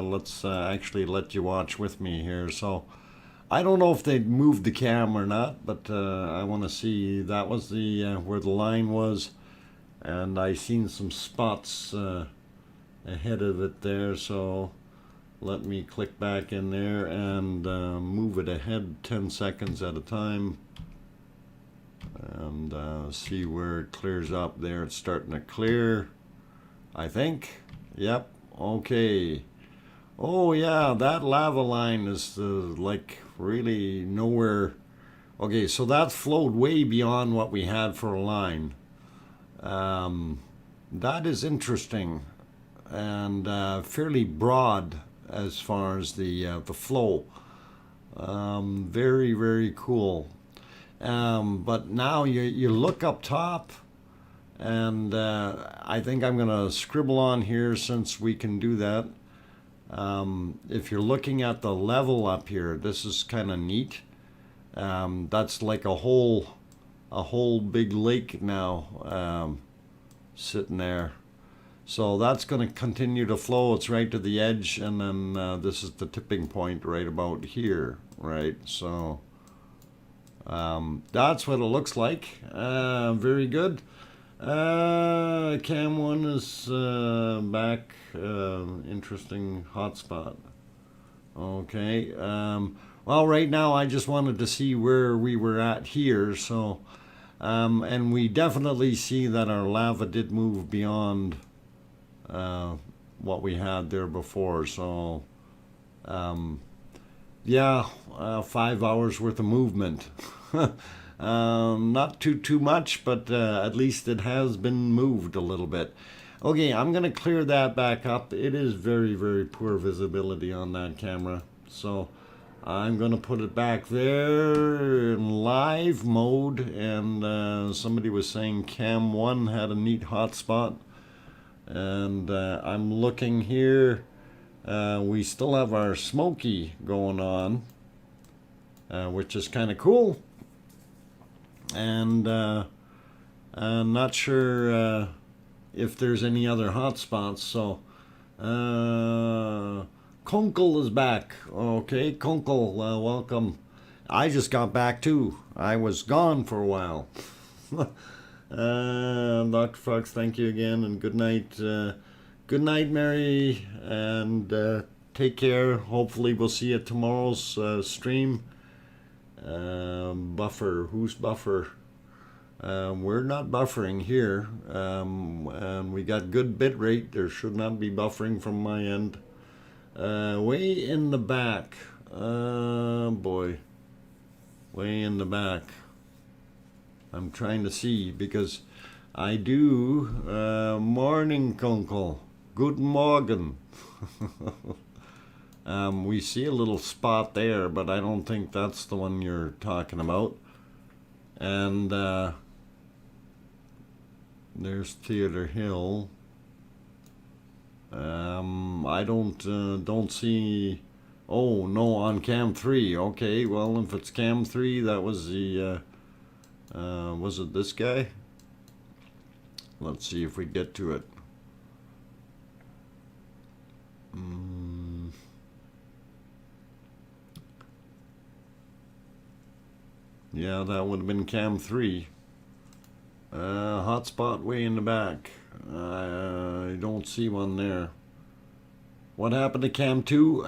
let's actually let you watch with me here. So I don't know if they moved the cam or not, but I want to see. That was the where the line was, and I seen some spots ahead of it there, so let me click back in there and move it ahead 10 seconds at a time and see where it clears up. There it's starting to clear, I think. Yep, okay. Oh yeah, that lava line is like really nowhere. Okay, so that flowed way beyond what we had for a line. That is interesting and fairly broad as far as the flow. Very, very cool. But now you look up top, and I think I'm going to scribble on here since we can do that. If you're looking at the level up here, this is kind of neat. That's like a whole big lake now sitting there. So that's going to continue to flow. It's right to the edge, and then this is the tipping point right about here, right? So that's what it looks like. Very good. Cam 1 is back. Interesting hotspot. Okay. Well, right now I just wanted to see where we were at here. So, and we definitely see that our lava did move beyond what we had there before. So yeah, 5 hours worth of movement. Not too much, but at least it has been moved a little bit. Okay, I'm going to clear that back up. It is very, very poor visibility on that camera. So I'm going to put it back there in live mode. And somebody was saying Cam 1 had a neat hotspot. And I'm looking here. We still have our smoky going on, which is kind of cool. And I'm not sure if there's any other hotspots. So Kunkel is back. Okay, Kunkel, welcome. I just got back too. I was gone for a while. DrFox, thank you again, and good night. Good night, Mary, and take care. Hopefully we'll see you at tomorrow's stream. Buffer, who's Buffer? We're not buffering here, and we got good bit rate. There should not be buffering from my end. Way in the back, boy, way in the back. I'm trying to see because I do. Morning, Kunkel. Guten Morgen. We see a little spot there, but I don't think that's the one you're talking about. And there's Theater Hill. I don't see. Oh no, on Cam 3. Okay, well if it's Cam 3, that was the. Was it this guy? Let's see if we get to it. Yeah, that would have been Cam 3. Hotspot way in the back. I don't see one there. What happened to Cam 2?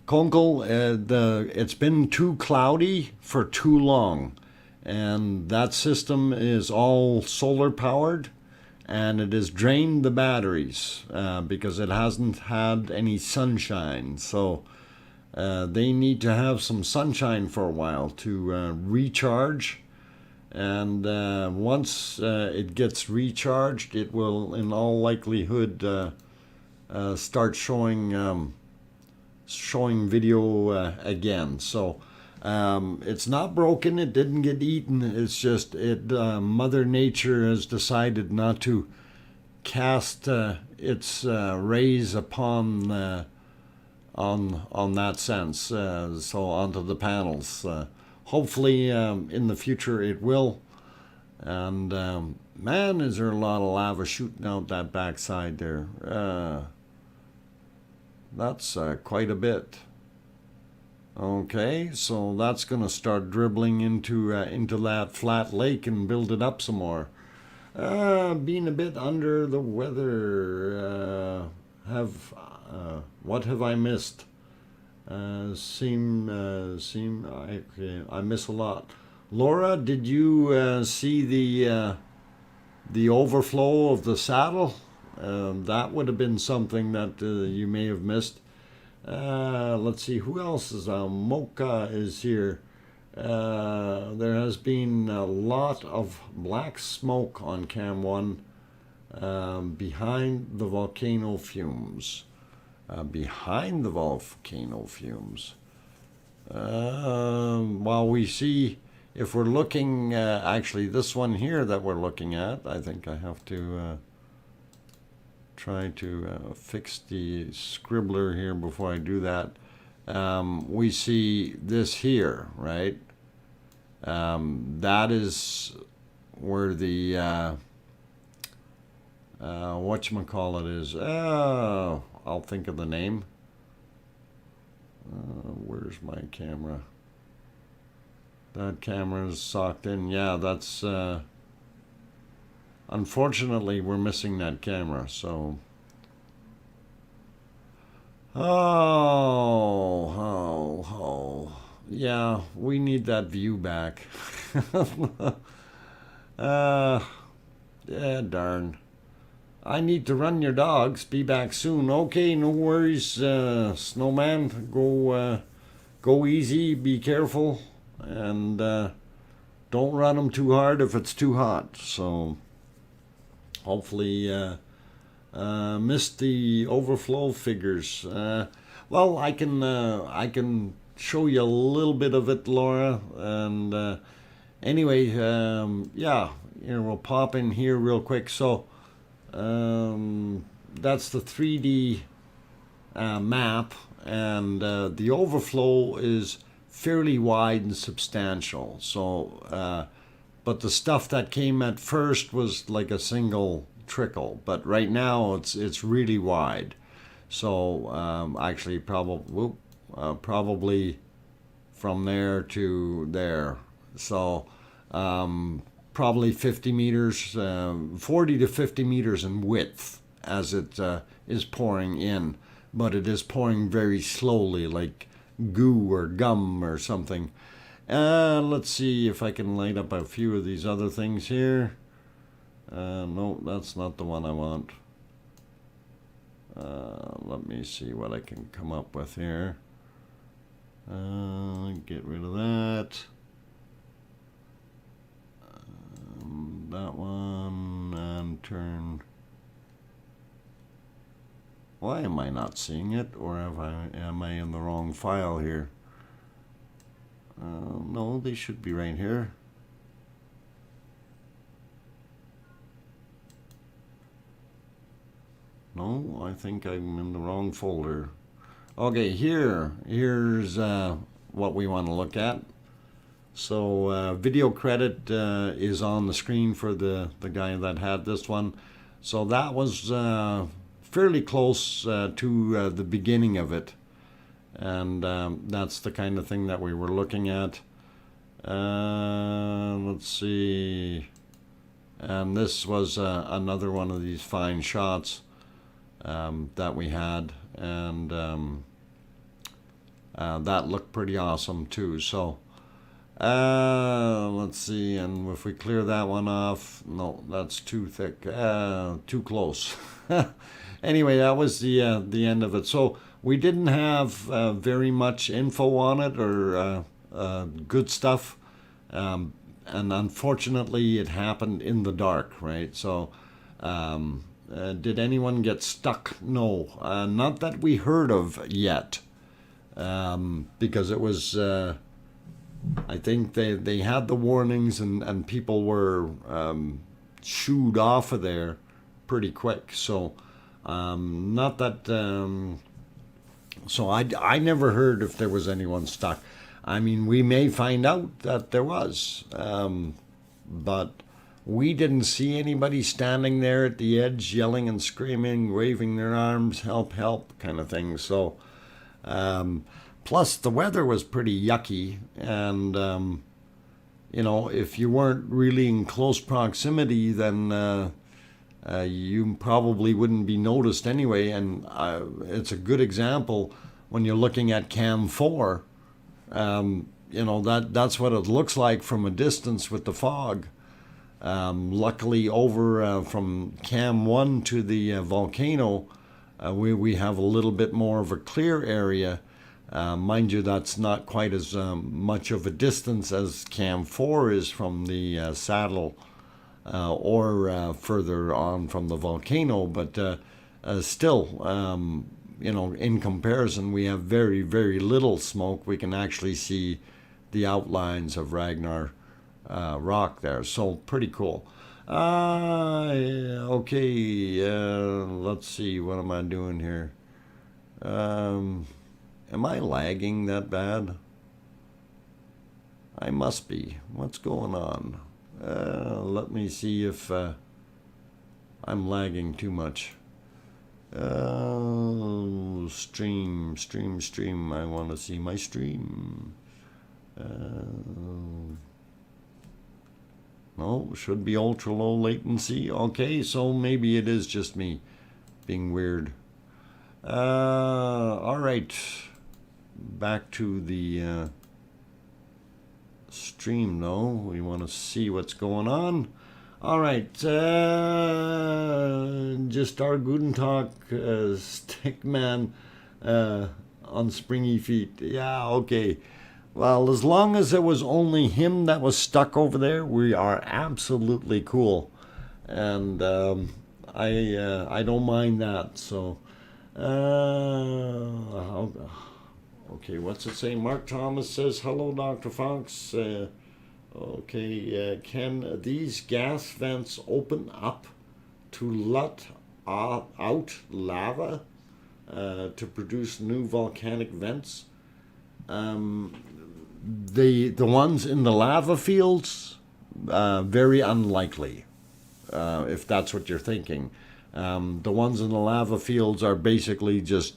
Kunkel, it's been too cloudy for too long. And that system is all solar powered, and it has drained the batteries because it hasn't had any sunshine. So they need to have some sunshine for a while to recharge. And once it gets recharged, it will in all likelihood start showing video again. So it's not broken, it didn't get eaten, it's just Mother Nature has decided not to cast its rays upon on that sense, so onto the panels. Hopefully in the future it will. And man, is there a lot of lava shooting out that backside there. That's quite a bit. Okay, so that's going to start dribbling into that flat lake and build it up some more. Being a bit under the weather. What have I missed? I miss a lot. Laura, did you see the overflow of the saddle? That would have been something that you may have missed. Let's see, who else is Mocha is here. There has been a lot of black smoke on Cam 1 behind the volcano fumes. Behind the volcano fumes. While we see, if we're looking, actually this one here that we're looking at, I think I have to try to fix the scribbler here before I do that. We see this here, right? That is where the whatchamacallit is. I'll think of the name. Where's my camera? That camera is socked in. Yeah, that's unfortunately we're missing that camera, so yeah, we need that view back. Yeah, darn. I need to run your dogs. Be back soon. Okay, no worries, Snowman. Go easy. Be careful, and don't run them too hard if it's too hot. So hopefully Missed the overflow figures. Well, I can show you a little bit of it, Laura. And anyway, yeah, here we'll pop in here real quick. So that's the 3D map, and the overflow is fairly wide and substantial. So, but the stuff that came at first was like a single trickle, but right now it's really wide. So actually, probably from there to there. So probably 50 meters, 40 to 50 meters in width as it is pouring in, but it is pouring very slowly, like goo or gum or something. Let's see if I can light up a few of these other things here. No, that's not the one I want. Let me see what I can come up with here. Get rid of that. That one, and turn. Why am I not seeing it? Or am I in the wrong file here? No, they should be right here. No, I think I'm in the wrong folder. Okay, here's what we want to look at. So video credit is on the screen for the guy that had this one. So that was fairly close to the beginning of it. And that's the kind of thing that we were looking at. Let's see. And this was another one of these fine shots that we had. And that looked pretty awesome too. So let's see, and if we clear that one off, no, that's too thick, too close. Anyway, that was the end of it. So we didn't have very much info on it or good stuff, and unfortunately it happened in the dark, right? So did anyone get stuck? No, not that we heard of yet, because it was I think they had the warnings, and people were shooed off of there pretty quick. So not that so I never heard if there was anyone stuck. I mean, we may find out that there was, but we didn't see anybody standing there at the edge yelling and screaming, waving their arms, help, help, kind of thing. So plus the weather was pretty yucky, and you know, if you weren't really in close proximity, then you probably wouldn't be noticed anyway. And it's a good example when you're looking at Cam 4. You know, that's what it looks like from a distance with the fog. Luckily, over from Cam 1 to the Volcano, we have a little bit more of a clear area. Mind you, that's not quite as much of a distance as Cam 4 is from the saddle, or further on from the Volcano, but still, you know, in comparison, we have very, very little smoke. We can actually see the outlines of Ragnar rock there, so pretty cool. Okay, let's see, what am I doing here? Am I lagging that bad? I must be. What's going on? Let me see if I'm lagging too much. Stream. I want to see my stream. No, should be ultra low latency. Okay, so maybe it is just me being weird. All right. Back to the stream, though. We want to see what's going on. All right. Just our Guten Tag, Stickman on springy feet. Yeah, okay. Well, as long as it was only him that was stuck over there, we are absolutely cool. And I don't mind that. So, okay, what's it say? Mark Thomas says, "Hello, Dr. Fox. Okay, can these gas vents open up to let out lava to produce new volcanic vents?" The ones in the lava fields, very unlikely, if that's what you're thinking. The ones in the lava fields are basically just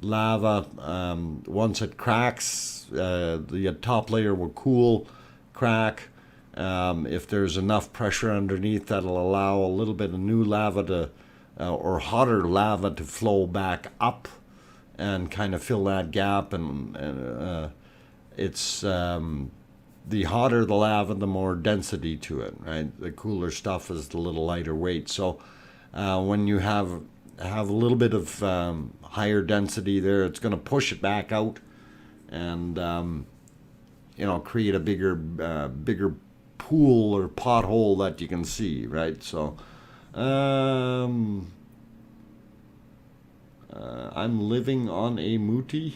lava. Once it cracks, the top layer will cool, crack. If there's enough pressure underneath, that'll allow a little bit of new lava to, or hotter lava to flow back up and kind of fill that gap. And it's the hotter the lava, the more density to it, right? The cooler stuff is the little lighter weight. So when you have a little bit of higher density there, it's going to push it back out and create a bigger pool or pothole that you can see, right? So I'm living on a mootie.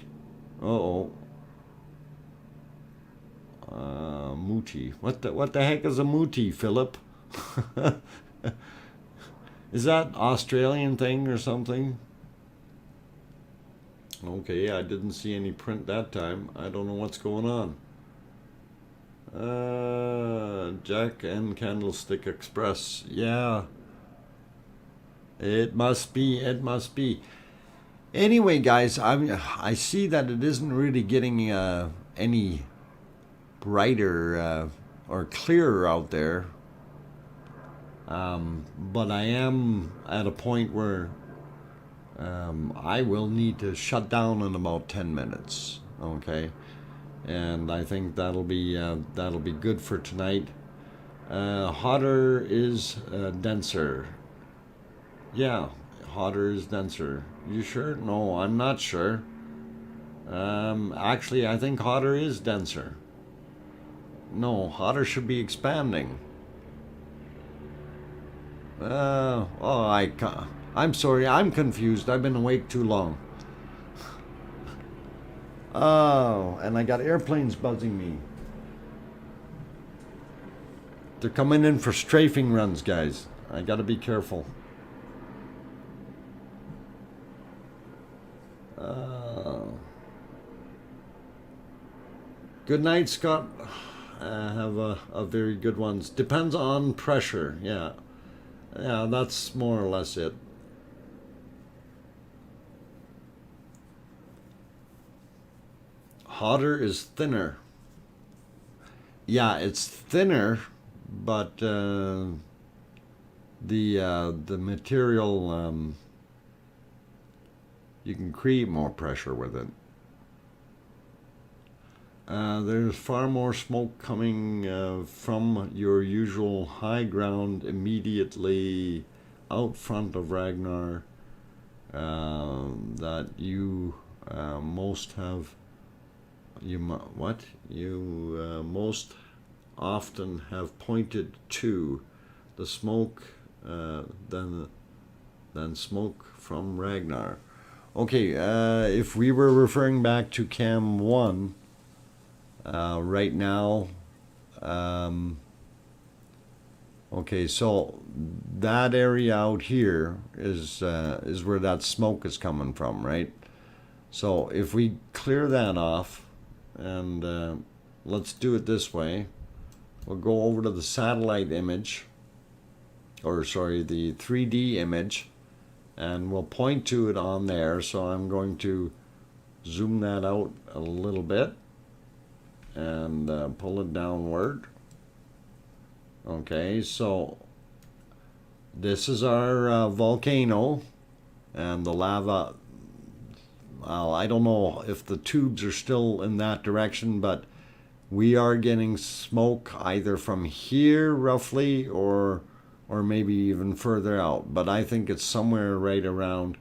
Mootie. What the heck is a mootie, Philip? Is that Australian thing or something? Okay, I didn't see any print that time. I don't know what's going on. Jack and Candlestick Express. Yeah. It must be. Anyway, guys, I see that it isn't really getting any brighter or clearer out there. But I am at a point where I will need to shut down in about 10 minutes. Okay, and I think that'll be good for tonight. Hotter is denser. Yeah, hotter is denser. You sure? No, I'm not sure. Actually, I think hotter is denser. No, hotter should be expanding. I'm sorry, I'm confused. I've been awake too long. Oh, and I got airplanes buzzing me. They're coming in for strafing runs, guys. I gotta be careful. Good night, Scott. Have a very good ones. Depends on pressure. Yeah, that's more or less it. Hotter is thinner. Yeah, it's thinner, but the material, you can create more pressure with it. There's far more smoke coming from your usual high ground immediately out front of Ragnar that you most have. You most often have pointed to the smoke than smoke from Ragnar. Okay, if we were referring back to Cam 1 right now, okay, so that area out here is where that smoke is coming from, right? So if we clear that off, and let's do it this way. We'll go over to the satellite image, or sorry, the 3D image, and we'll point to it on there. So I'm going to zoom that out a little bit and pull it downward. Okay, so this is our volcano, and the lava. Well, I don't know if the tubes are still in that direction, but we are getting smoke either from here roughly or maybe even further out. But I think it's somewhere right around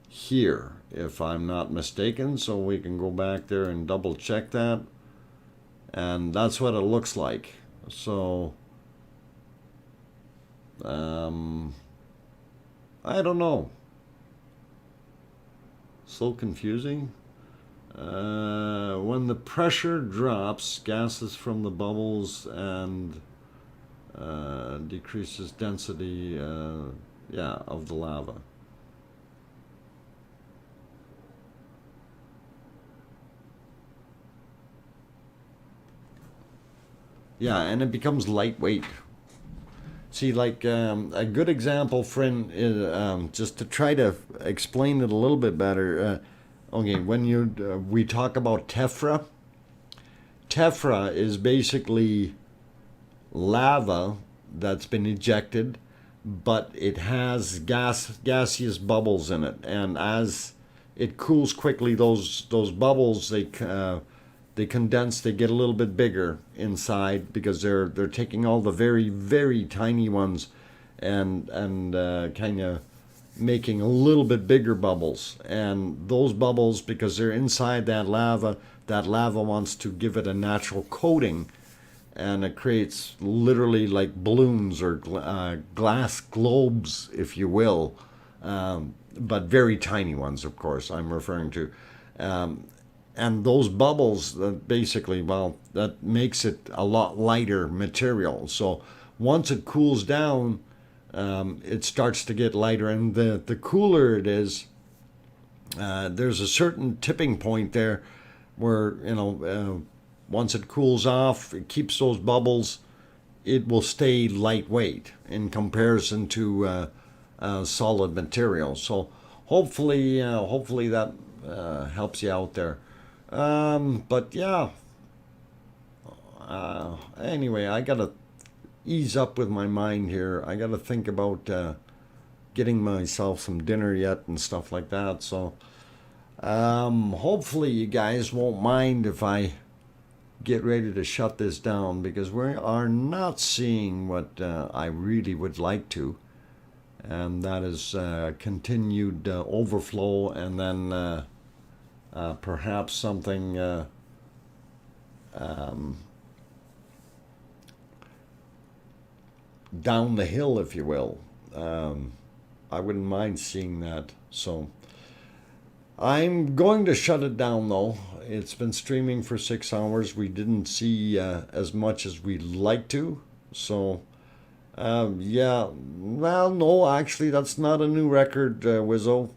here, if I'm not mistaken. So we can go back there and double check that. And that's what it looks like. So I don't know. So confusing. When the pressure drops, gases from the bubbles and decreases density, yeah, of the lava. Yeah, and it becomes lightweight. See, like a good example, friend, is just to try to explain it a little bit better. Okay, when we talk about Tephra, Tephra is basically lava that's been ejected, but it has gaseous bubbles in it, and as it cools quickly, those bubbles they condense, they get a little bit bigger inside because they're taking all the very, very tiny ones and kind of making a little bit bigger bubbles. And those bubbles, because they're inside that lava wants to give it a natural coating, and it creates literally like balloons or glass globes, if you will, but very tiny ones, of course, I'm referring to. And those bubbles, basically, well, that makes it a lot lighter material. So once it cools down, it starts to get lighter. And the cooler it is, there's a certain tipping point there where, once it cools off, it keeps those bubbles, it will stay lightweight in comparison to solid material. So hopefully that helps you out there. But yeah, anyway, I gotta ease up with my mind here. I gotta think about getting myself some dinner yet and stuff like that. So hopefully you guys won't mind if I get ready to shut this down, because we are not seeing what I really would like to, and that is continued overflow, and then perhaps something down the hill, if you will. I wouldn't mind seeing that. So I'm going to shut it down, though. It's been streaming for 6 hours. We didn't see as much as we'd like to. So yeah, well, no, actually, that's not a new record, Wizzo.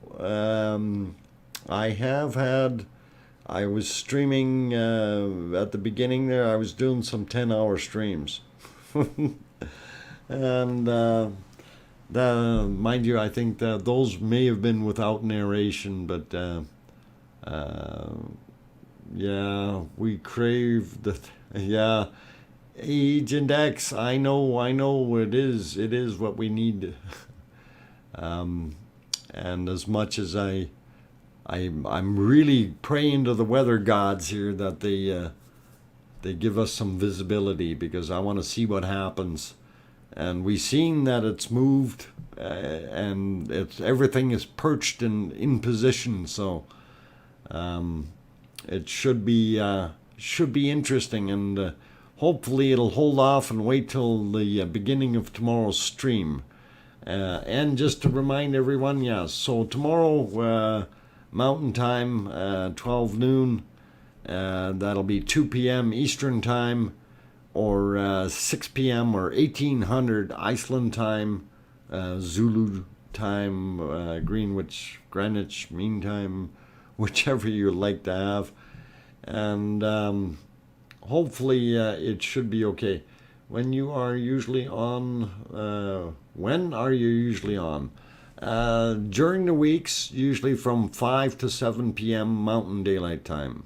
I was streaming at the beginning there. I was doing some 10-hour streams. And mind you, I think that those may have been without narration, but yeah, we crave yeah, Agent X. I know it is what we need. And as much as I'm really praying to the weather gods here that they give us some visibility, because I want to see what happens. And we've seen that it's moved, and everything is perched and in position. So it should be interesting, and hopefully it'll hold off and wait till the beginning of tomorrow's stream. And just to remind everyone, yeah, so tomorrow, Mountain Time, 12 noon, that'll be 2 p.m. Eastern Time, or 6 p.m. or 1800 Iceland Time, Zulu Time, Greenwich, Mean Time, whichever you like to have. And hopefully it should be okay. When you are usually on, when are you usually on? During the weeks, usually from 5 to 7 p.m. Mountain Daylight Time.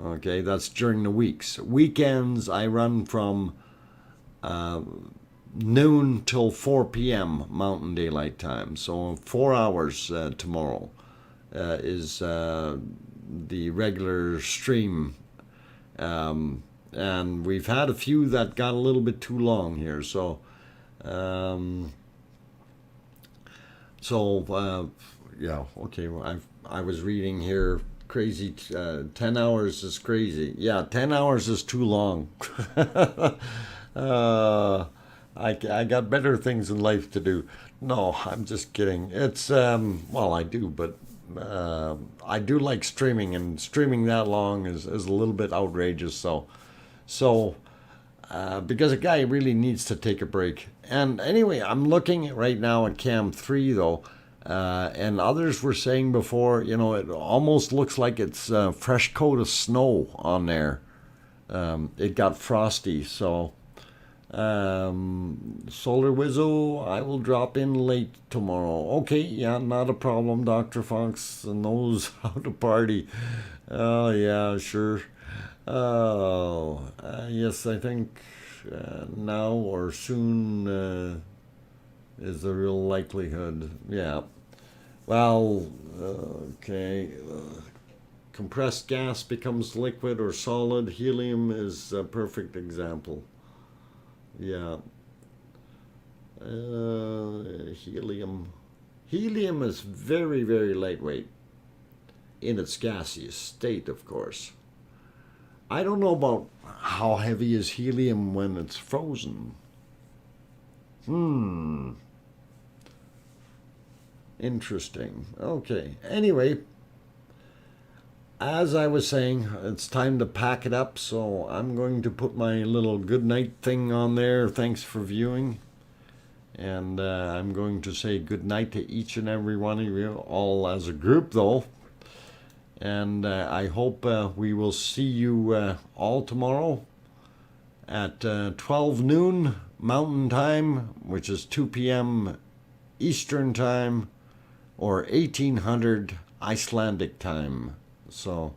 Okay, that's during the weeks. Weekends, I run from noon till 4 p.m. Mountain Daylight Time. So 4 hours tomorrow is the regular stream. And we've had a few that got a little bit too long here. So, yeah, okay, well, I was reading here, crazy, 10 hours is crazy. Yeah, 10 hours is too long. I got better things in life to do. No, I'm just kidding. It's well, I do, but I do like streaming, and streaming that long is a little bit outrageous. So because a guy really needs to take a break. And anyway, I'm looking right now at Cam 3 though, and others were saying before, it almost looks like it's a fresh coat of snow on there. It got frosty, so Solar Wizzo, I will drop in late tomorrow. Okay, yeah, not a problem. Dr. Fox knows how to party. Oh, yeah, sure. Oh, yes, I think now or soon is the real likelihood. Yeah. Well, okay. Compressed gas becomes liquid or solid. Helium is a perfect example. Yeah. Helium. Helium is very, very lightweight in its gaseous state, of course. I don't know about how heavy is helium when it's frozen. Interesting. Okay. Anyway, as I was saying, it's time to pack it up, so I'm going to put my little good night thing on there. Thanks for viewing. And I'm going to say good night to each and every one of you, all as a group though. And I hope we will see you all tomorrow at 12 noon Mountain Time, which is 2 p.m. Eastern Time, or 1800 Icelandic Time. So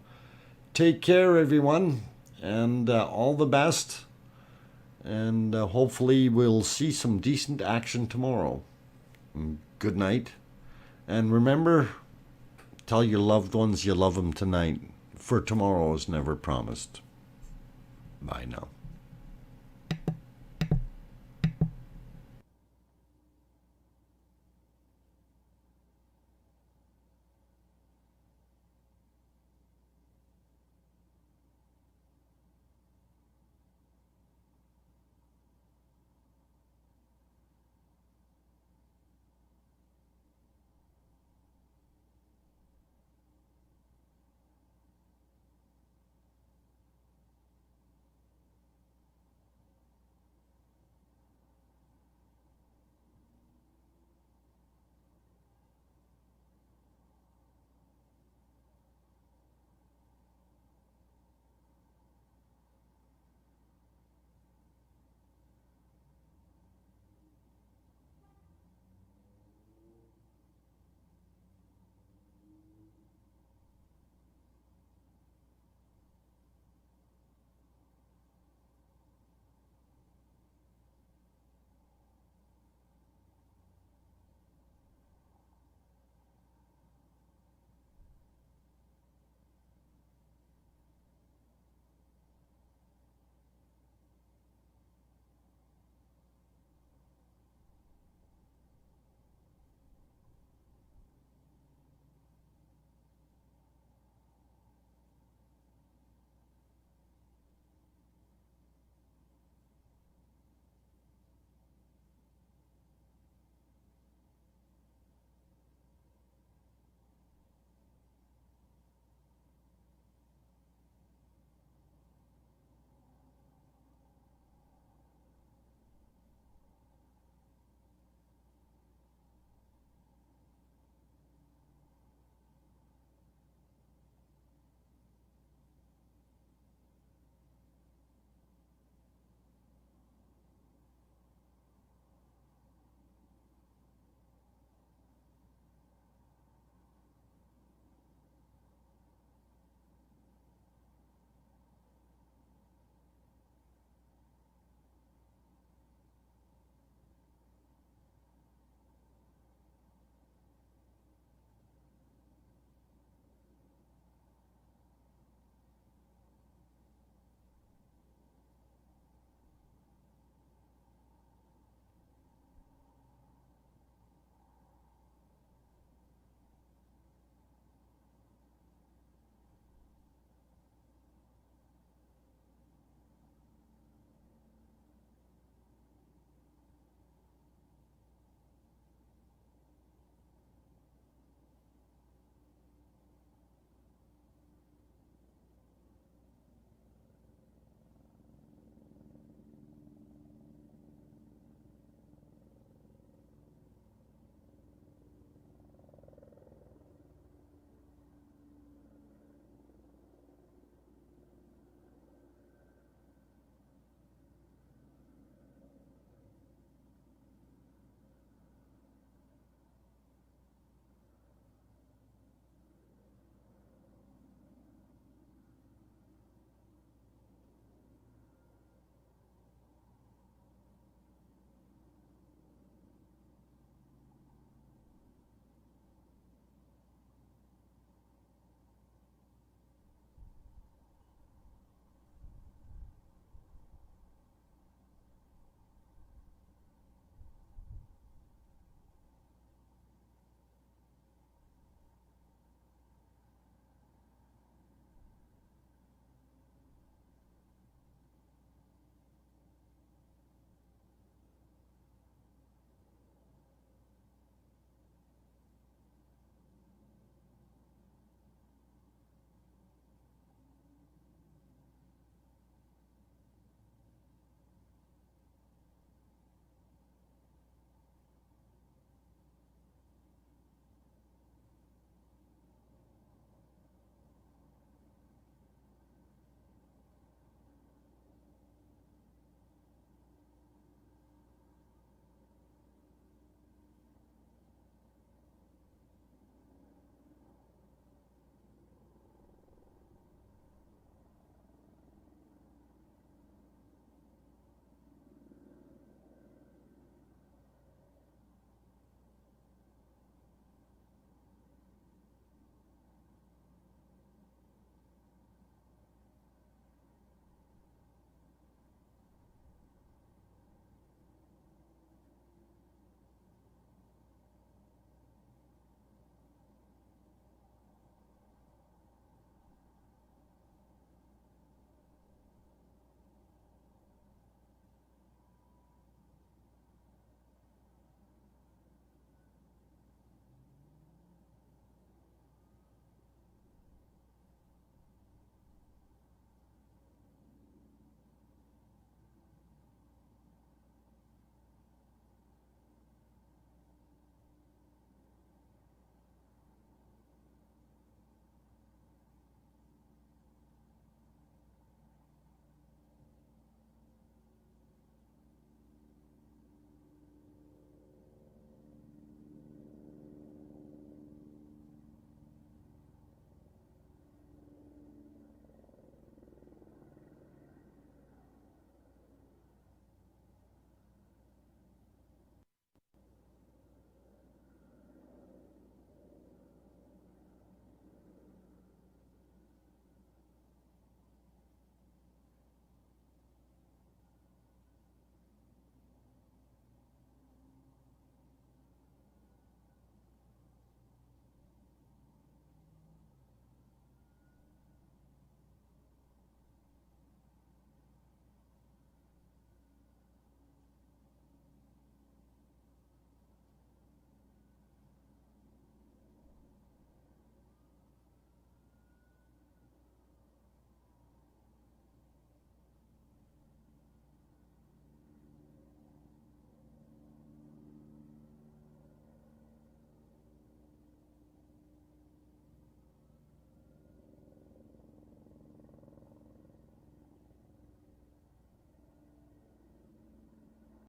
take care, everyone, and all the best. And hopefully we'll see some decent action tomorrow. Good night. And remember, tell your loved ones you love them tonight, for tomorrow is never promised. Bye now.